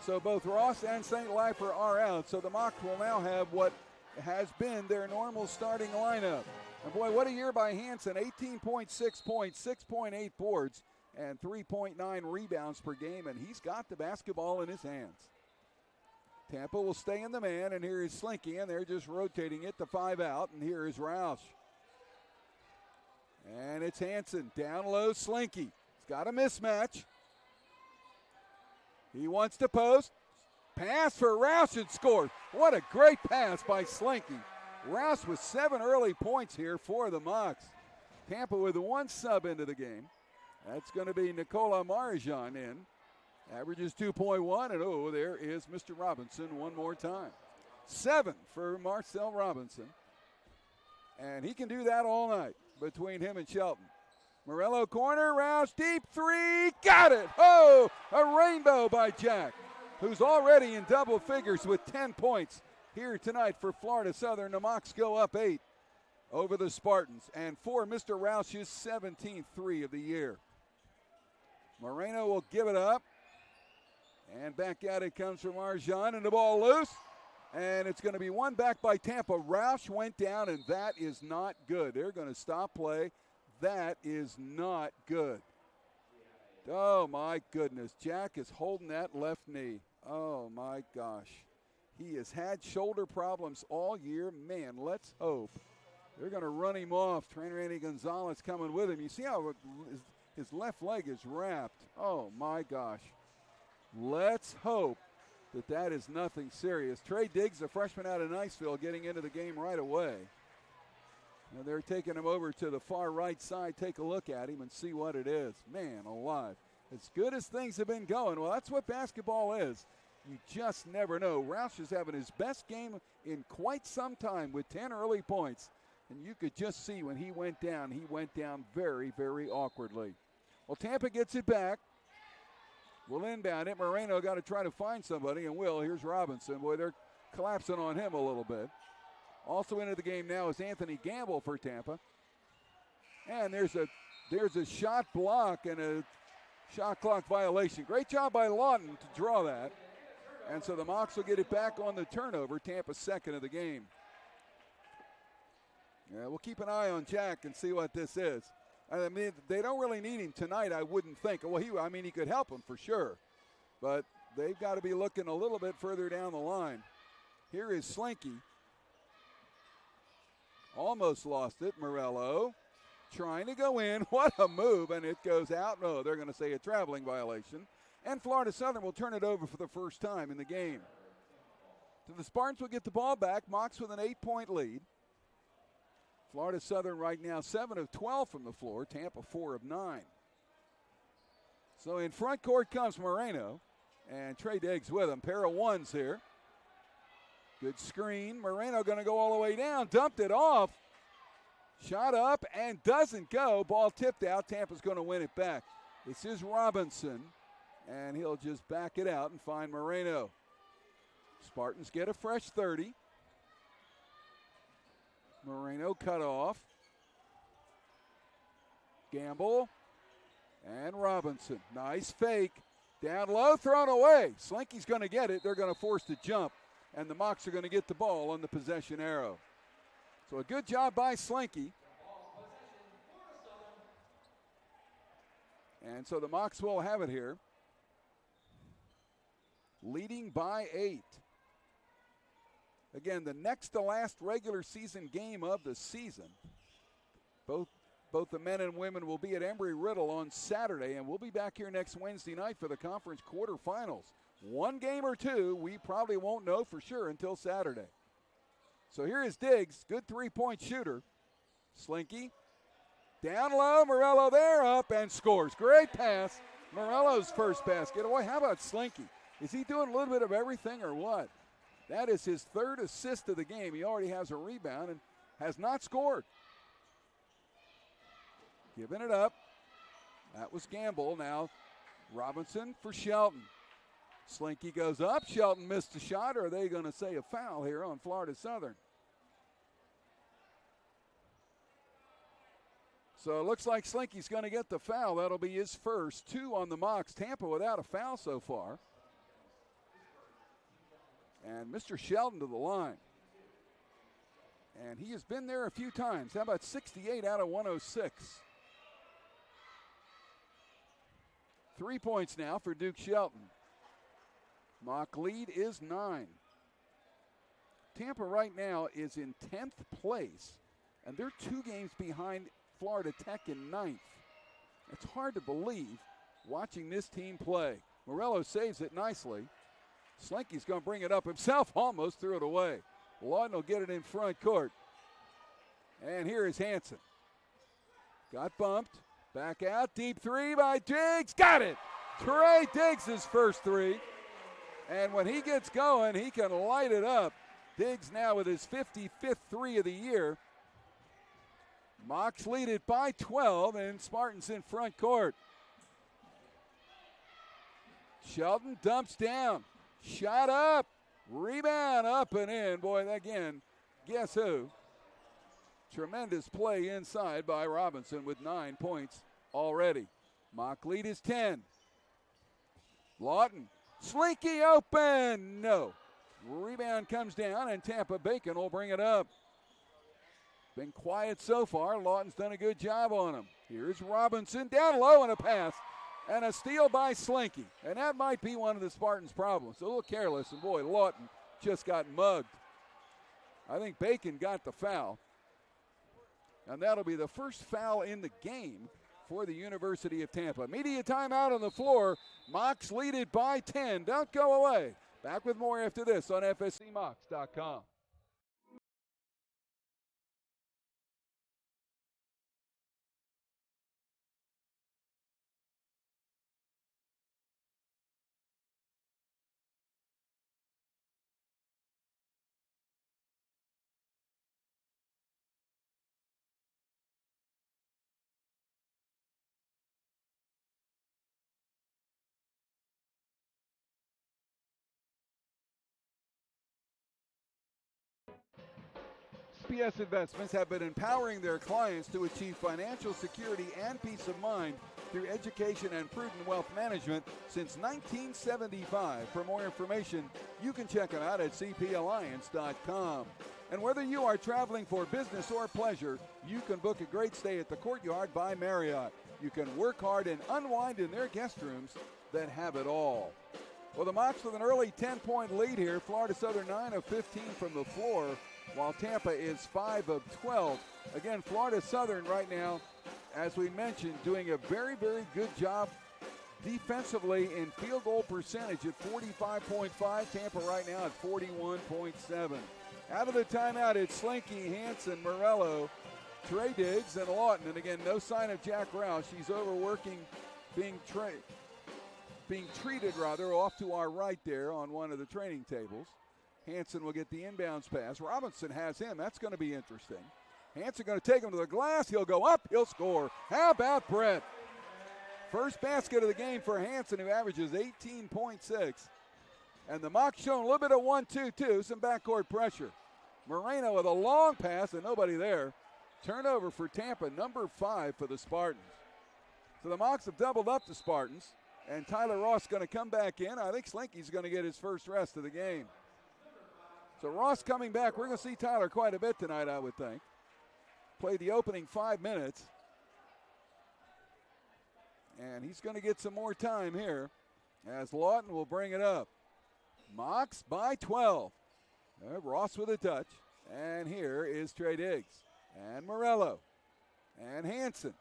So both Ross and St. Lifer are out. So the Mocs will now have what has been their normal starting lineup. And boy, what a year by Hansen. 18.6 points, 6.8 boards, and 3.9 rebounds per game. And he's got the basketball in his hands. Tampa will stay in the man, and here is Slinky, and they're just rotating it to 5 out, and here is Roush. And it's Hansen, down low, Slinky. He's got a mismatch. He wants to post. Pass for Roush and scores. What a great pass by Slinky. Roush with 7 early points here for the Mocs. Tampa with 1 sub into the game. That's going to be Nikola Marijan in. Averages 2.1, and oh, there is Mr. Robinson one more time. 7 for Marcel Robinson. And he can do that all night between him and Shelton. Morello corner, Roush deep 3, got it! Oh, a rainbow by Jack, who's already in double figures with 10 points here tonight for Florida Southern. The Mocs go up 8 over the Spartans, and for Mr. Roush's 17th 3 of the year. Moreno will give it up. And back at it comes from Arjan, and the ball loose. And it's going to be one back by Tampa. Roush went down, and that is not good. They're going to stop play. That is not good. Oh, my goodness. Jack is holding that left knee. Oh, my gosh. He has had shoulder problems all year. Man, let's hope. They're going to run him off. Trainer Andy Gonzalez coming with him. You see how his left leg is wrapped. Oh, my gosh. Let's hope that is nothing serious. Trey Diggs, a freshman out of Niceville, getting into the game right away. Now they're taking him over to the far right side. Take a look at him and see what it is. Man alive. As good as things have been going, well, that's what basketball is. You just never know. Roush is having his best game in quite some time with 10 early points. And you could just see when he went down very, very awkwardly. Well, Tampa gets it back. We'll inbound it. Moreno got to try to find somebody, and will. Here's Robinson. Boy, they're collapsing on him a little bit. Also into the game now is Anthony Gamble for Tampa. And there's a shot block and a shot clock violation. Great job by Lawton to draw that. And so the Mocs will get it back on the turnover. Tampa's second of the game. Yeah, we'll keep an eye on Jack and see what this is. I mean, they don't really need him tonight, I wouldn't think. Well, he could help them for sure. But they've got to be looking a little bit further down the line. Here is Slinky. Almost lost it. Morello trying to go in. What a move, and it goes out. No, they're going to say a traveling violation. And Florida Southern will turn it over for the first time in the game. So the Spartans will get the ball back. Mocs with an 8-point lead. Florida Southern right now 7 of 12 from the floor. Tampa 4 of 9. So in front court comes Moreno. And Trey Diggs with him. Pair of ones here. Good screen. Moreno going to go all the way down. Dumped it off. Shot up and doesn't go. Ball tipped out. Tampa's going to win it back. This is Robinson. And he'll just back it out and find Moreno. Spartans get a fresh 30. Moreno cut off. Gamble. And Robinson. Nice fake. Down low, thrown away. Slinky's going to get it. They're going to force the jump. And the Mocs are going to get the ball on the possession arrow. So a good job by Slinky. And so the Mocs will have it here. Leading by 8. Again, the next to last regular season game of the season. Both the men and women will be at Embry-Riddle on Saturday, and we'll be back here next Wednesday night for the conference quarterfinals. One game or two, we probably won't know for sure until Saturday. So here is Diggs, good three-point shooter. Slinky, down low, Morello there, up and scores. Great pass. Morello's first basket. Boy, how about Slinky? Is he doing a little bit of everything or what? That is his third assist of the game. He already has a rebound and has not scored. Giving it up. That was Gamble. Now Robinson for Shelton. Slinky goes up. Shelton missed the shot. Or are they going to say a foul here on Florida Southern? So it looks like Slinky's going to get the foul. That'll be his first. 2 on the Mocs. Tampa without a foul so far. And Mr. Shelton to the line. And he has been there a few times. How about 68 out of 106? 3 points now for Duke Shelton. Mock lead is 9. Tampa right now is in 10th place, and they're 2 games behind Florida Tech in 9th. It's hard to believe watching this team play. Morello saves it nicely. Slinky's going to bring it up himself, almost threw it away. Lawton will get it in front court. And here is Hansen. Got bumped. Back out. Deep three by Diggs. Got it. Trey Diggs' first three. And when he gets going, he can light it up. Diggs now with his 55th three of the year. Mocs lead it by 12, and Spartans in front court. Shelton dumps down. Shot up. Rebound up and in. Boy, again, guess who? Tremendous play inside by Robinson with 9 points already. Mock lead is 10. Lawton. Slinky open. No. Rebound comes down, and Tampa Bacon will bring it up. Been quiet so far. Lawton's done a good job on him. Here's Robinson down low and a pass. And a steal by Slinky. And that might be one of the Spartans' problems. A little careless, and boy, Lawton just got mugged. I think Bacon got the foul. And that'll be the first foul in the game for the University of Tampa. Media timeout on the floor. Mocs lead it by 10. Don't go away. Back with more after this on FSCMocs.com. SPS Investments have been empowering their clients to achieve financial security and peace of mind through education and prudent wealth management since 1975. For more information, you can check them out at cpalliance.com. And whether you are traveling for business or pleasure, you can book a great stay at the Courtyard by Marriott. You can work hard and unwind in their guest rooms that have it all. Well, the Mocs with an early 10-point lead here. Florida Southern 9 of 15 from the floor, while Tampa is 5 of 12. Again, Florida Southern right now, as we mentioned, doing a very, very good job defensively in field goal percentage at 45.5. Tampa right now at 41.7. Out of the timeout, it's Slinky, Hansen, Morello, Trey Diggs, and Lawton. And again, no sign of Jack Rouse. He's overworking, being treated off to our right there on one of the training tables. Hansen will get the inbounds pass. Robinson has him. That's going to be interesting. Hansen going to take him to the glass. He'll go up. He'll score. How about Brett? First basket of the game for Hansen, who averages 18.6. And the Mocs showing a little bit of 1-2-2, some backcourt pressure. Moreno with a long pass and nobody there. Turnover for Tampa, number 5 for the Spartans. So the Mocs have doubled up the Spartans, and Tyler Ross going to come back in. I think Slinky's going to get his first rest of the game. So Ross coming back. We're going to see Tyler quite a bit tonight, I would think. Played the opening 5 minutes. And he's going to get some more time here as Lawton will bring it up. Mocs by 12. Ross with a touch. And here is Trey Diggs. And Morello. And Hansen.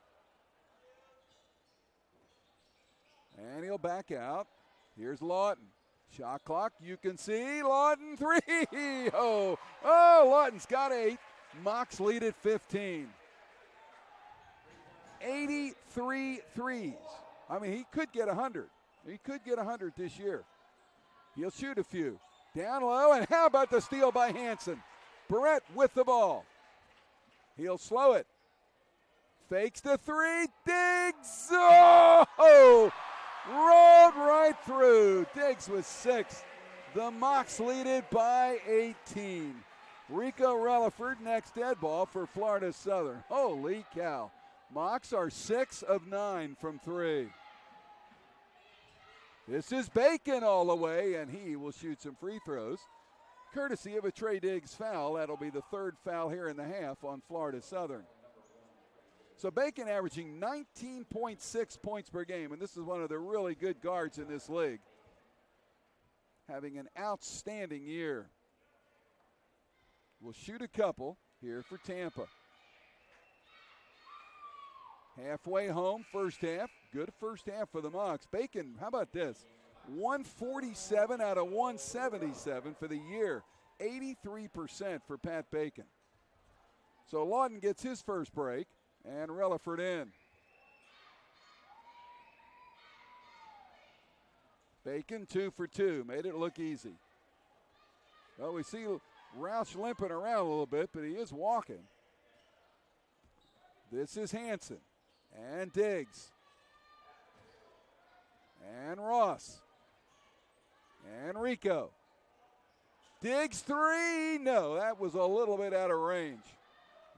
And he'll back out. Here's Lawton. Shot clock, you can see Lawton 3. Lawton's got 8. Mocs lead at 15. 83 threes. I mean, he could get 100. He could get 100 this year. He'll shoot a few. Down low, and how about the steal by Hansen? Barrett with the ball. He'll slow it. Fakes the 3. Diggs. Oh! Rolled right through. Diggs with 6. The Mocs lead it by 18. Rico Relaford next dead ball for Florida Southern. Holy cow. Mocs are 6 of 9 from 3. This is Bacon all the way, and he will shoot some free throws. Courtesy of a Trey Diggs foul. That'll be the 3rd foul here in the half on Florida Southern. So Bacon averaging 19.6 points per game, and this is one of the really good guards in this league. Having an outstanding year. We'll shoot a couple here for Tampa. Halfway home, first half. Good first half for the Mocs. Bacon, how about this? 147 out of 177 for the year. 83% for Pat Bacon. So Lawton gets his first break, and Relaford in. Bacon 2 for 2. Made it look easy. Well, we see Roush limping around a little bit, but he is walking. This is Hansen. And Diggs. And Ross. And Rico. Diggs 3. No, that was a little bit out of range.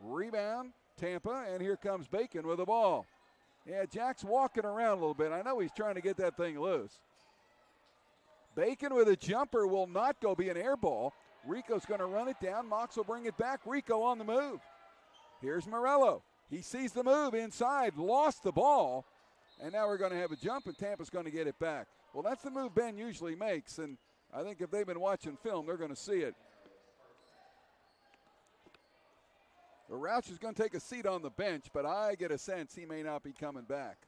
Rebound, Tampa, and here comes Bacon with the ball. Yeah, Jack's walking around a little bit. I know he's trying to get that thing loose. Bacon with a jumper will not go, be an air ball. Rico's going to run it down. Mocs will bring it back. Rico on the move. Here's Morello. He sees the move inside, lost the ball, and now we're going to have a jump, and Tampa's going to get it back. Well, that's the move Ben usually makes, and I think if they've been watching film, they're going to see it. The Roush is going to take a seat on the bench, but I get a sense he may not be coming back.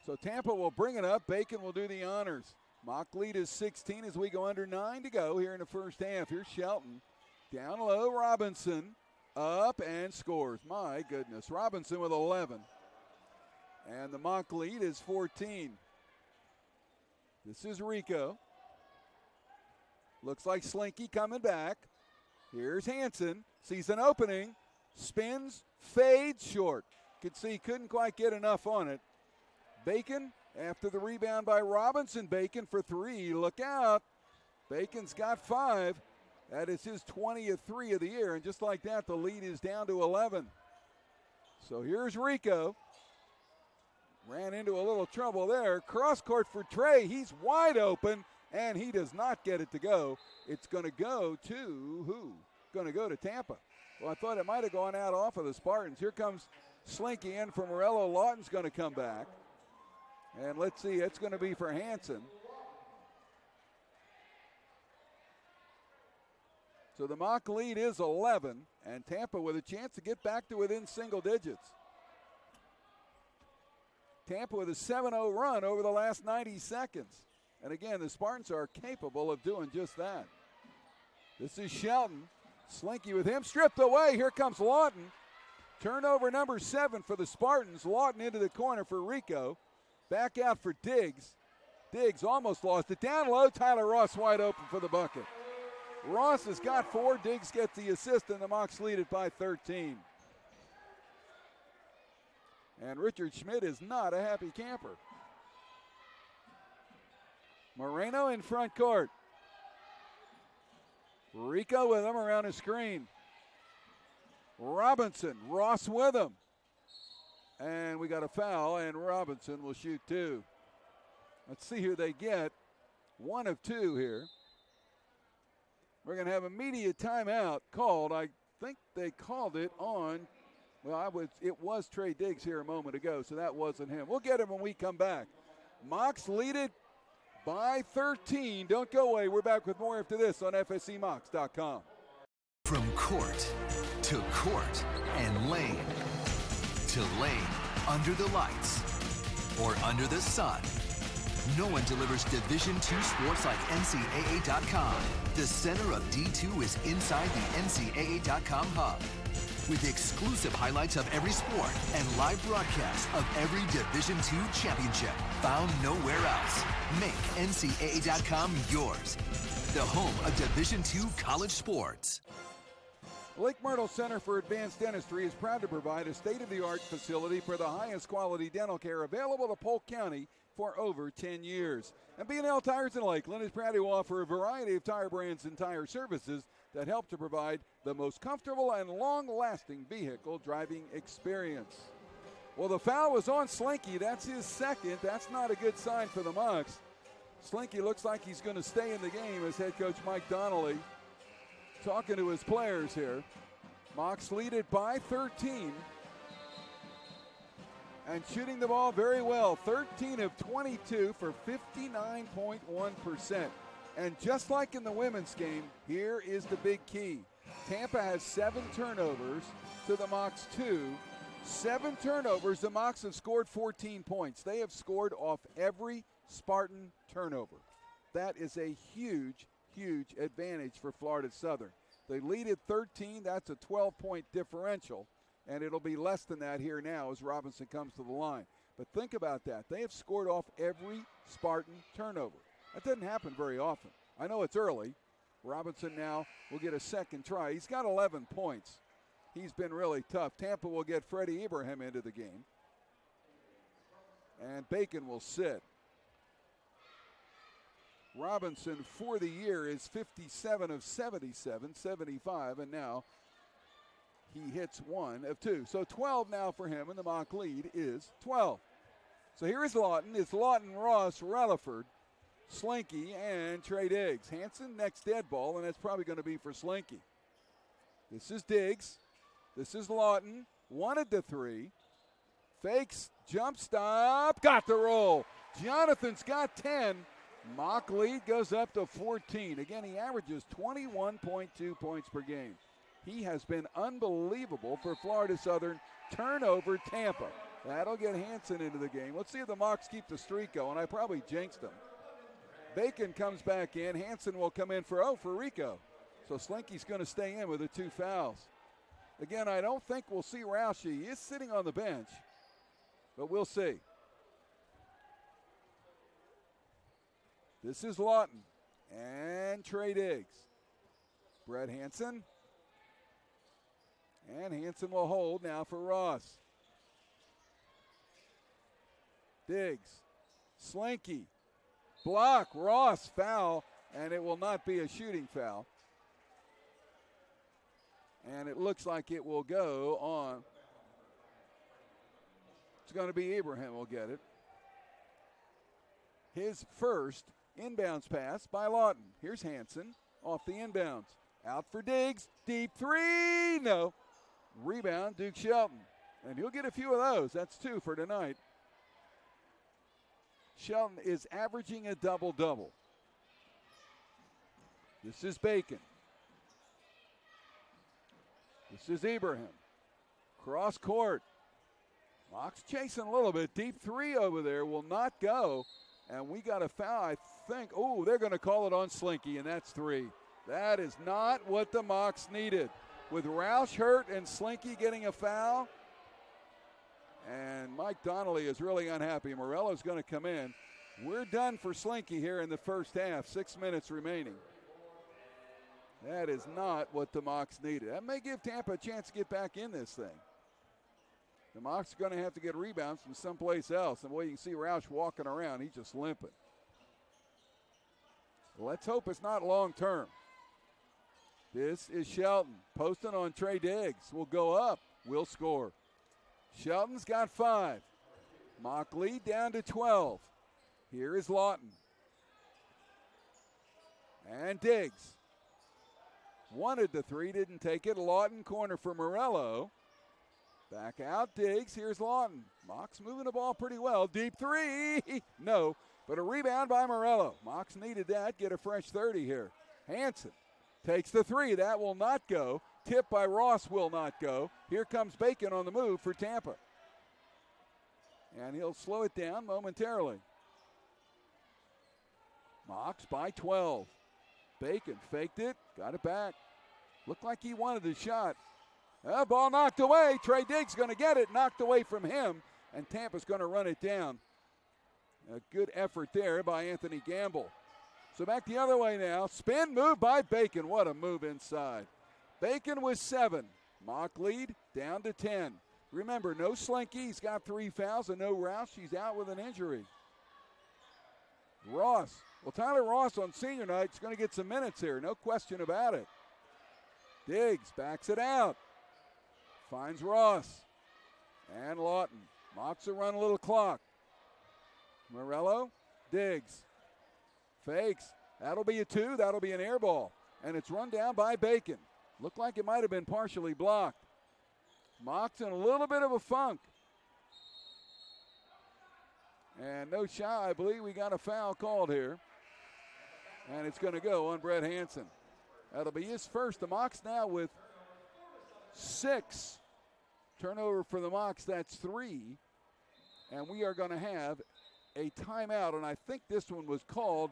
So Tampa will bring it up. Bacon will do the honors. Mock lead is 16 as we go under 9 to go here in the first half. Here's Shelton. Down low, Robinson. Up and scores. My goodness. Robinson with 11. And the Mock lead is 14. This is Rico. Looks like Slinky coming back. Here's Hansen. Sees an opening. Spins. Fades short. Could see couldn't quite get enough on it. Bacon after the rebound by Robinson. Bacon for 3. Look out. Bacon's got 5. That is his 20th 3 of the year. And just like that, the lead is down to 11. So here's Rico. Ran into a little trouble there. Cross court for Trey. He's wide open, and he does not get it to go. It's going to go to who? Going to go to Tampa. Well, I thought it might have gone out off of the Spartans. Here comes Slinky in for Morello. Lawton's going to come back. And let's see, it's going to be for Hansen. So the Mock lead is 11, and Tampa with a chance to get back to within single digits. Tampa with a 7-0 run over the last 90 seconds. And again, the Spartans are capable of doing just that. This is Shelton. Slinky with him stripped away. Here comes Lawton. Turnover number 7 for the Spartans. Lawton into the corner for Rico. Back out for Diggs. Diggs almost lost it. Down low, Tyler Ross wide open for the bucket. Ross has got 4. Diggs gets the assist, and the Mocs lead it by 13. And Richard Schmidt is not a happy camper. Moreno in front court. Rico with him around his screen. Robinson, Ross with him. And we got a foul, and Robinson will shoot 2. Let's see who they get. 1 of 2 here. We're going to have a media timeout called. I think they called it on, well, it was Trey Diggs here a moment ago, so that wasn't him. We'll get him when we come back. Mocs lead it by 13. Don't go away. We're back with more after this on FSCMocs.com. From court to court and lane to lane under the lights. or under the sun. No one delivers Division II sports like NCAA.com. The center of D2 is inside the NCAA.com hub, with exclusive highlights of every sport and live broadcasts of every Division II championship found nowhere else. Make NCAA.com yours, the home of Division II college sports. Lake Myrtle Center for Advanced Dentistry is proud to provide a state-of-the-art facility for the highest quality dental care available to Polk County for over 10 years. And B&L Tires in Lakeland is proud to offer a variety of tire brands and tire services that help to provide the most comfortable and long-lasting vehicle driving experience. Well, the foul was on Slinky. That's his second. That's not a good sign for the Mocs. Slinky looks like he's going to stay in the game as head coach Mike Donnelly talking to his players here. Mocs lead it by 13 and shooting the ball very well. 13 of 22 for 59.1%. And just like in the women's game, here is the big key. Tampa has 7 turnovers to the Mocs 2. 7 turnovers, the Mocs have scored 14 points. They have scored off every Spartan turnover. That is a huge, huge advantage for Florida Southern. They lead at 13. That's a 12-point differential, and it'll be less than that here now as Robinson comes to the line. But think about that. They have scored off every Spartan turnover. That doesn't happen very often. I know it's early. Robinson now will get a second try. He's got 11 points. He's been really tough. Tampa will get Freddie Ibrahim into the game. And Bacon will sit. Robinson for the year is 57 of 77, 75, and now he hits 1 of 2. So 12 now for him, and the Mock lead is 12. So here is Lawton. It's Lawton, Ross, Relaford, Slinky, and Trey Diggs. Hanson next dead ball, and that's probably going to be for Slinky. This is Diggs. This is Lawton. Wanted the 3. Fakes, jump stop, got the roll. Jonathan's got 10. Mock lead goes up to 14. Again, he averages 21.2 points per game. He has been unbelievable for Florida Southern. Turnover Tampa. That'll get Hanson into the game. Let's see if the Mocs keep the streak going. I probably jinxed them. Bacon comes back in. Hanson will come in for Rico. So Slinky's going to stay in with the 2 fouls. Again, I don't think we'll see Roush. He is sitting on the bench, but we'll see. This is Lawton and Trey Diggs. Brett Hanson. And Hanson will hold now for Ross. Diggs. Slinky. Block. Ross foul. And it will not be a shooting foul. And it looks like it will go on. It's going to be Ibrahim will get it. His first inbounds pass by Lawton. Here's Hanson off the inbounds. Out for Diggs. Deep 3. No. Rebound, Duke Shelton. And he'll get a few of those. That's 2 for tonight. Shelton is averaging a double-double. This is Bacon. This is Ibrahim. Cross court. Mocs chasing a little bit. Deep 3 over there will not go. And we got a foul, I think. Oh, they're going to call it on Slinky, and that's 3. That is not what the Mocs needed. With Roush hurt and Slinky getting a foul. And Mike Donnelly is really unhappy. Morello's going to come in. We're done for Slinky here in the first half. 6 minutes remaining. That is not what the Mocs needed. That may give Tampa a chance to get back in this thing. The Mocs are going to have to get rebounds from someplace else. And boy, you can see Roush walking around. He's just limping. Let's hope it's not long term. This is Shelton. Posting on Trey Diggs. Will go up. Will score. Shelton's got 5. Mock lead down to 12. Here is Lawton. And Diggs. Wanted the 3, didn't take it. Lawton corner for Morello. Back out Diggs. Here's Lawton. Mocs moving the ball pretty well. Deep 3. No, but a rebound by Morello. Mocs needed that. Get a fresh 30 here. Hanson takes the 3. That will not go. Tip by Ross will not go. Here comes Bacon on the move for Tampa. And he'll slow it down momentarily. Mocs by 12. Bacon faked it, got it back. Looked like he wanted the shot. Ball knocked away. Trey Diggs going to get it, knocked away from him, and Tampa's going to run it down. A good effort there by Anthony Gamble. So back the other way now. Spin move by Bacon. What a move inside. Bacon with 7. Mock lead down to 10. Remember, no Slinky. He's got 3 fouls, and no Rouse. She's out with an injury. Ross. Well, Tyler Ross on senior night is going to get some minutes here. No question about it. Diggs backs it out. Finds Ross. And Lawton. Mocs will run a little clock. Morello. Diggs. Fakes. That'll be a 2. That'll be an air ball. And it's run down by Bacon. Looked like it might have been partially blocked. Mocs in a little bit of a funk. And no shot. I believe we got a foul called here. And it's going to go on Brett Hansen. That'll be his first. The Mocs now with 6. Turnover for the Mocs, that's 3. And we are going to have a timeout, and I think this one was called.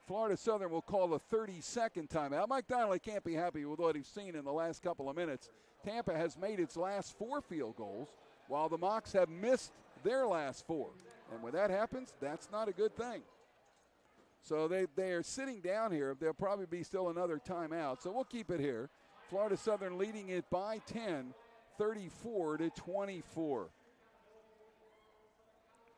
Florida Southern will call the 32nd timeout. Mike Donnelly can't be happy with what he's seen in the last couple of minutes. Tampa has made its last 4 field goals, while the Mocs have missed their last 4. And when that happens, that's not a good thing. So they are sitting down here. There'll probably be still another timeout. So we'll keep it here. Florida Southern leading it by 10, 34-24.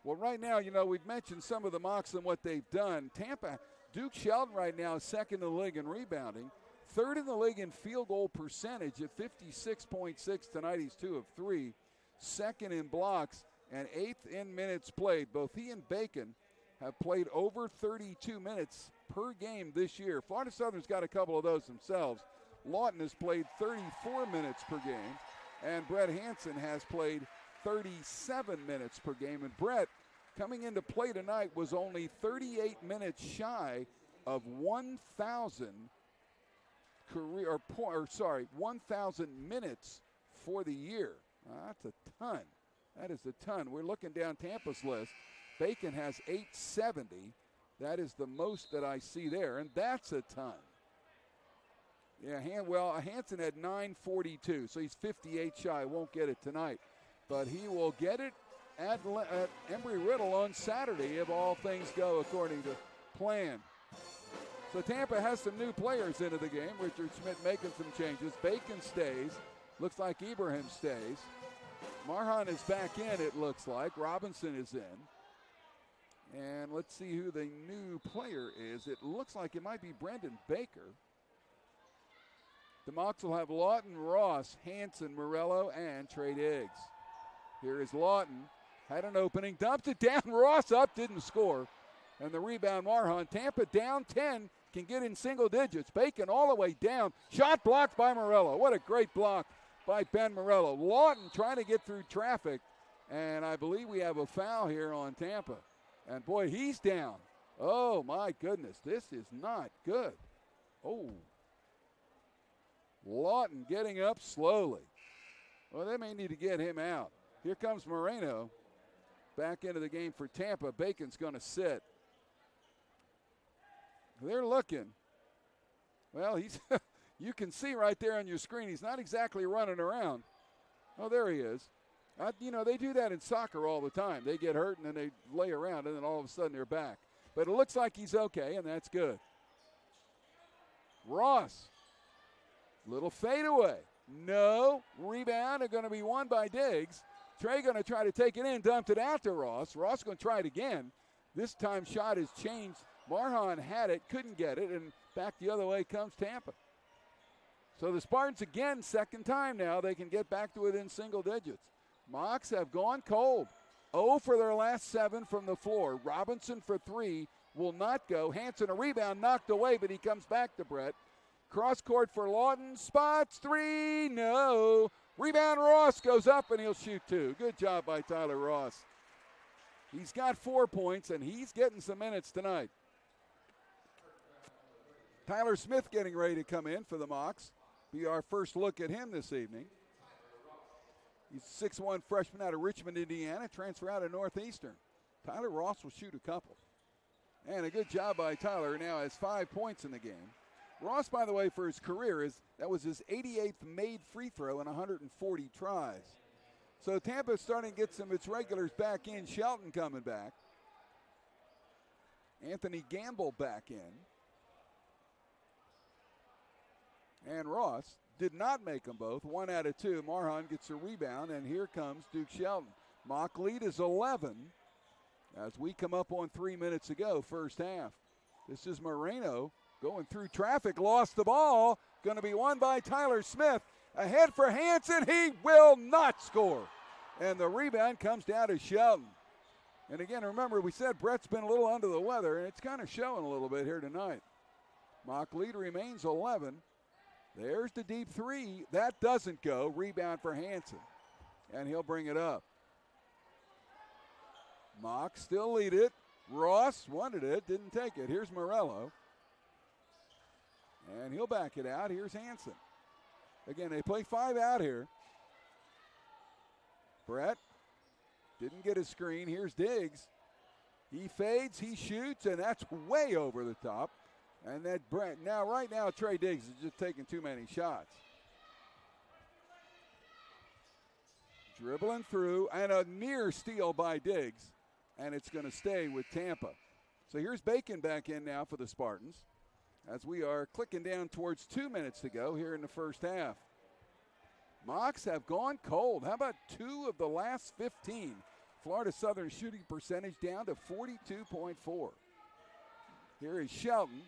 Well, right now, we've mentioned some of the Mocs and what they've done. Tampa, Duke Shelton right now is second in the league in rebounding, third in the league in field goal percentage at 56.6 tonight. He's 2 of 3. Second in blocks and 8th in minutes played. Both he and Bacon have played over 32 minutes per game this year. Florida Southern's got a couple of those themselves. Lawton has played 34 minutes per game, and Brett Hansen has played 37 minutes per game. And Brett, coming into play tonight, was only 38 minutes shy of 1,000 1,000 minutes for the year. That's a ton. That is a ton. We're looking down Tampa's list. Bacon has 870. That is the most that I see there, and that's a ton. Yeah, Hansen had 942, so he's 58 shy. Won't get it tonight, but he will get it at Embry-Riddle on Saturday if all things go according to plan. So Tampa has some new players into the game. Richard Schmidt making some changes. Bacon stays. Looks like Ibrahim stays. Marhan is back in, it looks like. Robinson is in. And let's see who the new player is. It looks like it might be Brendan Baker. The Mocs will have Lawton, Ross, Hansen, Morello, and Trey Diggs. Here is Lawton. Had an opening, dumped it down. Ross up, didn't score. And the rebound, Marhan. Tampa down 10, can get in single digits. Bacon all the way down. Shot blocked by Morello. What a great block by Ben Morello. Lawton trying to get through traffic. And I believe we have a foul here on Tampa. And boy, he's down. Oh my goodness, this is not good. Oh. Lawton getting up slowly. Well, they may need to get him out. Here comes Moreno back into the game for Tampa. Bacon's going to sit. They're looking. Well, he's you can see right there on your screen, he's not exactly running around. Oh, there he is. They do that in soccer all the time. They get hurt and then they lay around and then all of a sudden they're back. But it looks like he's okay, and that's good. Ross. Little fadeaway. No. Rebound are going to be won by Diggs. Trey going to try to take it in, dumped it out to Ross. Ross going to try it again. This time shot has changed. Marhan had it, couldn't get it, and back the other way comes Tampa. So the Spartans again, second time now, they can get back to within single digits. Mocs have gone cold. 0 for their last 7 from the floor. Robinson for 3 will not go. Hansen a rebound knocked away, but he comes back to Brett. Cross court for Lawton. Spots 3. No. Rebound Ross goes up and he'll shoot 2. Good job by Tyler Ross. He's got 4 points and he's getting some minutes tonight. Tyler Smith getting ready to come in for the Mocs. Be our first look at him this evening. He's a 6'1 freshman out of Richmond, Indiana, transfer out of Northeastern. Tyler Ross will shoot a couple. And a good job by Tyler. Now has 5 points in the game. Ross, by the way, for his career, that was his 88th made free throw in 140 tries. So Tampa's starting to get some of its regulars back in. Shelton coming back. Anthony Gamble back in. And Ross did not make them both. 1 out of 2. Marhan gets a rebound, and here comes Duke Shelton. Mock lead is 11 as we come up on 3 minutes to go, first half. This is Moreno going through traffic, lost the ball. Going to be won by Tyler Smith. Ahead for Hansen. He will not score. And the rebound comes down to Shelton. And again, remember, we said Brett's been a little under the weather, and it's kind of showing a little bit here tonight. Mock lead remains 11. There's the deep three. That doesn't go. Rebound for Hansen. And he'll bring it up. Mock still lead it. Ross wanted it, didn't take it. Here's Morello. And he'll back it out. Here's Hansen. Again, they play 5 out here. Brett didn't get a screen. Here's Diggs. He fades, he shoots, and that's way over the top. And that Brett, right now, Trey Diggs is just taking too many shots. Dribbling through, and a near steal by Diggs. And it's going to stay with Tampa. So here's Bacon back in now for the Spartans as we are clicking down towards 2 minutes to go here in the first half. Mocs have gone cold. How about 2 of the last 15? Florida Southern shooting percentage down to 42.4. Here is Shelton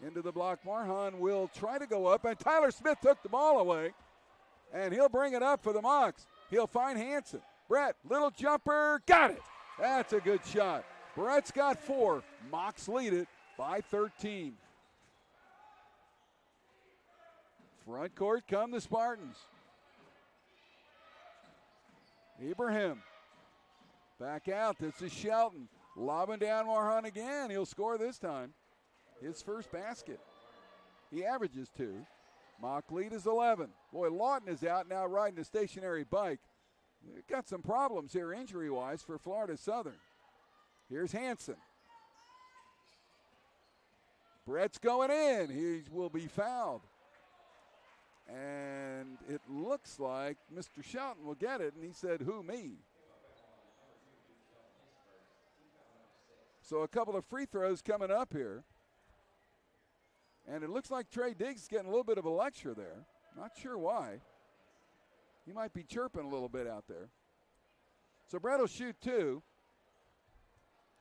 into the block. Marhan will try to go up, and Tyler Smith took the ball away, and he'll bring it up for the Mocs. He'll find Hansen. Brett, little jumper, got it. That's a good shot. Brett's got 4. Mocs lead it by 13. Front court come the Spartans. Ibrahim back out. This is Shelton. Lobbing down Marhan again. He'll score this time. His first basket. He averages 2. Mock lead is 11. Boy, Lawton is out now riding a stationary bike. They've got some problems here injury-wise for Florida Southern. Here's Hansen. Brett's going in. He will be fouled. And it looks like Mr. Shelton will get it, and he said, "Who, me?" So a couple of free throws coming up here. And it looks like Trey Diggs is getting a little bit of a lecture there. Not sure why. He might be chirping a little bit out there. So Brett will shoot 2.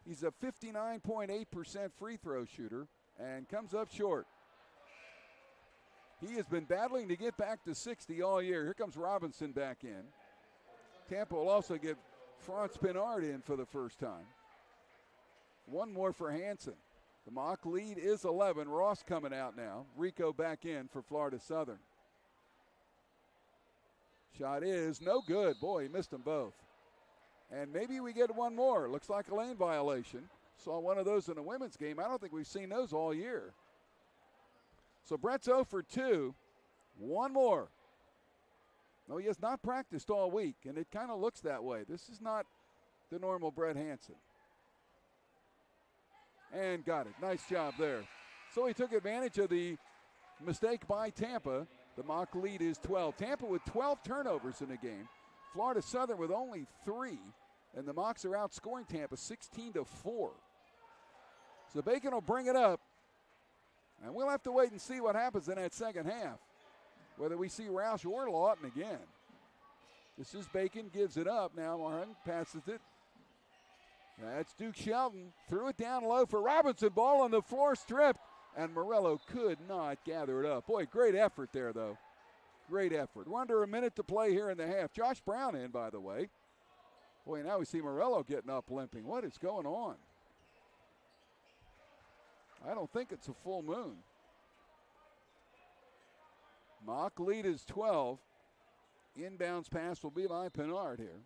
He's a 59.8% free throw shooter and comes up short. He has been battling to get back to 60 all year. Here comes Robinson back in. Tampa will also get Franz Pinard in for the first time. 1 more for Hansen. The Mock lead is 11. Ross coming out now. Rico back in for Florida Southern. Shot is no good. Boy, he missed them both. And maybe we get 1 more. Looks like a lane violation. Saw one of those in a women's game. I don't think we've seen those all year. So Brett's 0 for 2. 1 more. No, he has not practiced all week, and it kind of looks that way. This is not the normal Brett Hansen. And got it. Nice job there. So he took advantage of the mistake by Tampa. The Mock lead is 12. Tampa with 12 turnovers in the game. Florida Southern with only 3. And the Mocs are outscoring Tampa 16-4. So Bacon will bring it up. And we'll have to wait and see what happens in that second half. Whether we see Roush or Lawton again. This is Bacon, gives it up. Now Marhan passes it. That's Duke Shelton. Threw it down low for Robinson. Ball on the floor, stripped. And Morello could not gather it up. Boy, great effort there, though. Great effort. We're under a minute to play here in the half. Josh Brown in, by the way. Boy, now we see Morello getting up limping. What is going on? I don't think it's a full moon. Mock lead is 12. Inbounds pass will be by Pinard here.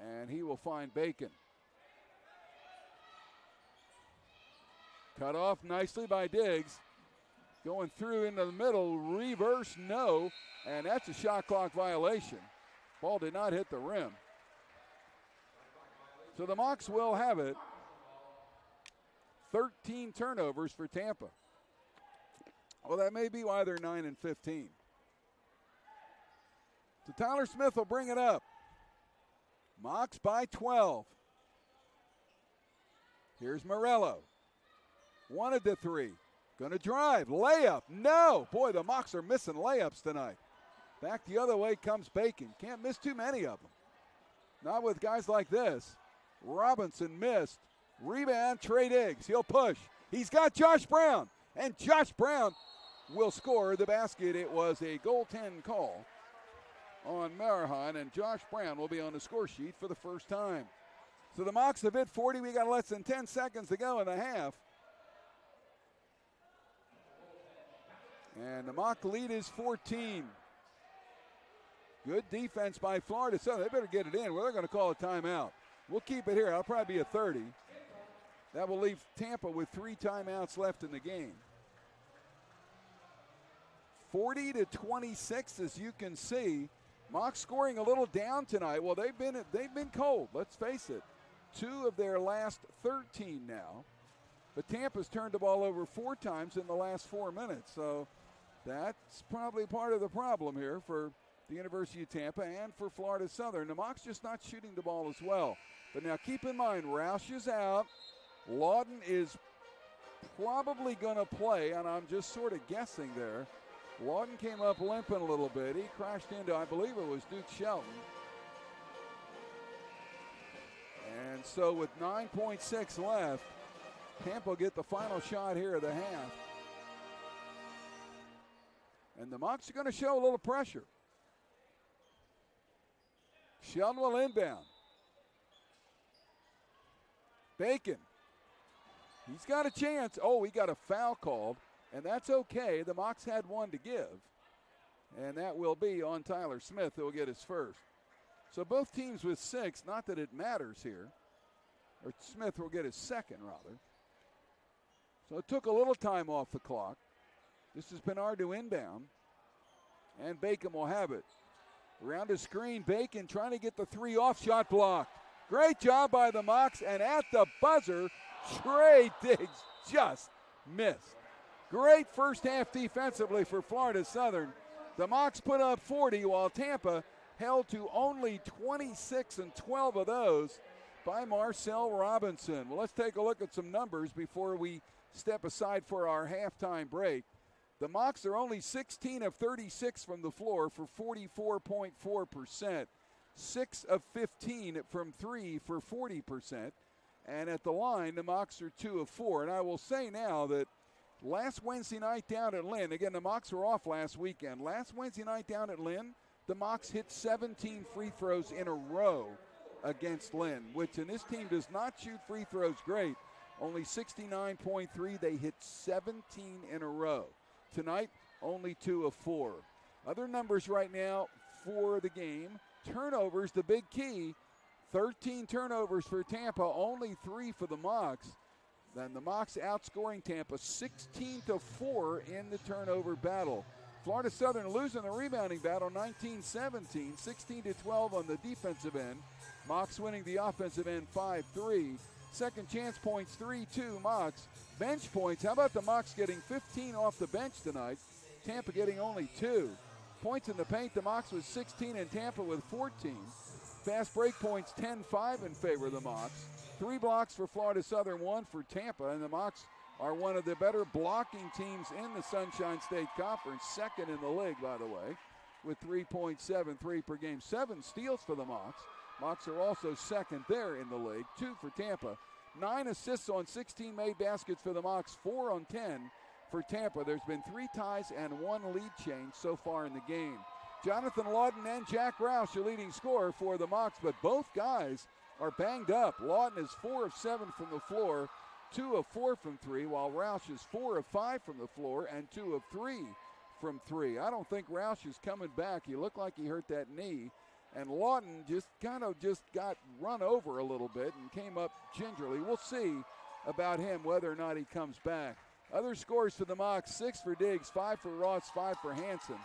And he will find Bacon. Cut off nicely by Diggs. Going through into the middle, reverse, no. And that's a shot clock violation. Ball did not hit the rim. So the Mocs will have it. 13 turnovers for Tampa. Well, that may be why they're 9-15. So Tyler Smith will bring it up. Mocs by 12. Here's Morello. Wanted the three. Going to drive. Layup. No. Boy, the Mocs are missing layups tonight. Back the other way comes Bacon. Can't miss too many of them. Not with guys like this. Robinson missed. Rebound, Trey Diggs. He'll push. He's got Josh Brown. And Josh Brown will score the basket. It was a goaltend call on Marahan, and Josh Brown will be on the score sheet for the first time. So the Mocs have hit 40. We got less than 10 seconds to go in the half. And the Moc lead is 14. Good defense by Florida Southern. They better get it in. Well, they're going to call a timeout. We'll keep it here. That'll probably be a 30. That will leave Tampa with 3 timeouts left in the game. 40-26, as you can see. Mocs scoring a little down tonight. Well, they've been cold. Let's face it. 2 of their last 13 now. But Tampa's turned the ball over 4 times in the last 4 minutes. So that's probably part of the problem here for the University of Tampa and for Florida Southern. The Mocs just not shooting the ball as well. But now keep in mind, Roush is out. Lawton is probably going to play, and I'm just sort of guessing there. Lawton came up limping a little bit. He crashed into, I believe it was Duke Shelton. And so with 9.6 left, Tampa will get the final shot here of the half. And the Mocs are going to show a little pressure. Shelton will inbound. Bacon. He's got a chance. Oh, he got a foul called, and that's okay. The Mocs had one to give, and that will be on Tyler Smith, who will get his first. So both teams with 6, not that it matters here. Or Smith will get his second, rather. So it took a little time off the clock. This has been hard to inbound, and Bacon will have it. Around the screen, Bacon trying to get the 3 off, shot blocked. Great job by the Mocs, and at the buzzer, Trey Diggs just missed. Great first half defensively for Florida Southern. The Mocs put up 40 while Tampa held to only 26, and 12 of those by Marcel Robinson. Well, let's take a look at some numbers before we step aside for our halftime break. The Mocs are only 16 of 36 from the floor for 44.4%. 6 of 15 from 3 for 40%. And at the line, the Mocs are 2 of 4. And I will say now that last Wednesday night down at Lynn, again, the Mocs were off last weekend. Last Wednesday night down at Lynn, the Mocs hit 17 free throws in a row against Lynn, which, and this team does not shoot free throws great. Only 69.3. They hit 17 in a row. Tonight, only 2 of 4. Other numbers right now for the game. Turnovers, the big key. 13 turnovers for Tampa, only 3 for the Mocs. Then the Mocs outscoring Tampa 16-4 in the turnover battle. Florida Southern losing the rebounding battle 19-17, 16-12 on the defensive end. Mocs winning the offensive end 5-3. Second chance points 3-2 Mocs. Bench points, how about the Mocs getting 15 off the bench tonight? Tampa getting only 2. Points in the paint, the Mocs with 16 and Tampa with 14. Fast break points 10-5 in favor of the Mocs. 3 blocks for Florida Southern, 1 for Tampa, and the Mocs are one of the better blocking teams in the Sunshine State Conference, second in the league, by the way, with 3.73 per game. 7 steals for the Mocs. Mocs are also second there in the league, 2 for Tampa. 9 assists on 16 made baskets for the Mocs, 4 on 10 for Tampa. There's been 3 ties and 1 lead change so far in the game. Jonathan Lawton and Jack Roush are leading scorer for the Mocs, but both guys are banged up. Lawton is 4 of 7 from the floor, 2 of 4 from 3, while Roush is 4 of 5 from the floor and 2 of 3 from 3. I don't think Roush is coming back. He looked like he hurt that knee. And Lawton just got run over a little bit and came up gingerly. We'll see about him, whether or not he comes back. Other scores for the Mocs, 6 for Diggs, 5 for Ross, 5 for Hanson.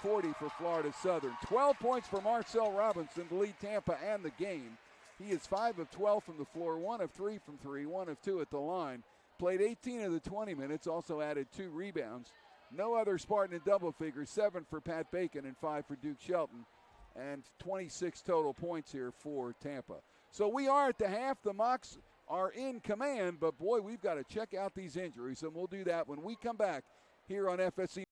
40 for Florida Southern. 12 points for Marcel Robinson to lead Tampa and the game. He is 5 of 12 from the floor, 1 of 3 from 3, 1 of 2 at the line. Played 18 of the 20 minutes, also added 2 rebounds. No other Spartan in double figures, 7 for Pat Bacon and 5 for Duke Shelton, and 26 total points here for Tampa. So we are at the half. The Mocs are in command, but boy, we've got to check out these injuries, and we'll do that when we come back here on FSC.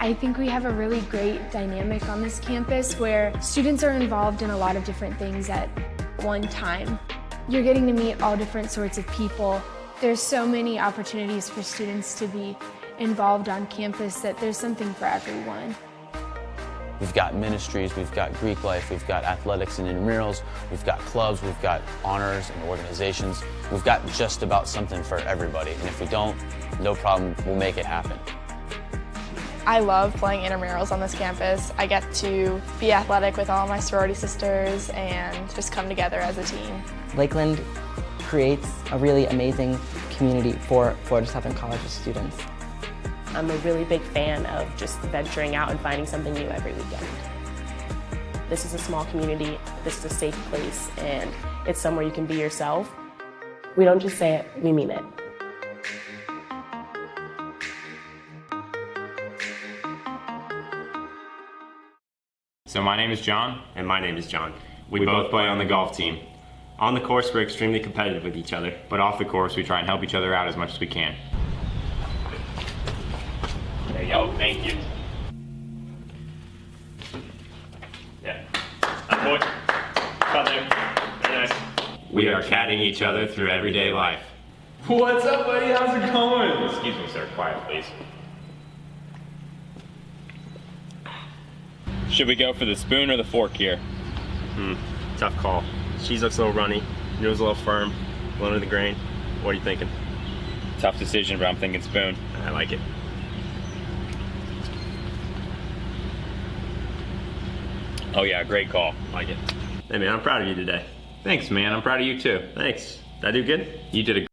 I think we have a really great dynamic on this campus where students are involved in a lot of different things at one time. You're getting to meet all different sorts of people. There's so many opportunities for students to be involved on campus that there's something for everyone. We've got ministries, we've got Greek life, we've got athletics and intramurals, we've got clubs, we've got honors and organizations. We've got just about something for everybody. And if we don't, no problem, we'll make it happen. I love playing intramurals on this campus. I get to be athletic with all my sorority sisters and just come together as a team. Lakeland creates a really amazing community for Florida Southern College's students. I'm a really big fan of just venturing out and finding something new every weekend. This is a small community, this is a safe place, and it's somewhere you can be yourself. We don't just say it, we mean it. So my name is John. And my name is John. We both play on the golf team. On the course, we're extremely competitive with each other. But off the course, we try and help each other out as much as we can. There you go. Thank you. Yeah. Boy. Cut there. Very nice. We are caddying each other through everyday life. What's up, buddy? How's it going? Excuse me, sir. Quiet, please. Should we go for the spoon or the fork here? Tough call. Cheese looks a little runny. Noodle's a little firm. A little under the grain. What are you thinking? Tough decision, but I'm thinking spoon. I like it. Oh yeah, great call. Like it. Hey man, I'm proud of you today. Thanks, man. I'm proud of you too. Thanks. Did I do good? You did a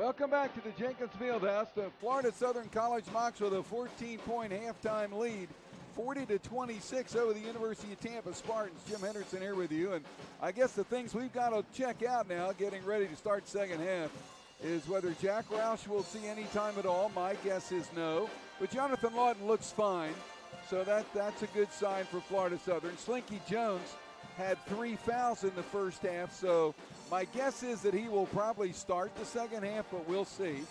Welcome back to the Jenkins Fieldhouse. The Florida Southern College Mocs with a 14-point halftime lead, 40-26 over the University of Tampa Spartans. Jim Henderson here with you, and I guess the things we've got to check out now, getting ready to start second half, is whether Jack Roush will see any time at all. My guess is no, but Jonathan Lawton looks fine, so that's a good sign for Florida Southern. Slinky Jones had 3 fouls in the first half, so my guess is that he will probably start the second half, but we'll see,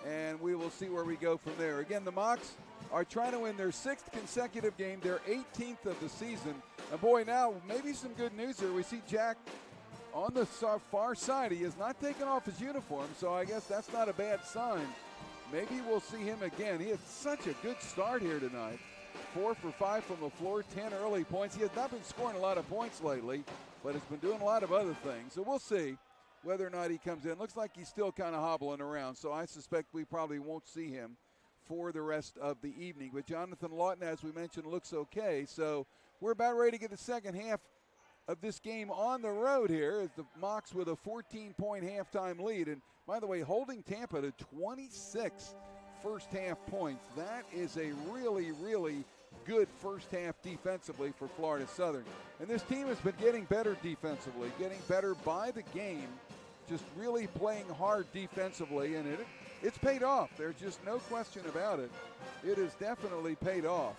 and we will see where we go from there. Again, the Mocs are trying to win their 6th consecutive game, their 18th of the season, and boy, now maybe some good news here. We see Jack on the far side. He has not taken off his uniform, so I guess that's not a bad sign. Maybe we'll see him again. He had such a good start here tonight. 4 for 5 from the floor, 10 early points. He has not been scoring a lot of points lately, but has been doing a lot of other things. So we'll see whether or not he comes in. Looks like he's still kind of hobbling around, so I suspect we probably won't see him for the rest of the evening. But Jonathan Lawton, as we mentioned, looks okay. So we're about ready to get the second half of this game on the road here as the Mocs with a 14-point halftime lead. And by the way, holding Tampa to 26 first half points. That is a really, really good first half defensively for Florida Southern. And this team has been getting better defensively, getting better by the game, just really playing hard defensively, and it's paid off. There's just no question about it. It has definitely paid off.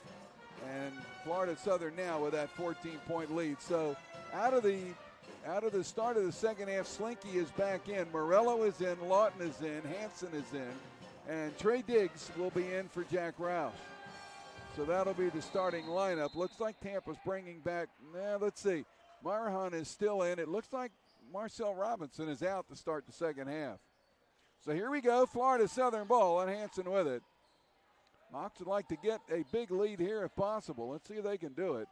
And Florida Southern now with that 14-point lead. So out of the start of the second half, Slinky is back in. Morello is in, Lawton is in, Hansen is in, and Trey Diggs will be in for Jack Roush. So that'll be the starting lineup. Looks like Tampa's bringing back, let's see. Marhan is still in. It looks like Marcel Robinson is out to start the second half. So here we go, Florida Southern ball, and Hansen with it. Mocs would like to get a big lead here if possible. Let's see if they can do it.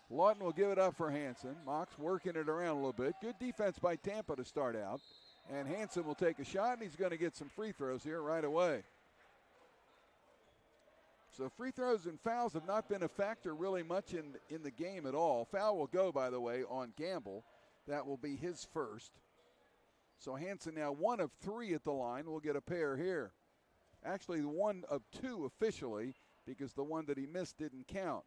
Lawton will give it up for Hansen. Mocs working it around a little bit. Good defense by Tampa to start out. And Hansen will take a shot, and he's going to get some free throws here right away. So free throws and fouls have not been a factor really much in the game at all. Foul will go, by the way, on Gamble. That will be his first. So Hansen now 1 of 3 at the line. Will get a pair here. Actually, 1 of 2 officially, because the one that he missed didn't count.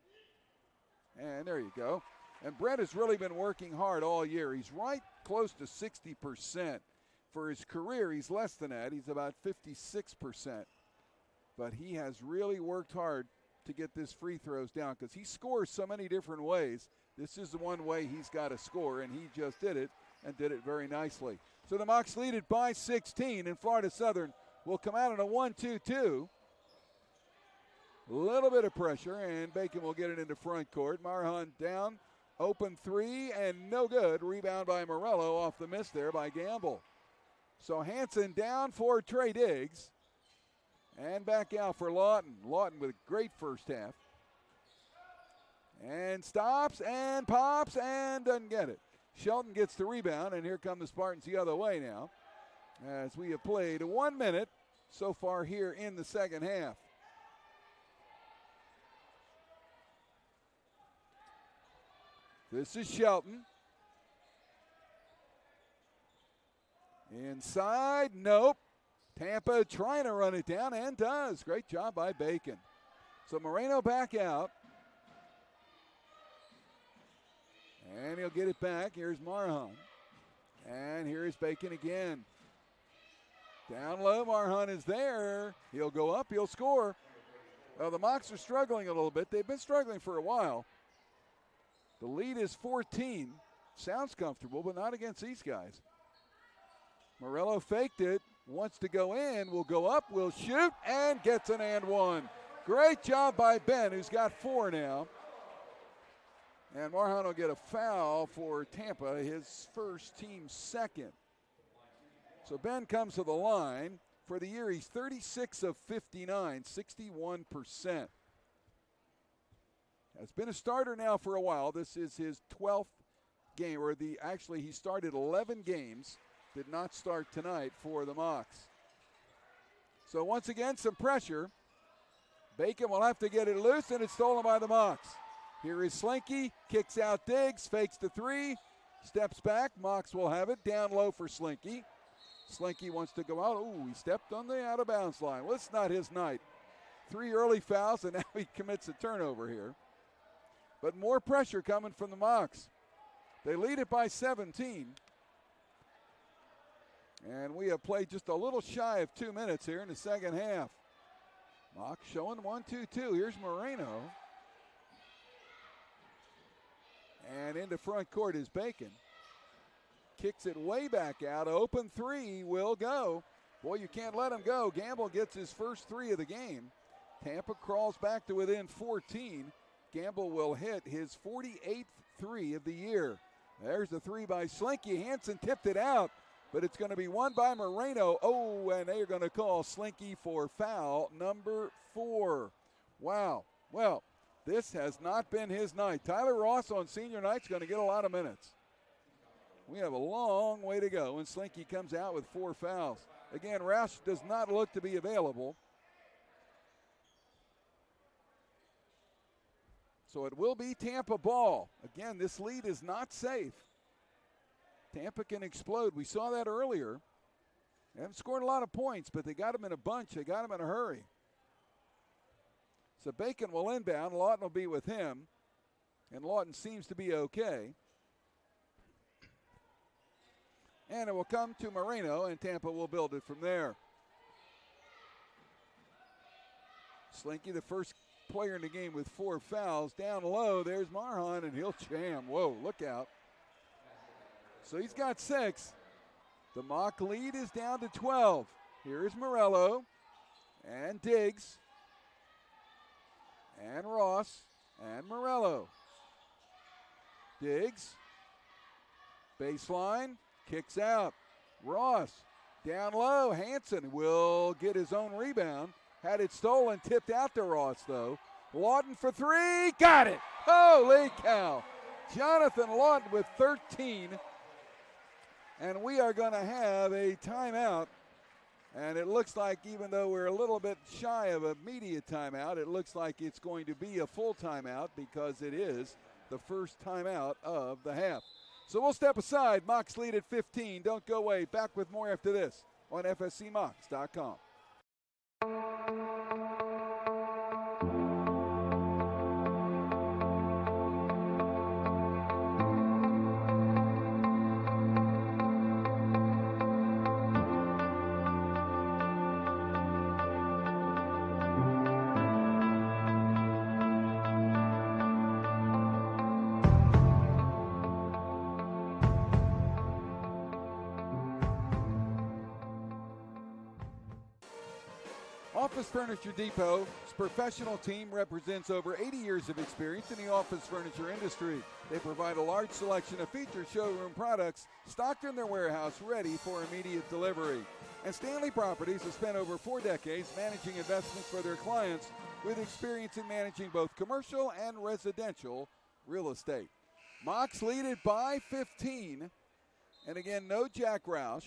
And there you go. And Brett has really been working hard all year. He's right close to 60%. For his career, he's less than that. He's about 56%. But he has really worked hard to get this free throws down because he scores so many different ways. This is the one way he's got to score, and he just did it and did it very nicely. So the Mocs lead it by 16, and Florida Southern will come out in a 1-2-2. A little bit of pressure, and Bacon will get it into front court. Marhan down, open 3, and no good. Rebound by Morello off the miss there by Gamble. So Hansen down for Trey Diggs. And back out for Lawton. Lawton with a great first half. And stops and pops and doesn't get it. Shelton gets the rebound, and here come the Spartans the other way now, as we have played 1 minute so far here in the second half. This is Shelton. Inside, nope. Tampa trying to run it down and does. Great job by Bacon. So Moreno back out. And he'll get it back. Here's Marhan. And here's Bacon again. Down low, Marhan is there. He'll go up, he'll score. Well, the Mocs are struggling a little bit. They've been struggling for a while. The lead is 14. Sounds comfortable, but not against these guys. Morello faked it, wants to go in, will go up, will shoot, and gets an and one. Great job by Ben, who's got 4 now. And Marhan will get a foul for Tampa, his first, team second. So Ben comes to the line. For the year, he's 36 of 59, 61%. Has been a starter now for a while. This is his 12th game, or actually he started 11 games. Did not start tonight for the Mocs. So once again, some pressure. Bacon will have to get it loose, and it's stolen by the Mocs. Here is Slinky, kicks out Diggs, fakes the 3, steps back. Mocs will have it, down low for Slinky. Slinky wants to go out. Ooh, he stepped on the out-of-bounds line. Well, it's not his night. 3 early fouls, and now he commits a turnover here. But more pressure coming from the Mocs. They lead it by 17. And we have played just a little shy of 2 minutes here in the second half. Mocs showing 1-2-2. Here's Moreno. And into front court is Bacon. Kicks it way back out. Open three will go. Boy, you can't let him go. Gamble gets his first 3 of the game. Tampa crawls back to within 14. Gamble will hit his 48th 3 of the year. There's the 3 by Slinky. Hansen tipped it out, but it's going to be one by Moreno. Oh, and they're going to call Slinky for foul number 4. Wow. Well, this has not been his night. Tyler Ross on senior night is going to get a lot of minutes. We have a long way to go, and Slinky comes out with 4 fouls. Again, Roush does not look to be available. So it will be Tampa ball. Again, this lead is not safe. Tampa can explode. We saw that earlier. They haven't scored a lot of points, but they got them in a bunch. They got them in a hurry. So Bacon will inbound. Lawton will be with him. And Lawton seems to be okay. And it will come to Moreno, and Tampa will build it from there. Slinky, the first player in the game with 4 fouls. Down low, there's Marhan, and he'll jam. Whoa, look out. So he's got 6. The Mock lead is down to 12. Here's Morello, and Diggs, and Ross, and Morello. Diggs, baseline, kicks out. Ross, down low. Hansen will get his own rebound. Had it stolen, tipped out to Ross, though. Lawton for 3, got it. Holy cow. Jonathan Lawton with 13. And we are going to have a timeout. And it looks like, even though we're a little bit shy of a media timeout, it looks like it's going to be a full timeout because it is the first timeout of the half. So we'll step aside. Mocs lead at 15. Don't go away. Back with more after this on FSCMocs.com. Office Furniture Depot's professional team represents over 80 years of experience in the office furniture industry. They provide a large selection of featured showroom products stocked in their warehouse ready for immediate delivery. And Stanley Properties has spent over 4 decades managing investments for their clients with experience in managing both commercial and residential real estate. Mocs lead it by 15. And again, no Jack Roush.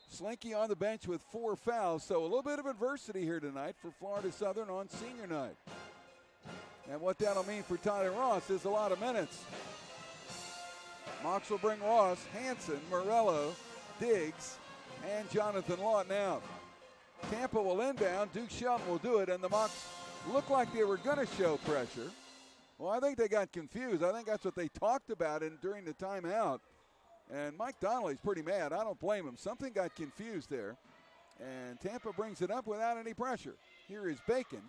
Slinky on the bench with 4 fouls, so a little bit of adversity here tonight for Florida Southern on senior night. And what that'll mean for Tyler Ross is a lot of minutes. Mocs will bring Ross, Hansen, Morello, Diggs, and Jonathan Lawton out. Tampa will inbound, Duke Shelton will do it, and the Mocs look like they were going to show pressure. Well, I think they got confused. I think that's what they talked about during the timeout. And Mike Donnelly's pretty mad. I don't blame him. Something got confused there. And Tampa brings it up without any pressure. Here is Bacon.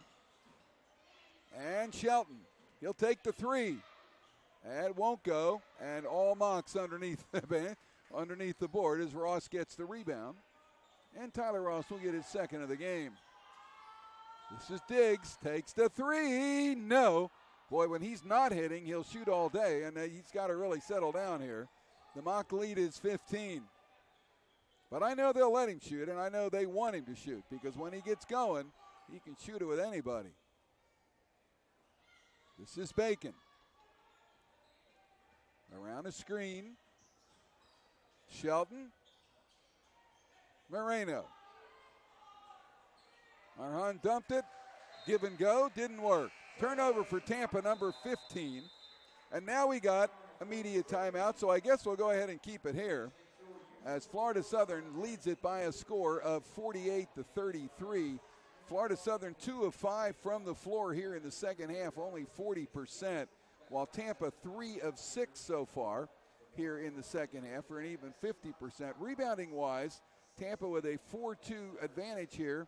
And Shelton. He'll take the 3. It won't go. And all Mocs underneath the board as Ross gets the rebound. And Tyler Ross will get his 2nd of the game. This is Diggs. Takes the 3. No. Boy, when he's not hitting, he'll shoot all day. And he's got to really settle down here. The Mock lead is 15. But I know they'll let him shoot, and I know they want him to shoot because when he gets going, he can shoot it with anybody. This is Bacon. Around a screen. Shelton. Moreno. Marhan dumped it. Give and go. Didn't work. Turnover for Tampa, number 15. And now we got immediate timeout, so I guess we'll go ahead and keep it here. as Florida Southern leads it by a score of 48-33. Florida Southern 2 of 5 from the floor here in the second half, only 40%, while Tampa 3 of 6 so far here in the second half for an even 50%. Rebounding-wise, Tampa with a 4-2 advantage here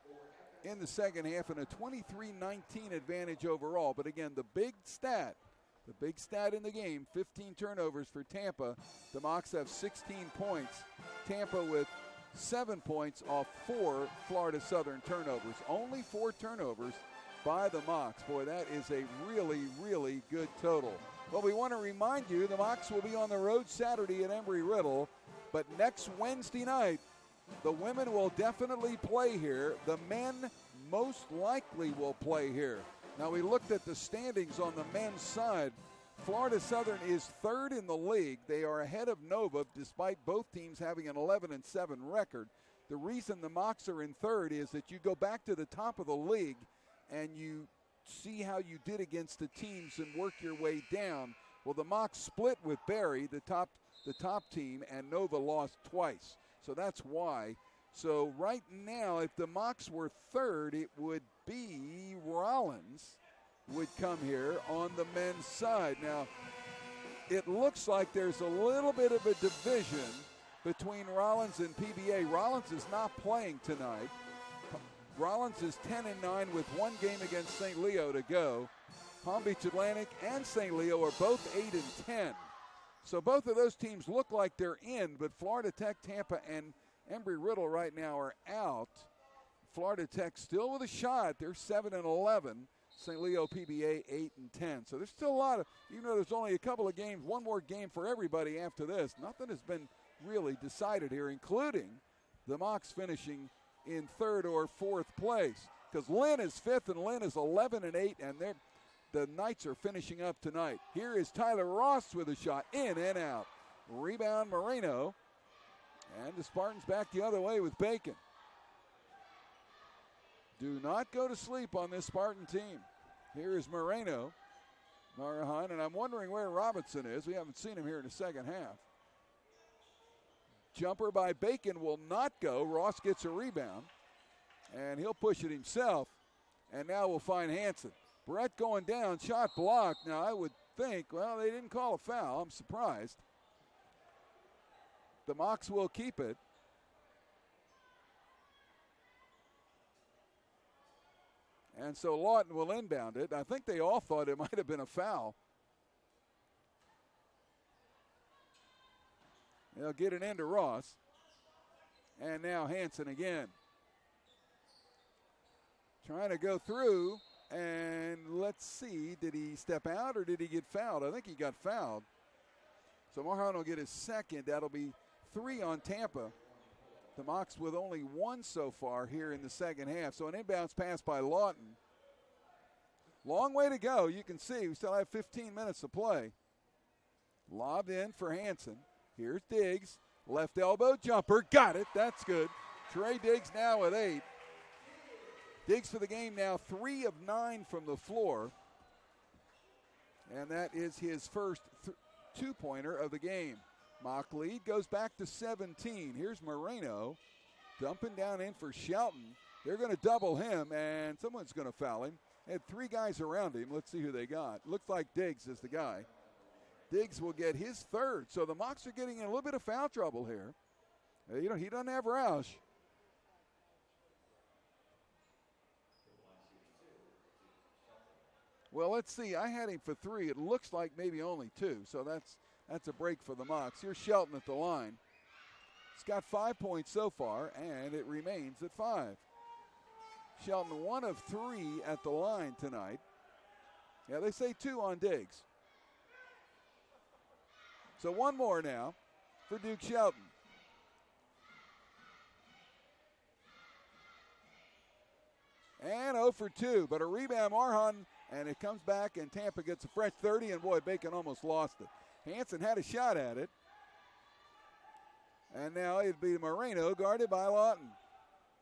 in the second half and a 23-19 advantage overall. But again, the big stat in the game, 15 turnovers for Tampa. The Mocs have 16 points. Tampa with 7 points off 4 Florida Southern turnovers. Only 4 turnovers by the Mocs. Boy, that is a really, really good total. Well, we want to remind you the Mocs will be on the road Saturday at Embry-Riddle, but next Wednesday night, the women will definitely play here. The men most likely will play here. Now, we looked at the standings on the men's side. Florida Southern is 3rd in the league. They are ahead of Nova despite both teams having an 11-7 record. The reason the Mocs are in 3rd is that you go back to the top of the league and you see how you did against the teams and work your way down. Well, the Mocs split with Barry, the top team, and Nova lost twice. So that's why. So right now, if the Mocs were 3rd, it would be Rollins would come here on the men's side. Now, it looks like there's a little bit of a division between Rollins and PBA. Rollins is not playing tonight. Rollins is 10-9 with 1 game against St. Leo to go. Palm Beach Atlantic and St. Leo are both 8-10. So both of those teams look like they're in, but Florida Tech, Tampa, and Embry-Riddle right now are out. Florida Tech still with a shot. They're 7-11. St. Leo PBA 8-10. So there's still a lot of, even though there's only a couple of games, one more game for everybody after this. Nothing has been really decided here, including the Mocs finishing in 3rd or 4th place. Because Lynn is 5th and Lynn is 11-8, and the Knights are finishing up tonight. Here is Tyler Ross with a shot, in and out. Rebound Moreno. And the Spartans back the other way with Bacon. Do not go to sleep on this Spartan team. Here is Moreno, Marahan, and I'm wondering where Robinson is. We haven't seen him here in the second half. Jumper by Bacon will not go. Ross gets a rebound, and he'll push it himself. And now we'll find Hansen. Brett going down, shot blocked. Now I would think, well, they didn't call a foul. I'm surprised. The Mocs will keep it. And so Lawton will inbound it. I think they all thought it might have been a foul. They'll get it into Ross. And now Hansen again. Trying to go through. And let's see, did he step out or did he get fouled? I think he got fouled. So Marhan will get his second. That'll be 3 on Tampa. The Mocs with only 1 so far here in the second half. So an inbounds pass by Lawton. Long way to go. You can see we still have 15 minutes to play. Lobbed in for Hansen. Here's Diggs. Left elbow jumper. Got it. That's good. Trey Diggs now with 8. Diggs for the game now 3 of 9 from the floor. And that is his first 2-pointer of the game. Mock lead goes back to 17. Here's Moreno dumping down in for Shelton. They're going to double him, and someone's going to foul him. They had 3 guys around him. Let's see who they got. Looks like Diggs is the guy. Diggs will get his 3rd. So the Mocs are getting in a little bit of foul trouble here. He doesn't have Roush. Well, let's see. I had him for 3. It looks like maybe only 2. So that's a break for the Mocs. Here's Shelton at the line. He's got 5 points so far, and it remains at 5. Shelton 1 of 3 at the line tonight. Yeah, they say 2 on Diggs. So 1 more now for Duke Shelton. And 0 for 2, but a rebound Marhan, and it comes back, and Tampa gets a fresh 30, and boy, Bacon almost lost it. Hansen had a shot at it. And now it'd be Moreno, guarded by Lawton.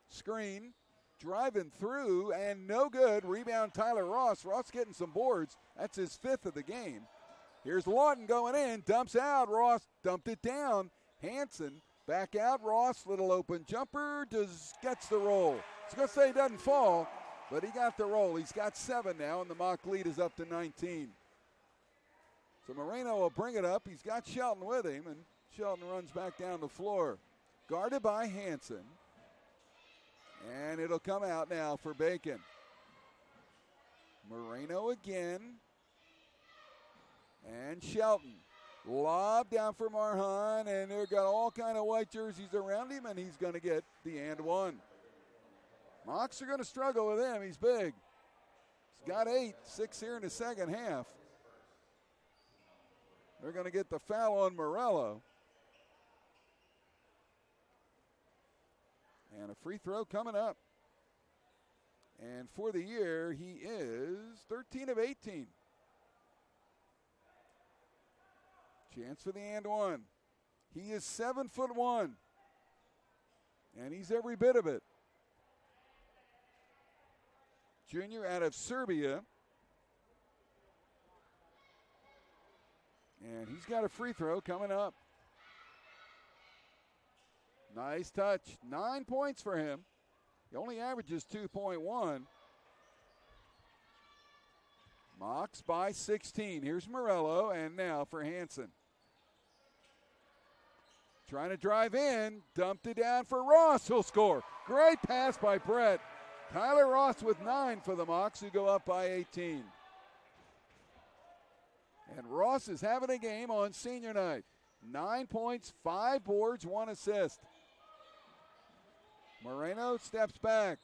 Screen, driving through, and no good. Rebound Tyler Ross. Ross getting some boards. That's his 5th of the game. Here's Lawton going in, dumps out. Ross dumped it down. Hansen Back out, Ross, little open jumper, gets the roll. I was going to say he doesn't fall, but he got the roll. He's got 7 now, and the Mock lead is up to 19. So Moreno will bring it up. He's got Shelton with him, and Shelton runs back down the floor. Guarded by Hanson. And it'll come out now for Bacon. Moreno again. And Shelton. Lob down for Marhan, and they've got all kind of white jerseys around him, and he's going to get the and one. Mocs are going to struggle with him. He's big. He's got 8, 6 here in the second half. They're going to get the foul on Morello. And a free throw coming up. And for the year, he is 13 of 18. Chance for the and one. He is 7'1", and he's every bit of it. Junior out of Serbia. And he's got a free throw coming up. Nice touch. 9 points for him. He only averages 2.1. Mocs by 16. Here's Morello, and now for Hanson. Trying to drive in, dumped it down for Ross, who'll score. Great pass by Brett. Tyler Ross with 9 for the Mocs, who go up by 18. And Ross is having a game on senior night. 9 points, 5 boards, 1 assist. Moreno steps back.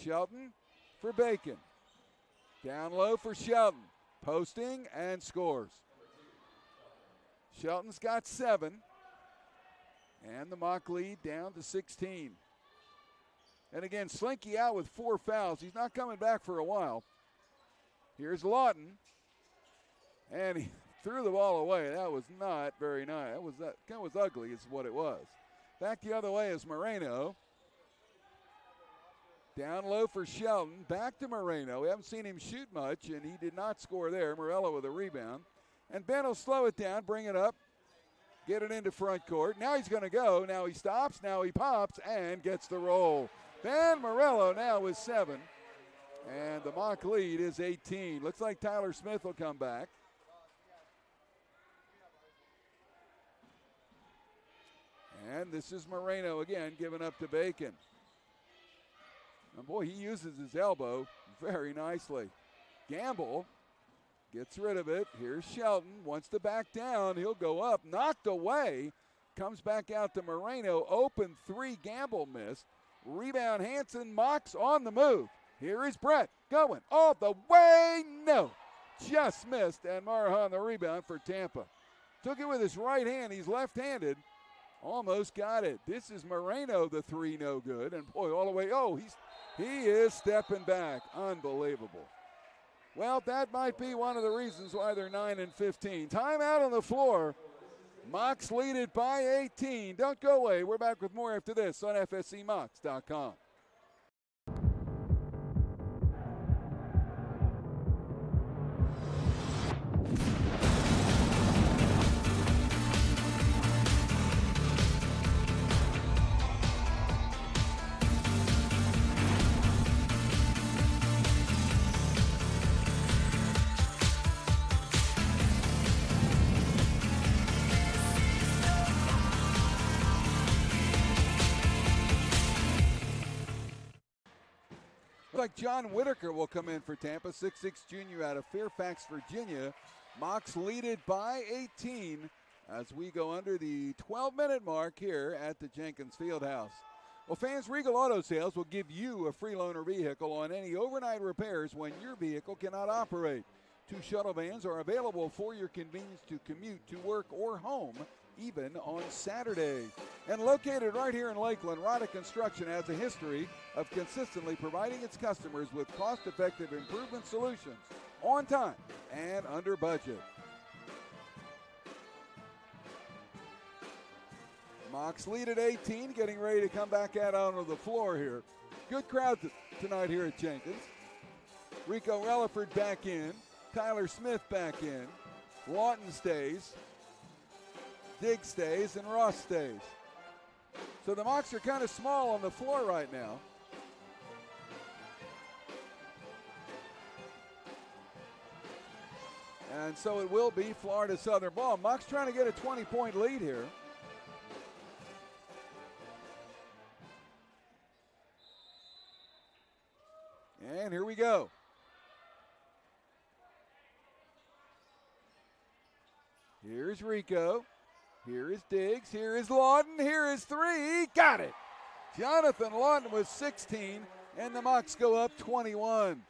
Shelton for Bacon. Down low for Shelton. Posting and scores. Shelton's got 7. And the Mock lead down to 16. And again, Slinky out with 4 fouls. He's not coming back for a while. Here's Lawton. And he threw the ball away. That was not very nice. That was ugly is what it was. Back the other way is Moreno. Down low for Shelton. Back to Moreno. We haven't seen him shoot much, and he did not score there. Morello with a rebound. And Ben will slow it down, bring it up, get it into front court. Now he's going to go. Now he stops. Now he pops and gets the roll. Ben Morello now with 7. And the Mock lead is 18. Looks like Tyler Smith will come back. And this is Moreno again, giving up to Bacon. And boy, he uses his elbow very nicely. Gamble gets rid of it. Here's Shelton, wants to back down. He'll go up, knocked away. Comes back out to Moreno. Open 3, Gamble missed. Rebound Hanson, Mocs on the move. Here is Brett going all the way. No, just missed. And Marhan the rebound for Tampa. Took it with his right hand. He's left-handed. Almost got it. This is Moreno, the 3 no good. And boy, all the way, he is stepping back. Unbelievable. Well, that might be one of the reasons why they're 9 and 15. Timeout on the floor. Mocs lead it by 18. Don't go away. We're back with more after this on FSCMocs.com. Like John Whitaker will come in for Tampa, 6'6" junior out of Fairfax, Virginia. Mocs lead it by 18 as we go under the 12-minute mark here at the Jenkins Fieldhouse. Well, fans, Regal Auto Sales will give you a free loaner vehicle on any overnight repairs when your vehicle cannot operate. 2 shuttle vans are available for your convenience to commute to work or home, even on Saturday. And located right here in Lakeland, Roddick Construction has a history of consistently providing its customers with cost-effective improvement solutions on time and under budget. Mocs lead at 18, getting ready to come back out onto the floor here. Good crowd tonight here at Jenkins. Rico Relaford back in. Tyler Smith back in. Lawton stays. Diggs stays, and Ross stays. So the Mocs are kind of small on the floor right now. And so it will be Florida Southern ball. Mocs trying to get a 20-point lead here. And here we go. Here's Rico. Here is Diggs. Here is Lawton. Here is three. Got it. Jonathan Lawton with 16, and the Mocs go up 21.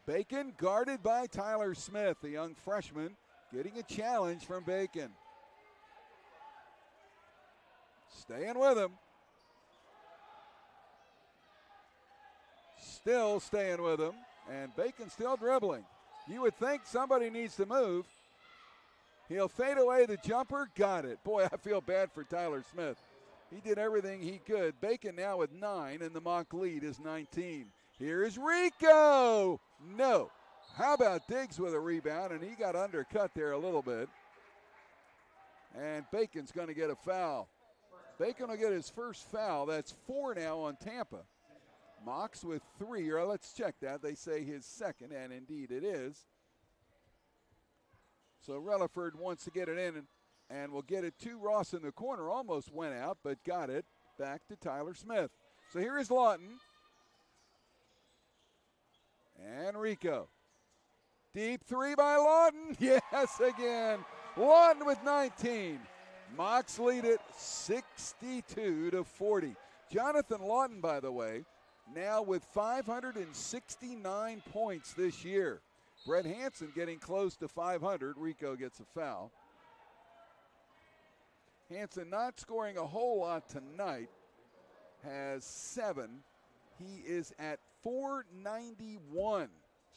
Bacon guarded by Tyler Smith, the young freshman, getting a challenge from Bacon. Staying with him. Still staying with him, and Bacon still dribbling. You would think somebody needs to move. He'll fade away the jumper. Got it. Boy, I feel bad for Tyler Smith. He did everything he could. Bacon now with 9, and the Moc lead is 19. Here's Rico. No. How about Diggs with a rebound, and he got undercut there a little bit. And Bacon's going to get a foul. Bacon will get his first foul. That's 4 now on Tampa. Mocs with 3, or let's check that. They say his second, and indeed it is. So Relaford wants to get it in, and will get it to Ross in the corner. Almost went out, but got it back to Tyler Smith. So here is Lawton. And Rico. Deep 3 by Lawton. Yes, again. Lawton with 19. Mocs lead it 62-40. Jonathan Lawton, by the way, now with 569 points this year. Brett Hansen getting close to 500. Rico gets a foul. Hansen not scoring a whole lot tonight. Has 7. He is at 491.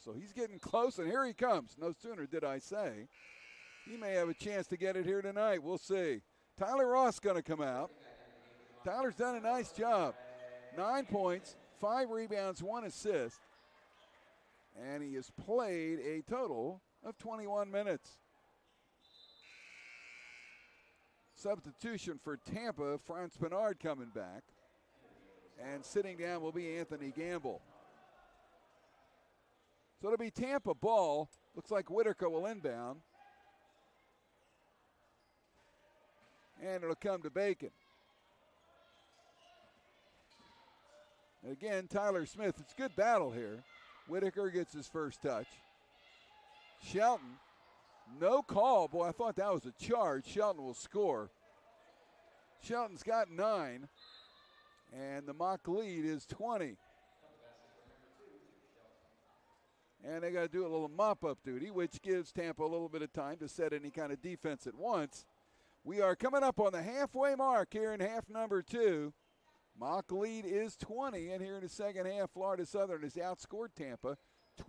So he's getting close, and here he comes. No sooner did I say. He may have a chance to get it here tonight. We'll see. Tyler Ross going to come out. Tyler's done a nice job. 9 points, 5 rebounds, 1 assist. And he has played a total of 21 minutes. Substitution for Tampa, Franz Bernard coming back. And sitting down will be Anthony Gamble. So it'll be Tampa ball. Looks like Whitaker will inbound. And it'll come to Bacon. And again, Tyler Smith. It's a good battle here. Whitaker gets his first touch. Shelton, no call. Boy, I thought that was a charge. Shelton will score. Shelton's got 9. And the Moc lead is 20. And they got to do a little mop-up duty, which gives Tampa a little bit of time to set any kind of defense at once. We are coming up on the halfway mark here in half number 2. Moc lead is 20, and here in the second half, Florida Southern has outscored Tampa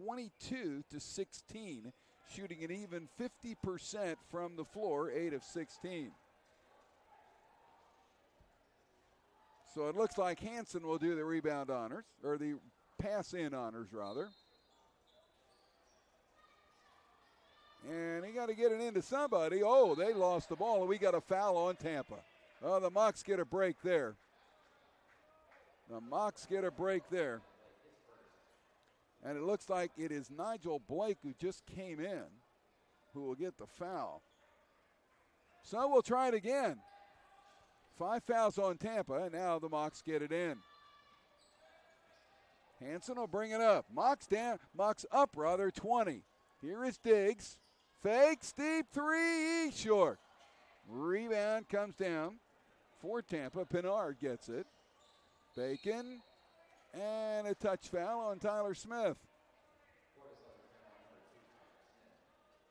22-16, shooting an even 50% from the floor, 8 of 16. So it looks like Hansen will do the rebound honors, or the pass-in honors, rather. And he got to get it into somebody. Oh, they lost the ball, and we got a foul on Tampa. Oh, the Mocs get a break there. The Mocs get a break there. And it looks like it is Nigel Blake, who just came in, who will get the foul. So we'll try it again. 5 fouls on Tampa, and now the Mocs get it in. Hansen will bring it up. Mocs up, 20. Here is Diggs. Fakes, deep 3, short. Rebound comes down for Tampa. Pinard gets it. Bacon, and a touch foul on Tyler Smith.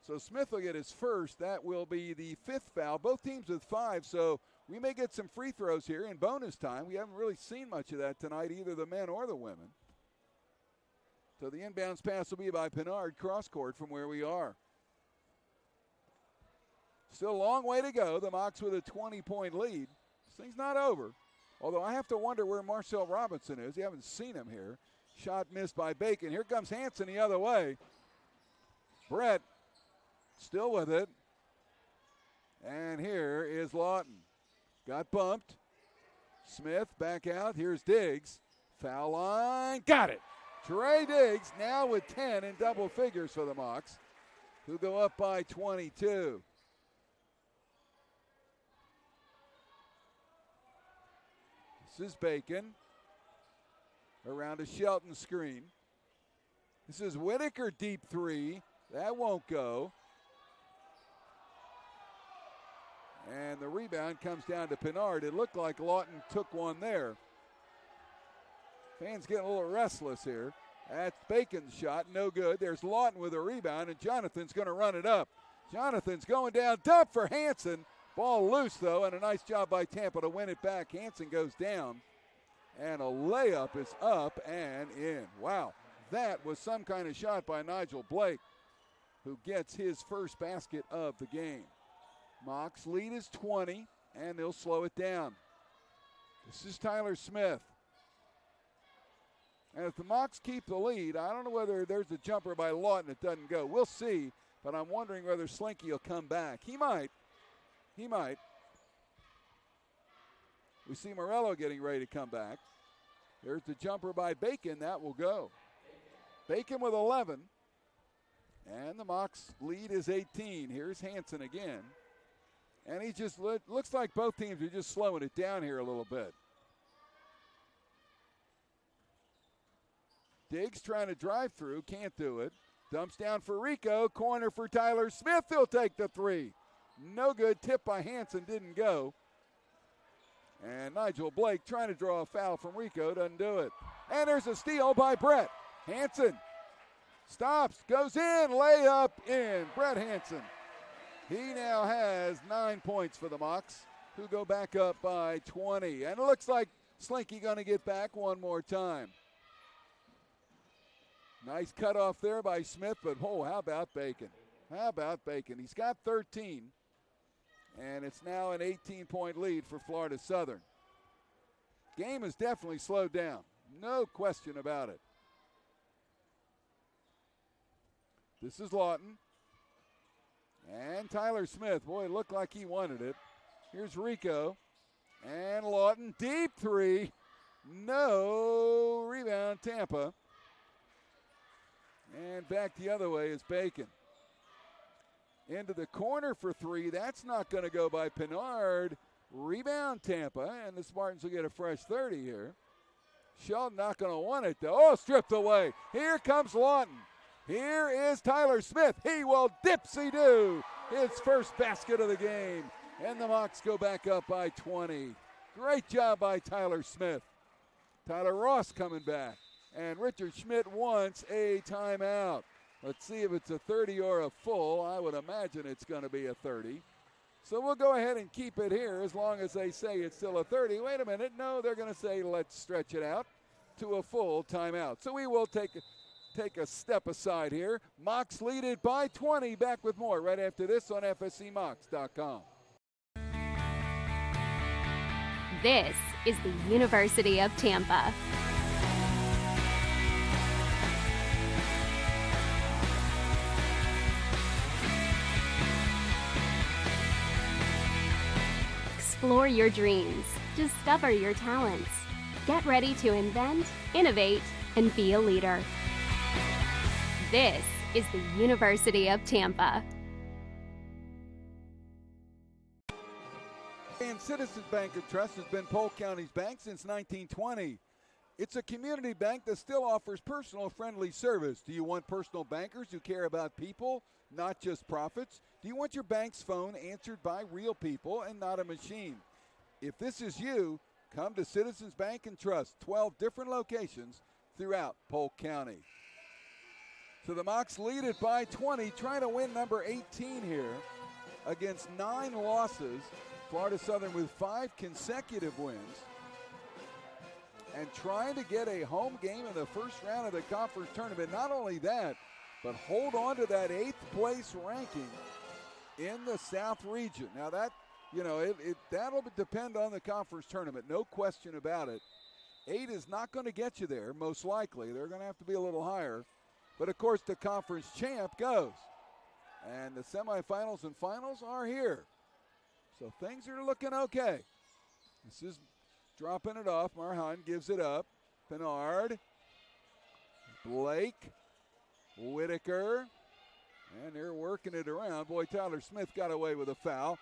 So Smith will get his first. That will be the 5th foul. Both teams with 5, so we may get some free throws here in bonus time. We haven't really seen much of that tonight, either the men or the women. So the inbounds pass will be by Pinard, cross court from where we are. Still a long way to go. The Mocs with a 20-point lead. This thing's not over. Although I have to wonder where Marcel Robinson is. You haven't seen him here. Shot missed by Bacon. Here comes Hansen the other way. Brett still with it. And here is Lawton. Got bumped. Smith back out. Here's Diggs. Foul line. Got it. Trey Diggs now with 10 in double figures for the Mocs, who go up by 22. This is Bacon. Around a Shelton screen. This is Whitaker, deep three. That won't go. And the rebound comes down to Pinard. It looked like Lawton took one there. Fans getting a little restless here. That's Bacon's shot, no good. There's Lawton with a rebound, and Jonathan's going to run it up. Jonathan's going down, dump for Hanson. Ball loose, though, and a nice job by Tampa to win it back. Hanson goes down, and a layup is up and in. Wow, that was some kind of shot by Nigel Blake, who gets his first basket of the game. Mocs lead is 20, and they'll slow it down. This is Tyler Smith. And if the Mocs keep the lead, I don't know whether there's a jumper by Lawton that doesn't go. We'll see, but I'm wondering whether Slinky will come back. He might. He might. We see Morello getting ready to come back. There's the jumper by Bacon. That will go. Bacon with 11. And the Mocs lead is 18. Here's Hanson again. And he just looks like both teams are just slowing it down here a little bit. Diggs trying to drive through, can't do it. Dumps down for Rico, corner for Tyler Smith. He'll take the three. No good, tip by Hanson, didn't go. And Nigel Blake trying to draw a foul from Rico, doesn't do it. And there's a steal by Brett. Hanson stops, goes in, layup in. Brett Hanson. He now has 9 points for the Mocs, who go back up by 20. And it looks like Slinky going to get back one more time. Nice cutoff there by Smith, but how about Bacon? How about Bacon? He's got 13, and it's now an 18-point lead for Florida Southern. Game has definitely slowed down, no question about it. This is Lawton. And Tyler Smith, boy, it looked like he wanted it. Here's Rico. And Lawton, deep three. No rebound, Tampa. And back the other way is Bacon. Into the corner for three. That's not going to go by Pinard. Rebound Tampa, and the Spartans will get a fresh 30 here. Shelton not going to want it, though. Oh, stripped away. Here comes Lawton. Here is Tyler Smith. He will dipsy-do his first basket of the game. And the Mocs go back up by 20. Great job by Tyler Smith. Tyler Ross coming back. And Richard Schmidt wants a timeout. Let's see if it's a 30 or a full. I would imagine it's going to be a 30. So we'll go ahead and keep it here as long as they say it's still a 30. Wait a minute. No, they're going to say let's stretch it out to a full timeout. So we will take a step aside here. Mocs lead it by 20. Back with more right after this on FSCMocs.com. This is the University of Tampa. Explore your dreams. Discover your talents. Get ready to invent, innovate, and be a leader. This is the University of Tampa. And Citizens Bank and Trust has been Polk County's bank since 1920. It's a community bank that still offers personal, friendly service. Do you want personal bankers who care about people, not just profits? Do you want your bank's phone answered by real people and not a machine? If this is you, come to Citizens Bank and Trust, 12 different locations throughout Polk County. So the Mocs lead it by 20, trying to win number 18 here against 9 losses. Florida Southern with 5 consecutive wins and trying to get a home game in the first round of the conference tournament. Not only that, but hold on to that 8th place ranking in the South region. Now that, that'll depend on the conference tournament, no question about it. 8 is not going to get you there, most likely. They're going to have to be a little higher. But, of course, the conference champ goes. And the semifinals and finals are here. So things are looking okay. This is dropping it off. Marhan gives it up. Pinard, Blake, Whitaker, and they're working it around. Boy, Tyler Smith got away with a foul.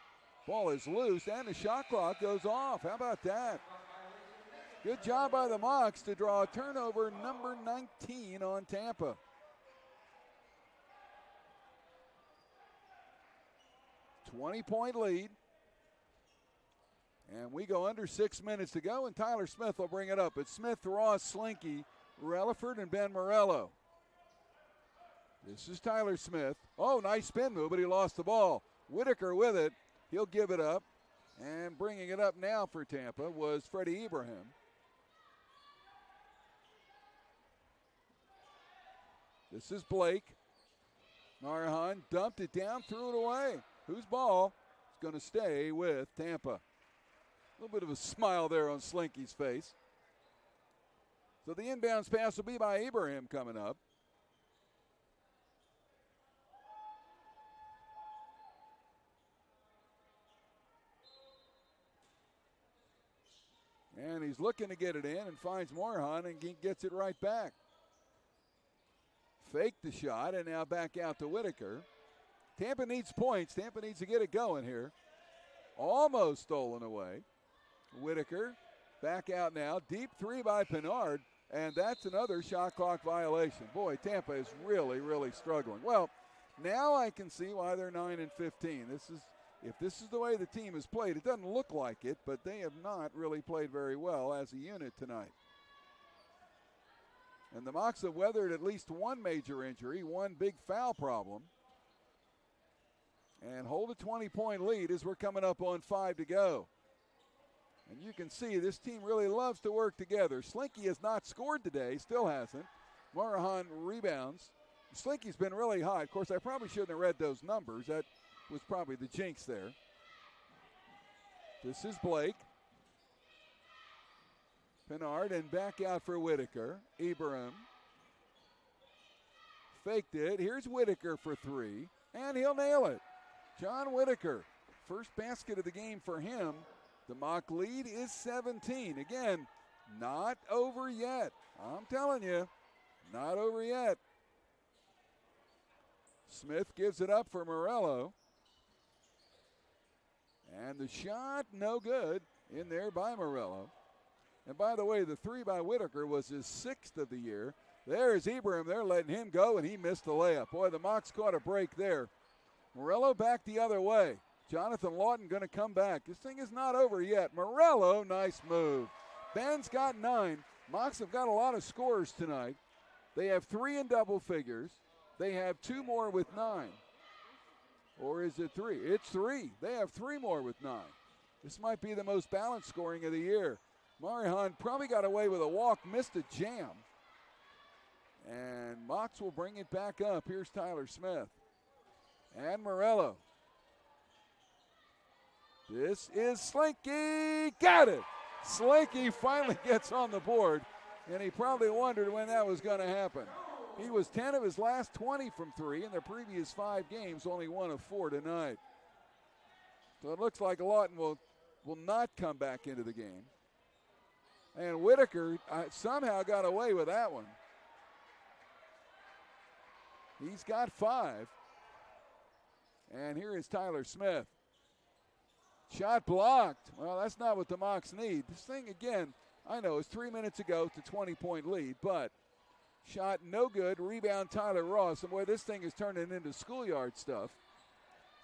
Ball is loose, and the shot clock goes off. How about that? Good job by the Mocs to draw a turnover number 19 on Tampa. $20-point lead. And we go under 6 minutes to go, and Tyler Smith will bring it up. It's Smith, Ross, Slinky, Relaford, and Ben Morello. This is Tyler Smith. Oh, nice spin move, but he lost the ball. Whitaker with it. He'll give it up. And bringing it up now for Tampa was Freddie Ibrahim. This is Blake. Marhan dumped it down, threw it away. Whose ball? It's going to stay with Tampa. A little bit of a smile there on Slinky's face. So the inbounds pass will be by Ibrahim coming up. And he's looking to get it in and finds Marhan and gets it right back. Faked the shot and now back out to Whitaker. Tampa needs points. Tampa needs to get it going here. Almost stolen away. Whitaker back out now. Deep three by Pinard. And that's another shot clock violation. Boy, Tampa is really, really struggling. Well, now I can see why they're 9-15. If this is the way the team has played, it doesn't look like it, but they have not really played very well as a unit tonight. And the Mocs have weathered at least one major injury, one big foul problem, and hold a 20-point lead as we're coming up on 5 to go. And you can see this team really loves to work together. Slinky has not scored today, still hasn't. Marhan rebounds. Slinky's been really high. Of course, I probably shouldn't have read those numbers. That was probably the jinx there. This is Blake. Pinard and back out for Whitaker. Ibrahim faked it. Here's Whitaker for three, and he'll nail it. John Whitaker, first basket of the game for him. The Moc lead is 17. Again, not over yet. I'm telling you, not over yet. Smith gives it up for Morello. And the shot, no good, in there by Morello. And by the way, the three by Whitaker was his 6th of the year. There's Ibrahim. They're letting him go, and he missed the layup. Boy, the Mocs caught a break there. Morello back the other way. Jonathan Lawton going to come back. This thing is not over yet. Morello, nice move. Ben's got 9. Mocs have got a lot of scorers tonight. They have 3 in double figures. They have 2 more with 9. Or is it 3? It's 3. They have 3 more with 9. This might be the most balanced scoring of the year. Marhan probably got away with a walk, missed a jam. And Mocs will bring it back up. Here's Tyler Smith. And Morello. This is Slinky. Got it. Slinky finally gets on the board. And he probably wondered when that was going to happen. He was 10 of his last 20 from 3 in the previous 5 games, only 1 of 4 tonight. So it looks like Lawton will not come back into the game. And Whitaker somehow got away with that one. He's got 5. And here is Tyler Smith. Shot blocked. Well, that's not what the Mocs need. This thing, again, I know it's 3 minutes ago to 20-point lead, but shot no good. Rebound Tyler Ross. And boy, this thing is turning into schoolyard stuff.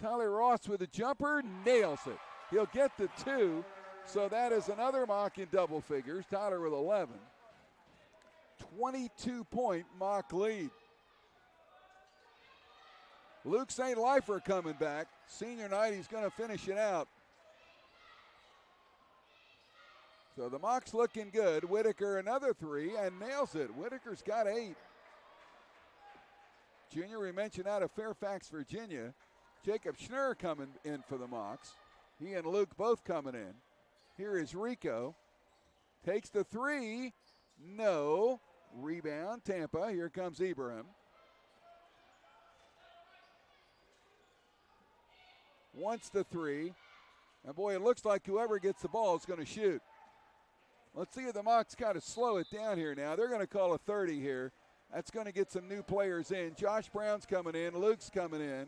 Tyler Ross with a jumper, nails it. He'll get the 2. So that is another Moc in double figures. Tyler with 11. 22-point Moc lead. Luke St. Lifer coming back. Senior night, he's going to finish it out. So the Mocs looking good. Whitaker another 3 and nails it. Whitaker's got 8. Junior, we mentioned out of Fairfax, Virginia. Jacob Schnurr coming in for the Mocs. He and Luke both coming in. Here is Rico. Takes the 3. No. Rebound, Tampa. Here comes Ibrahim. Wants the 3. And boy, it looks like whoever gets the ball is going to shoot. Let's see if the Mocs kind of slow it down here now. They're going to call a 30 here. That's going to get some new players in. Josh Brown's coming in. Luke's coming in.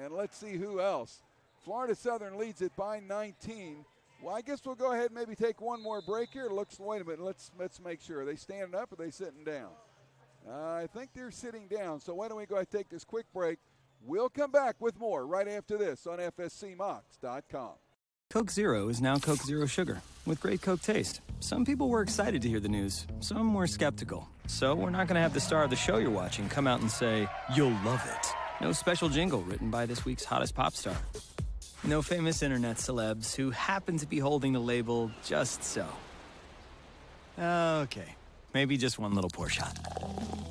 And let's see who else. Florida Southern leads it by 19. Well, I guess we'll go ahead and maybe take one more break here. Wait a minute. Let's make sure. Are they standing up or are they sitting down? I think they're sitting down. So why don't we go ahead and take this quick break. We'll come back with more right after this on FSCMocs.com. Coke Zero is now Coke Zero Sugar with great Coke taste. Some people were excited to hear the news. Some were skeptical. So we're not going to have the star of the show you're watching come out and say, "You'll love it." No special jingle written by this week's hottest pop star. No famous internet celebs who happen to be holding the label just so. Okay, maybe just one little pour shot.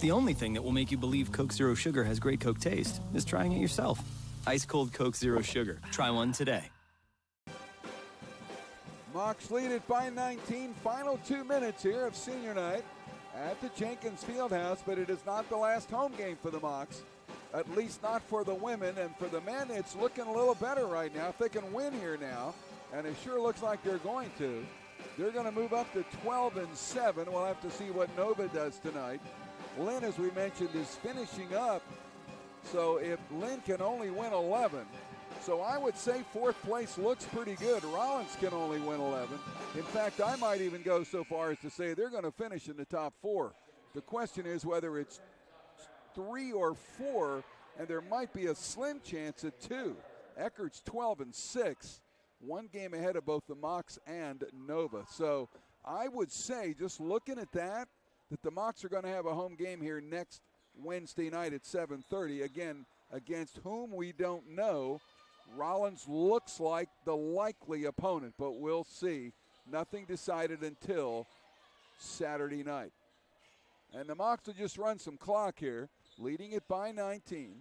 The only thing that will make you believe Coke Zero Sugar has great Coke taste is trying it yourself. Ice cold Coke Zero Sugar. Try one today. Mocs lead it by 19. Final 2 minutes here of senior night at the Jenkins Fieldhouse, but it is not the last home game for the Mocs. At least not for the women, and for the men, it's looking a little better right now. If they can win here now, and it sure looks like they're going to, they're going to move up to 12-7. We'll have to see what Nova does tonight. Lynn, as we mentioned, is finishing up. So if Lynn can only win 11, so I would say fourth place looks pretty good. Rollins can only win 11. In fact, I might even go so far as to say they're going to finish in the top 4. The question is whether it's 3 or 4, and there might be a slim chance at 2. Eckert's 12-6, 1 game ahead of both the Mocs and Nova. So I would say, just looking at that the Mocs are going to have a home game here next Wednesday night at 7:30. Again, against whom we don't know. Rollins looks like the likely opponent, but we'll see. Nothing decided until Saturday night. And the Mocs will just run some clock here, leading it by 19.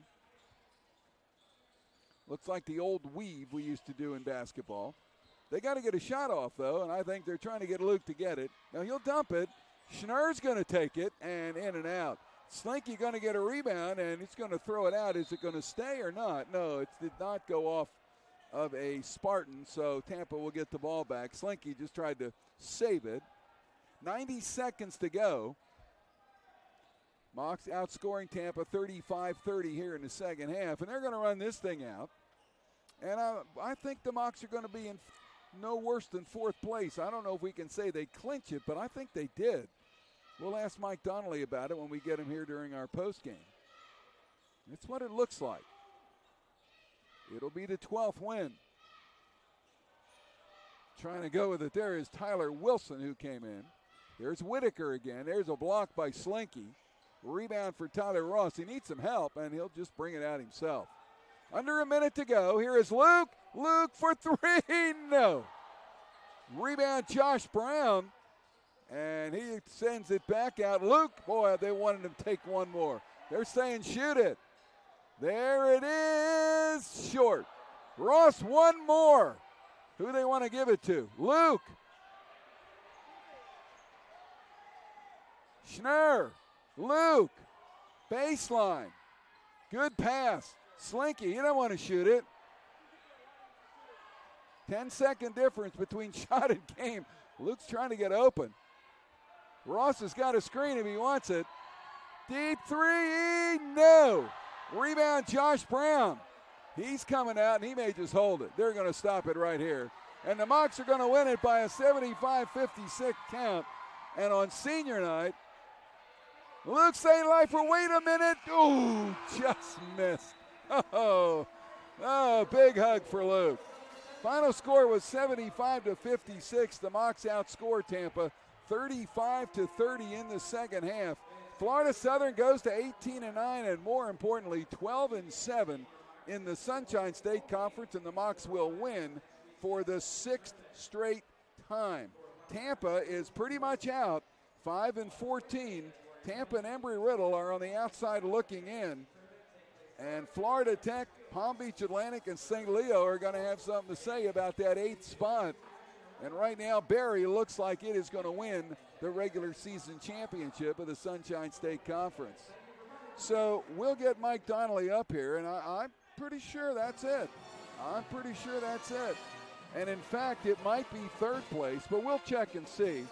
Looks like the old weave we used to do in basketball. They got to get a shot off, though, and I think they're trying to get Luke to get it. Now he'll dump it. Schnurr's going to take it, and in and out. Slinky going to get a rebound, and he's going to throw it out. Is it going to stay or not? No, it did not go off of a Spartan, so Tampa will get the ball back. Slinky just tried to save it. 90 seconds to go. Mocs outscoring Tampa 35-30 here in the second half, and they're going to run this thing out. And I think the Mocs are going to be in no worse than fourth place. I don't know if we can say they clinch it, but I think they did. We'll ask Mike Donnelly about it when we get him here during our postgame. That's what it looks like. It'll be the 12th win. Trying to go with it there is Tyler Wilson, who came in. There's Whitaker again. There's a block by Slinky. Rebound for Tyler Ross. He needs some help, and he'll just bring it out himself. Under a minute to go. Here is Luke. Luke for 3. No. Rebound Josh Brown. And he sends it back out. Luke, boy, they wanted him to take one more. They're saying shoot it. There it is. Short. Ross, one more. Who do they want to give it to? Luke. Schnurr. Luke. Baseline. Good pass. Slinky, he don't want to shoot it. 10-second difference between shot and game. Luke's trying to get open. Ross has got a screen if he wants it. Deep 3, no. Rebound Josh Brown. He's coming out, and he may just hold it. They're going to stop it right here. And the Mocs are going to win it by a 75-56 count. And on senior night, Luke St. Lifer, wait a minute. Ooh, just missed. Oh, big hug for Luke. Final score was 75-56. The Mocs outscored Tampa 35-30 in the second half. Florida Southern goes to 18-9 and more importantly 12-7 in the Sunshine State Conference, and the Mocs will win for the 6th straight time. Tampa is pretty much out, 5-14. Tampa and Embry-Riddle are on the outside looking in. And Florida Tech, Palm Beach Atlantic, and St. Leo are going to have something to say about that 8th spot. And right now, Barry looks like it is going to win the regular season championship of the Sunshine State Conference. So we'll get Mike Donnelly up here, and I'm pretty sure that's it. I'm pretty sure that's it. And in fact, it might be third place, but we'll check and see.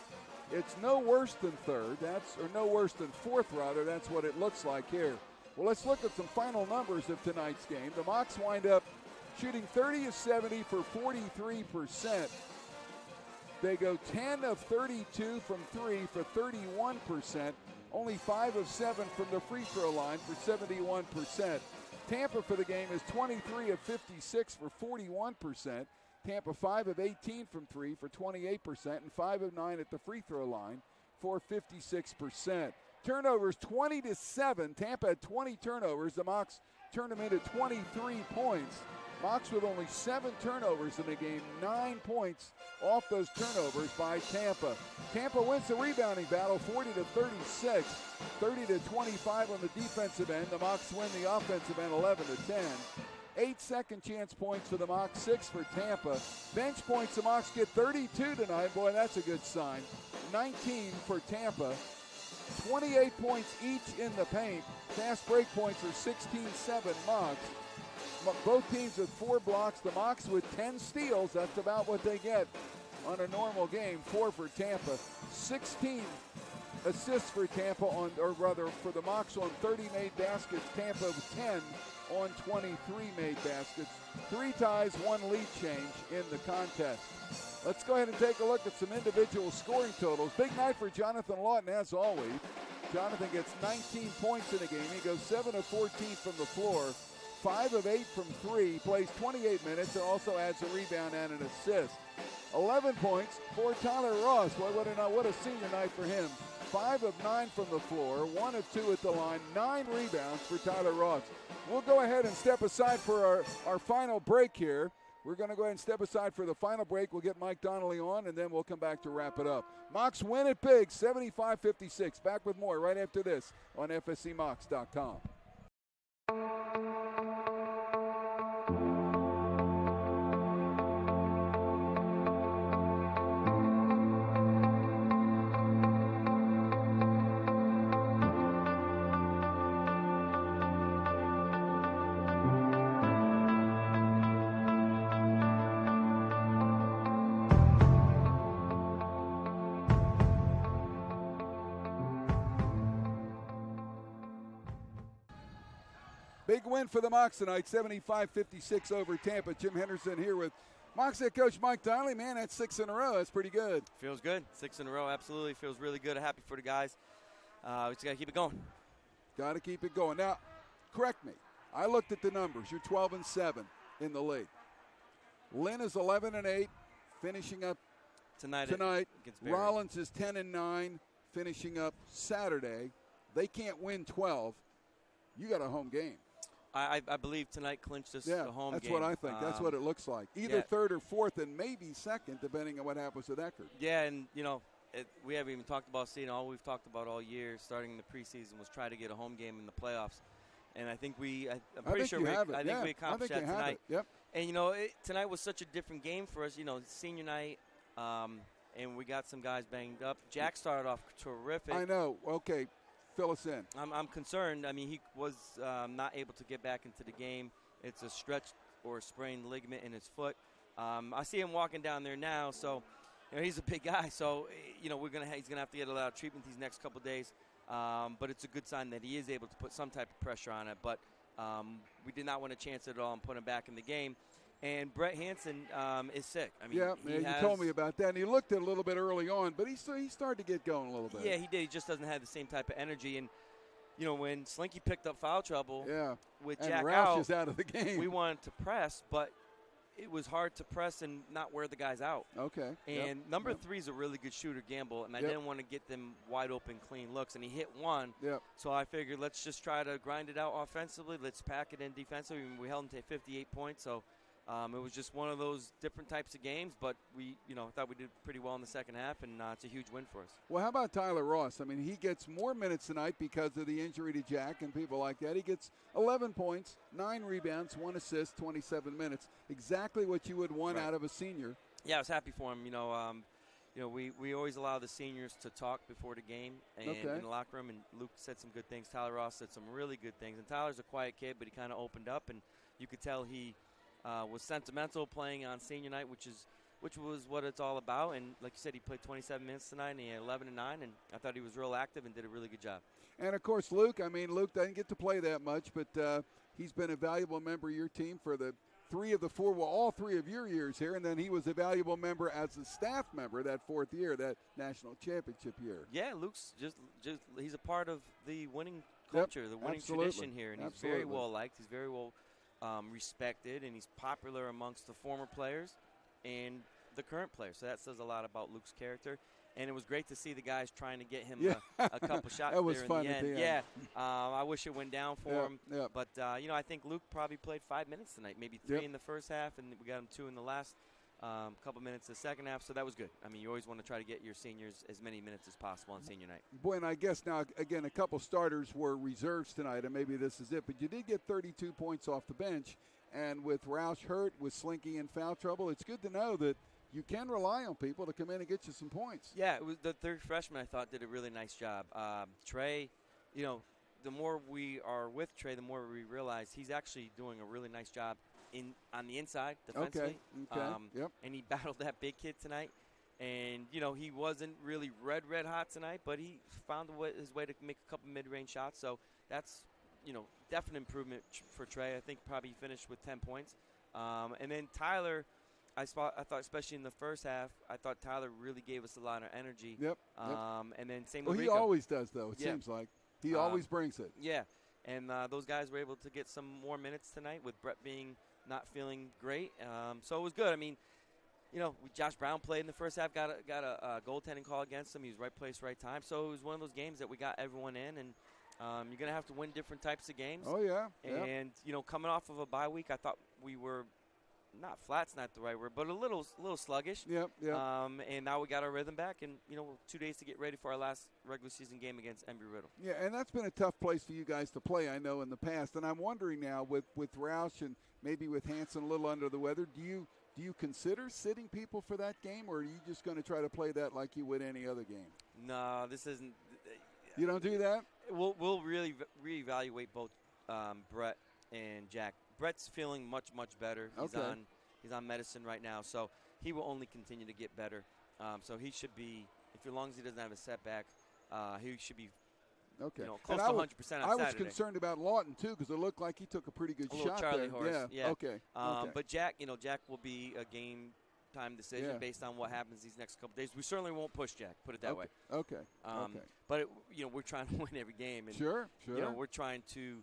It's no worse than third, or no worse than fourth, rather. That's what it looks like here. Well, let's look at some final numbers of tonight's game. The Mocs wind up shooting 30 of 70 for 43%. They go 10 of 32 from three for 31%. Only 5 of 7 from the free throw line for 71%. Tampa for the game is 23 of 56 for 41%. Tampa 5 of 18 from three for 28%, and 5 of 9 at the free throw line for 56%. Turnovers 20-7. Tampa had 20 turnovers. The Mocs turned them into 23 points. Mocs with only 7 turnovers in the game, 9 points off those turnovers by Tampa. Tampa wins the rebounding battle 40-36, 30-25 on the defensive end. The Mocs win the offensive end 11-10. 8 second chance points for the Mocs, 6 for Tampa. Bench points, the Mocs get 32 tonight. Boy, that's a good sign. 19 for Tampa. 28 points each in the paint. Fast break points are 16-7 Mocs. Both teams with 4 blocks. The Mocs with 10 steals. That's about what they get on a normal game. 4 for Tampa. 16 assists for Tampa for the Mocs on 30 made baskets. Tampa with 10 on 23 made baskets. 3 ties, 1 lead change in the contest. Let's go ahead and take a look at some individual scoring totals. Big night for Jonathan Lawton, as always. Jonathan gets 19 points in the game. He goes 7 of 14 from the floor, 5 of 8 from 3. He plays 28 minutes and also adds a rebound and an assist. 11 points for Tyler Ross. Boy, what a senior night for him. 5 of 9 from the floor, 1 of 2 at the line, 9 rebounds for Tyler Ross. We'll go ahead and step aside for our final break here. We're going to go ahead and step aside for the final break. We'll get Mike Donnelly on, and then we'll come back to wrap it up. Mocs win it big, 75-56. Back with more right after this on FSCMocs.com. Big win for the Mocs tonight, 75-56 over Tampa. Jim Henderson here with Mocs head coach Mike Donnelly. Man, that's 6 in a row. That's pretty good. Feels good. 6 in a row, absolutely. Feels really good. Happy for the guys. We just got to keep it going. Got to keep it going. Now, correct me. I looked at the numbers. You're 12-7 in the league. Lynn is 11-8, finishing up tonight. Rollins is 10-9, finishing up Saturday. They can't win 12. You got a home game. I believe tonight clinched us the home game. That's what I think. That's what it looks like. Either third or fourth and maybe second, depending on what happens with Eckerd. Yeah, and, we haven't even talked about seeing all we've talked about all year, starting in the preseason, was try to get a home game in the playoffs. And I think we accomplished that tonight. Yep. And, tonight was such a different game for us. Senior night, and we got some guys banged up. Jack started off terrific. I know. Okay. Fill us in. I'm concerned. I mean, he was not able to get back into the game. It's a stretched or sprained ligament in his foot. I see him walking down there now, so he's a big guy. So he's gonna have to get a lot of treatment these next couple of days. But it's a good sign that he is able to put some type of pressure on it. But we did not want to chance it at all and put him back in the game. And Brett Hansen is sick. I mean, you told me about that. And he looked at it a little bit early on, but he started to get going a little bit. Yeah, he did. He just doesn't have the same type of energy. And, when Slinky picked up foul trouble with Jack Roush is out of the game, we wanted to press, but it was hard to press and not wear the guys out. Okay. And number 3 is a really good shooter, Gamble, and I didn't want to get them wide open, clean looks. And he hit one. Yep. So I figured let's just try to grind it out offensively. Let's pack it in defensively. We held him to 58 points, so it was just one of those different types of games, but we, thought we did pretty well in the second half, and it's a huge win for us. Well, how about Tyler Ross? I mean, he gets more minutes tonight because of the injury to Jack and people like that. He gets 11 points, 9 rebounds, 1 assist, 27 minutes. Exactly what you would want out of a senior. Yeah, I was happy for him. We always allow the seniors to talk before the game and in the locker room, and Luke said some good things. Tyler Ross said some really good things. And Tyler's a quiet kid, but he kind of opened up, and you could tell he was sentimental playing on senior night, which was what it's all about. And like you said, he played 27 minutes tonight, and he had 11 and 9, and I thought he was real active and did a really good job. And, of course, Luke didn't get to play that much, but he's been a valuable member of your team for all 3 of your years here, and then he was a valuable member as a staff member that 4th year, that national championship year. Yeah, Luke's just he's a part of the winning culture, the winning tradition here, and he's very well liked. He's very well respected, and he's popular amongst the former players and the current players. So that says a lot about Luke's character. And it was great to see the guys trying to get him a couple shots that was there fun in the at end. The end. I wish it went down for him. But, I think Luke probably played 5 minutes tonight, maybe 3 in the first half, and we got him 2 in the last couple minutes of the second half. So that was good. I mean, you always want to try to get your seniors as many minutes as possible on senior night. Boy, and I guess now, again, a couple starters were reserves tonight, and maybe this is it. But you did get 32 points off the bench. And with Roush hurt, with Slinky in foul trouble, it's good to know that you can rely on people to come in and get you some points. Yeah, it was the third freshman I thought did a really nice job. Trey, the more we are with Trey, the more we realize he's actually doing a really nice job on the inside defensively. Okay. And he battled that big kid tonight. And, he wasn't really red hot tonight, but he found his way to make a couple mid-range shots. So that's, definite improvement for Trey. I think probably finished with 10 points. And then Tyler, I thought, especially in the first half, I thought Tyler really gave us a lot of energy. And then same with Rico. He always does, though, it seems like. He always brings it. Yeah. And those guys were able to get some more minutes tonight with Brett not feeling great. So it was good. I mean, Josh Brown played in the first half, got a goaltending call against him. He was right place, right time. So it was one of those games that we got everyone in, and you're going to have to win different types of games. Oh, yeah. And, coming off of a bye week, I thought we were not flat's not the right word, but a little sluggish. And now we got our rhythm back, and 2 days to get ready for our last regular season game against Embry-Riddle. Yeah, and that's been a tough place for you guys to play, I know, in the past. And I'm wondering now with Roush and maybe with Hansen a little under the weather, do you consider sitting people for that game, or are you just going to try to play that like you would any other game? No, this isn't. You don't do that? We'll really reevaluate both Brett and Jack. Brett's feeling much, much better. He's on medicine right now, so he will only continue to get better. So he should be, as long as he doesn't have a setback, he should be close to 100% on Saturday. I was concerned about Lawton, too, because it looked like he took a pretty good shot Charlie there. Horse. Yeah. Okay. But Jack will be a game time decision based on what happens these next couple days. We certainly won't push Jack, put it that way. Okay. But we're trying to win every game, and sure. We're trying to,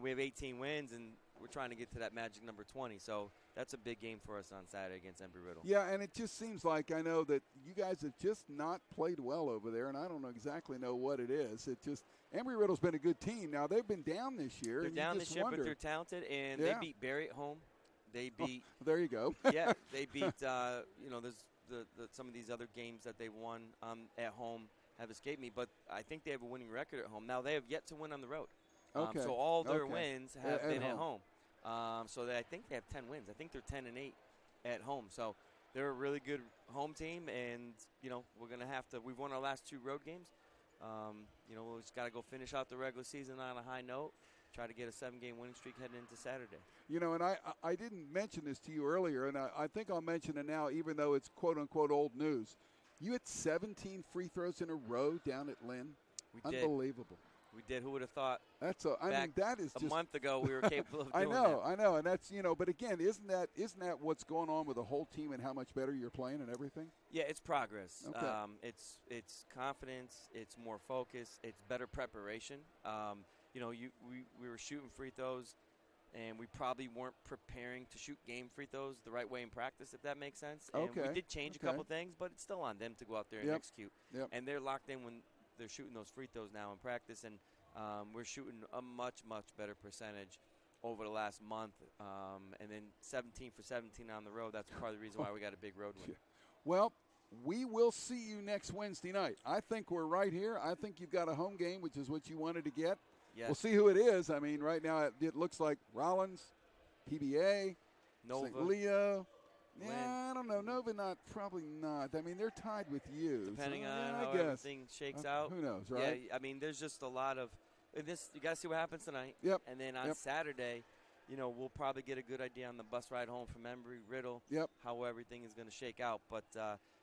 we have 18 wins, and we're trying to get to that magic number 20. So that's a big game for us on Saturday against Embry-Riddle. Yeah, and it just seems like I know that you guys have just not played well over there, and I don't exactly know what it is. It just Embry-Riddle's been a good team. Now they've been down this year. They're down this year, but they're talented, and they beat Barry at home. They beat. There you go. Yeah, they beat. There's some of these other games that they won at home have escaped me, but I think they have a winning record at home. Now they have yet to win on the road. So all their wins have been at home. So I think they have 10 wins. I think they're 10-8 at home. So they're a really good home team, and we're gonna have to. We've won our last 2 road games. We just got to go finish out the regular season on a high note. Try to get a 7-game winning streak heading into Saturday. And I didn't mention this to you earlier, and I think I'll mention it now, even though it's quote unquote old news. You had 17 free throws in a row down at Lynn. We did. Unbelievable. We did. Who would have thought? That is just a month ago we were capable of doing that. I know, and that's But again, isn't that what's going on with the whole team and how much better you're playing and everything? Yeah, it's progress. Okay. It's confidence. It's more focus. It's better preparation. We were shooting free throws, and we probably weren't preparing to shoot game free throws the right way in practice, if that makes sense. And we did change a couple things, but it's still on them to go out there and execute. And they're locked in when they're shooting those free throws now in practice, and we're shooting a much, much better percentage over the last month. And then 17 for 17 on the road. That's part of the reason why we got a big road win. Well, we will see you next Wednesday night. I think we're right here. I think you've got a home game, which is what you wanted to get. Yes. We'll see who it is. I mean, right now it looks like Rollins, PBA, Nova, St. Leo. Lynn. Yeah, I don't know. Nova probably not. I mean, they're tied with you. Depending on I how guess. everything shakes out. Who knows, right? Yeah, I mean, there's just a lot of this. You got to see what happens tonight. Yep. And then on Saturday, we'll probably get a good idea on the bus ride home from Embry-Riddle, how everything is going to shake out. But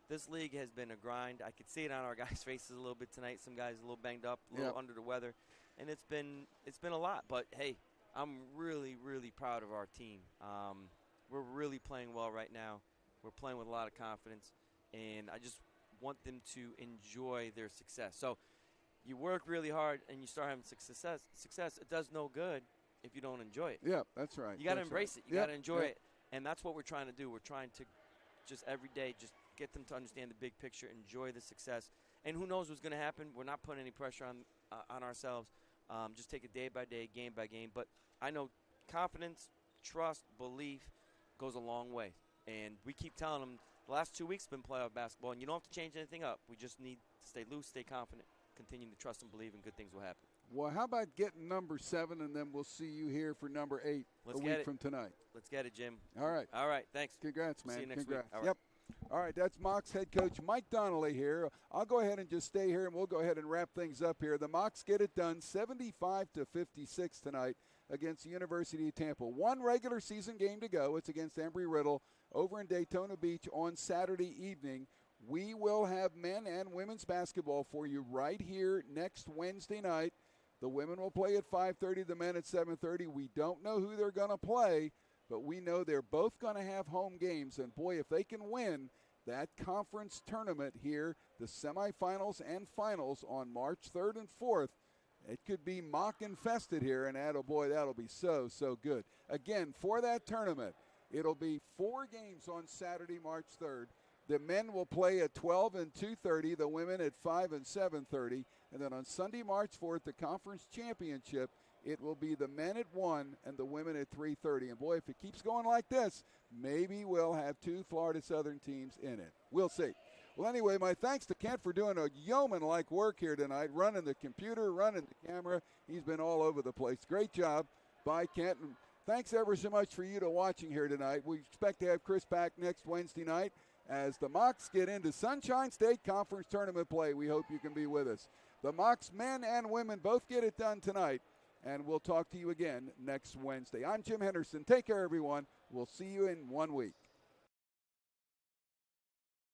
this league has been a grind. I could see it on our guys' faces a little bit tonight. Some guys a little banged up, a little under the weather, and it's been a lot. But hey, I'm really, really proud of our team. We're really playing well right now. We're playing with a lot of confidence, and I just want them to enjoy their success. So you work really hard and you start having success. It does no good if you don't enjoy it. Yeah, that's right. You got to embrace it. You got to enjoy it. And that's what we're trying to do. We're trying to just every day just get them to understand the big picture, enjoy the success. And who knows what's going to happen. We're not putting any pressure on ourselves. Just take it day by day, game by game. But I know confidence, trust, belief goes a long way. And we keep telling them the last 2 weeks have been playoff basketball, and you don't have to change anything up. We just need to stay loose, stay confident, continue to trust and believe, and good things will happen. Well, how about getting number 7, and then we'll see you here for number 8 a week from tonight. Let's get it, Jim. All right. All right, thanks. Congrats, man. See you next Congrats. week. All right. Yep. All right, that's Mocs head coach Mike Donnelly here. I'll go ahead and just stay here, and we'll go ahead and wrap things up here. The Mocs get it done 75-56 tonight against the University of Tampa. One regular season game to go. It's against Embry-Riddle over in Daytona Beach on Saturday evening. We will have men and women's basketball for you right here next Wednesday night. The women will play at 5:30, the men at 7:30. We don't know who they're going to play, but we know they're both going to have home games. And, boy, if they can win that conference tournament here, the semifinals and finals on March 3rd and 4th, it could be mock infested here, and boy, that'll be so, so good. Again, for that tournament, it'll be 4 games on Saturday, March 3rd. The men will play at 12 and 2:30, the women at 5 and 7:30. And then on Sunday, March 4th, the conference championship, it will be the men at 1 and the women at 3:30. And, boy, if it keeps going like this, maybe we'll have 2 Florida Southern teams in it. We'll see. Well, anyway, my thanks to Kent for doing a yeoman-like work here tonight, running the computer, running the camera. He's been all over the place. Great job by Kent. And thanks ever so much for you to watching here tonight. We expect to have Chris back next Wednesday night as the Mocs get into Sunshine State Conference Tournament play. We hope you can be with us. The Mocs men and women both get it done tonight, and we'll talk to you again next Wednesday. I'm Jim Henderson. Take care, everyone. We'll see you in 1 week.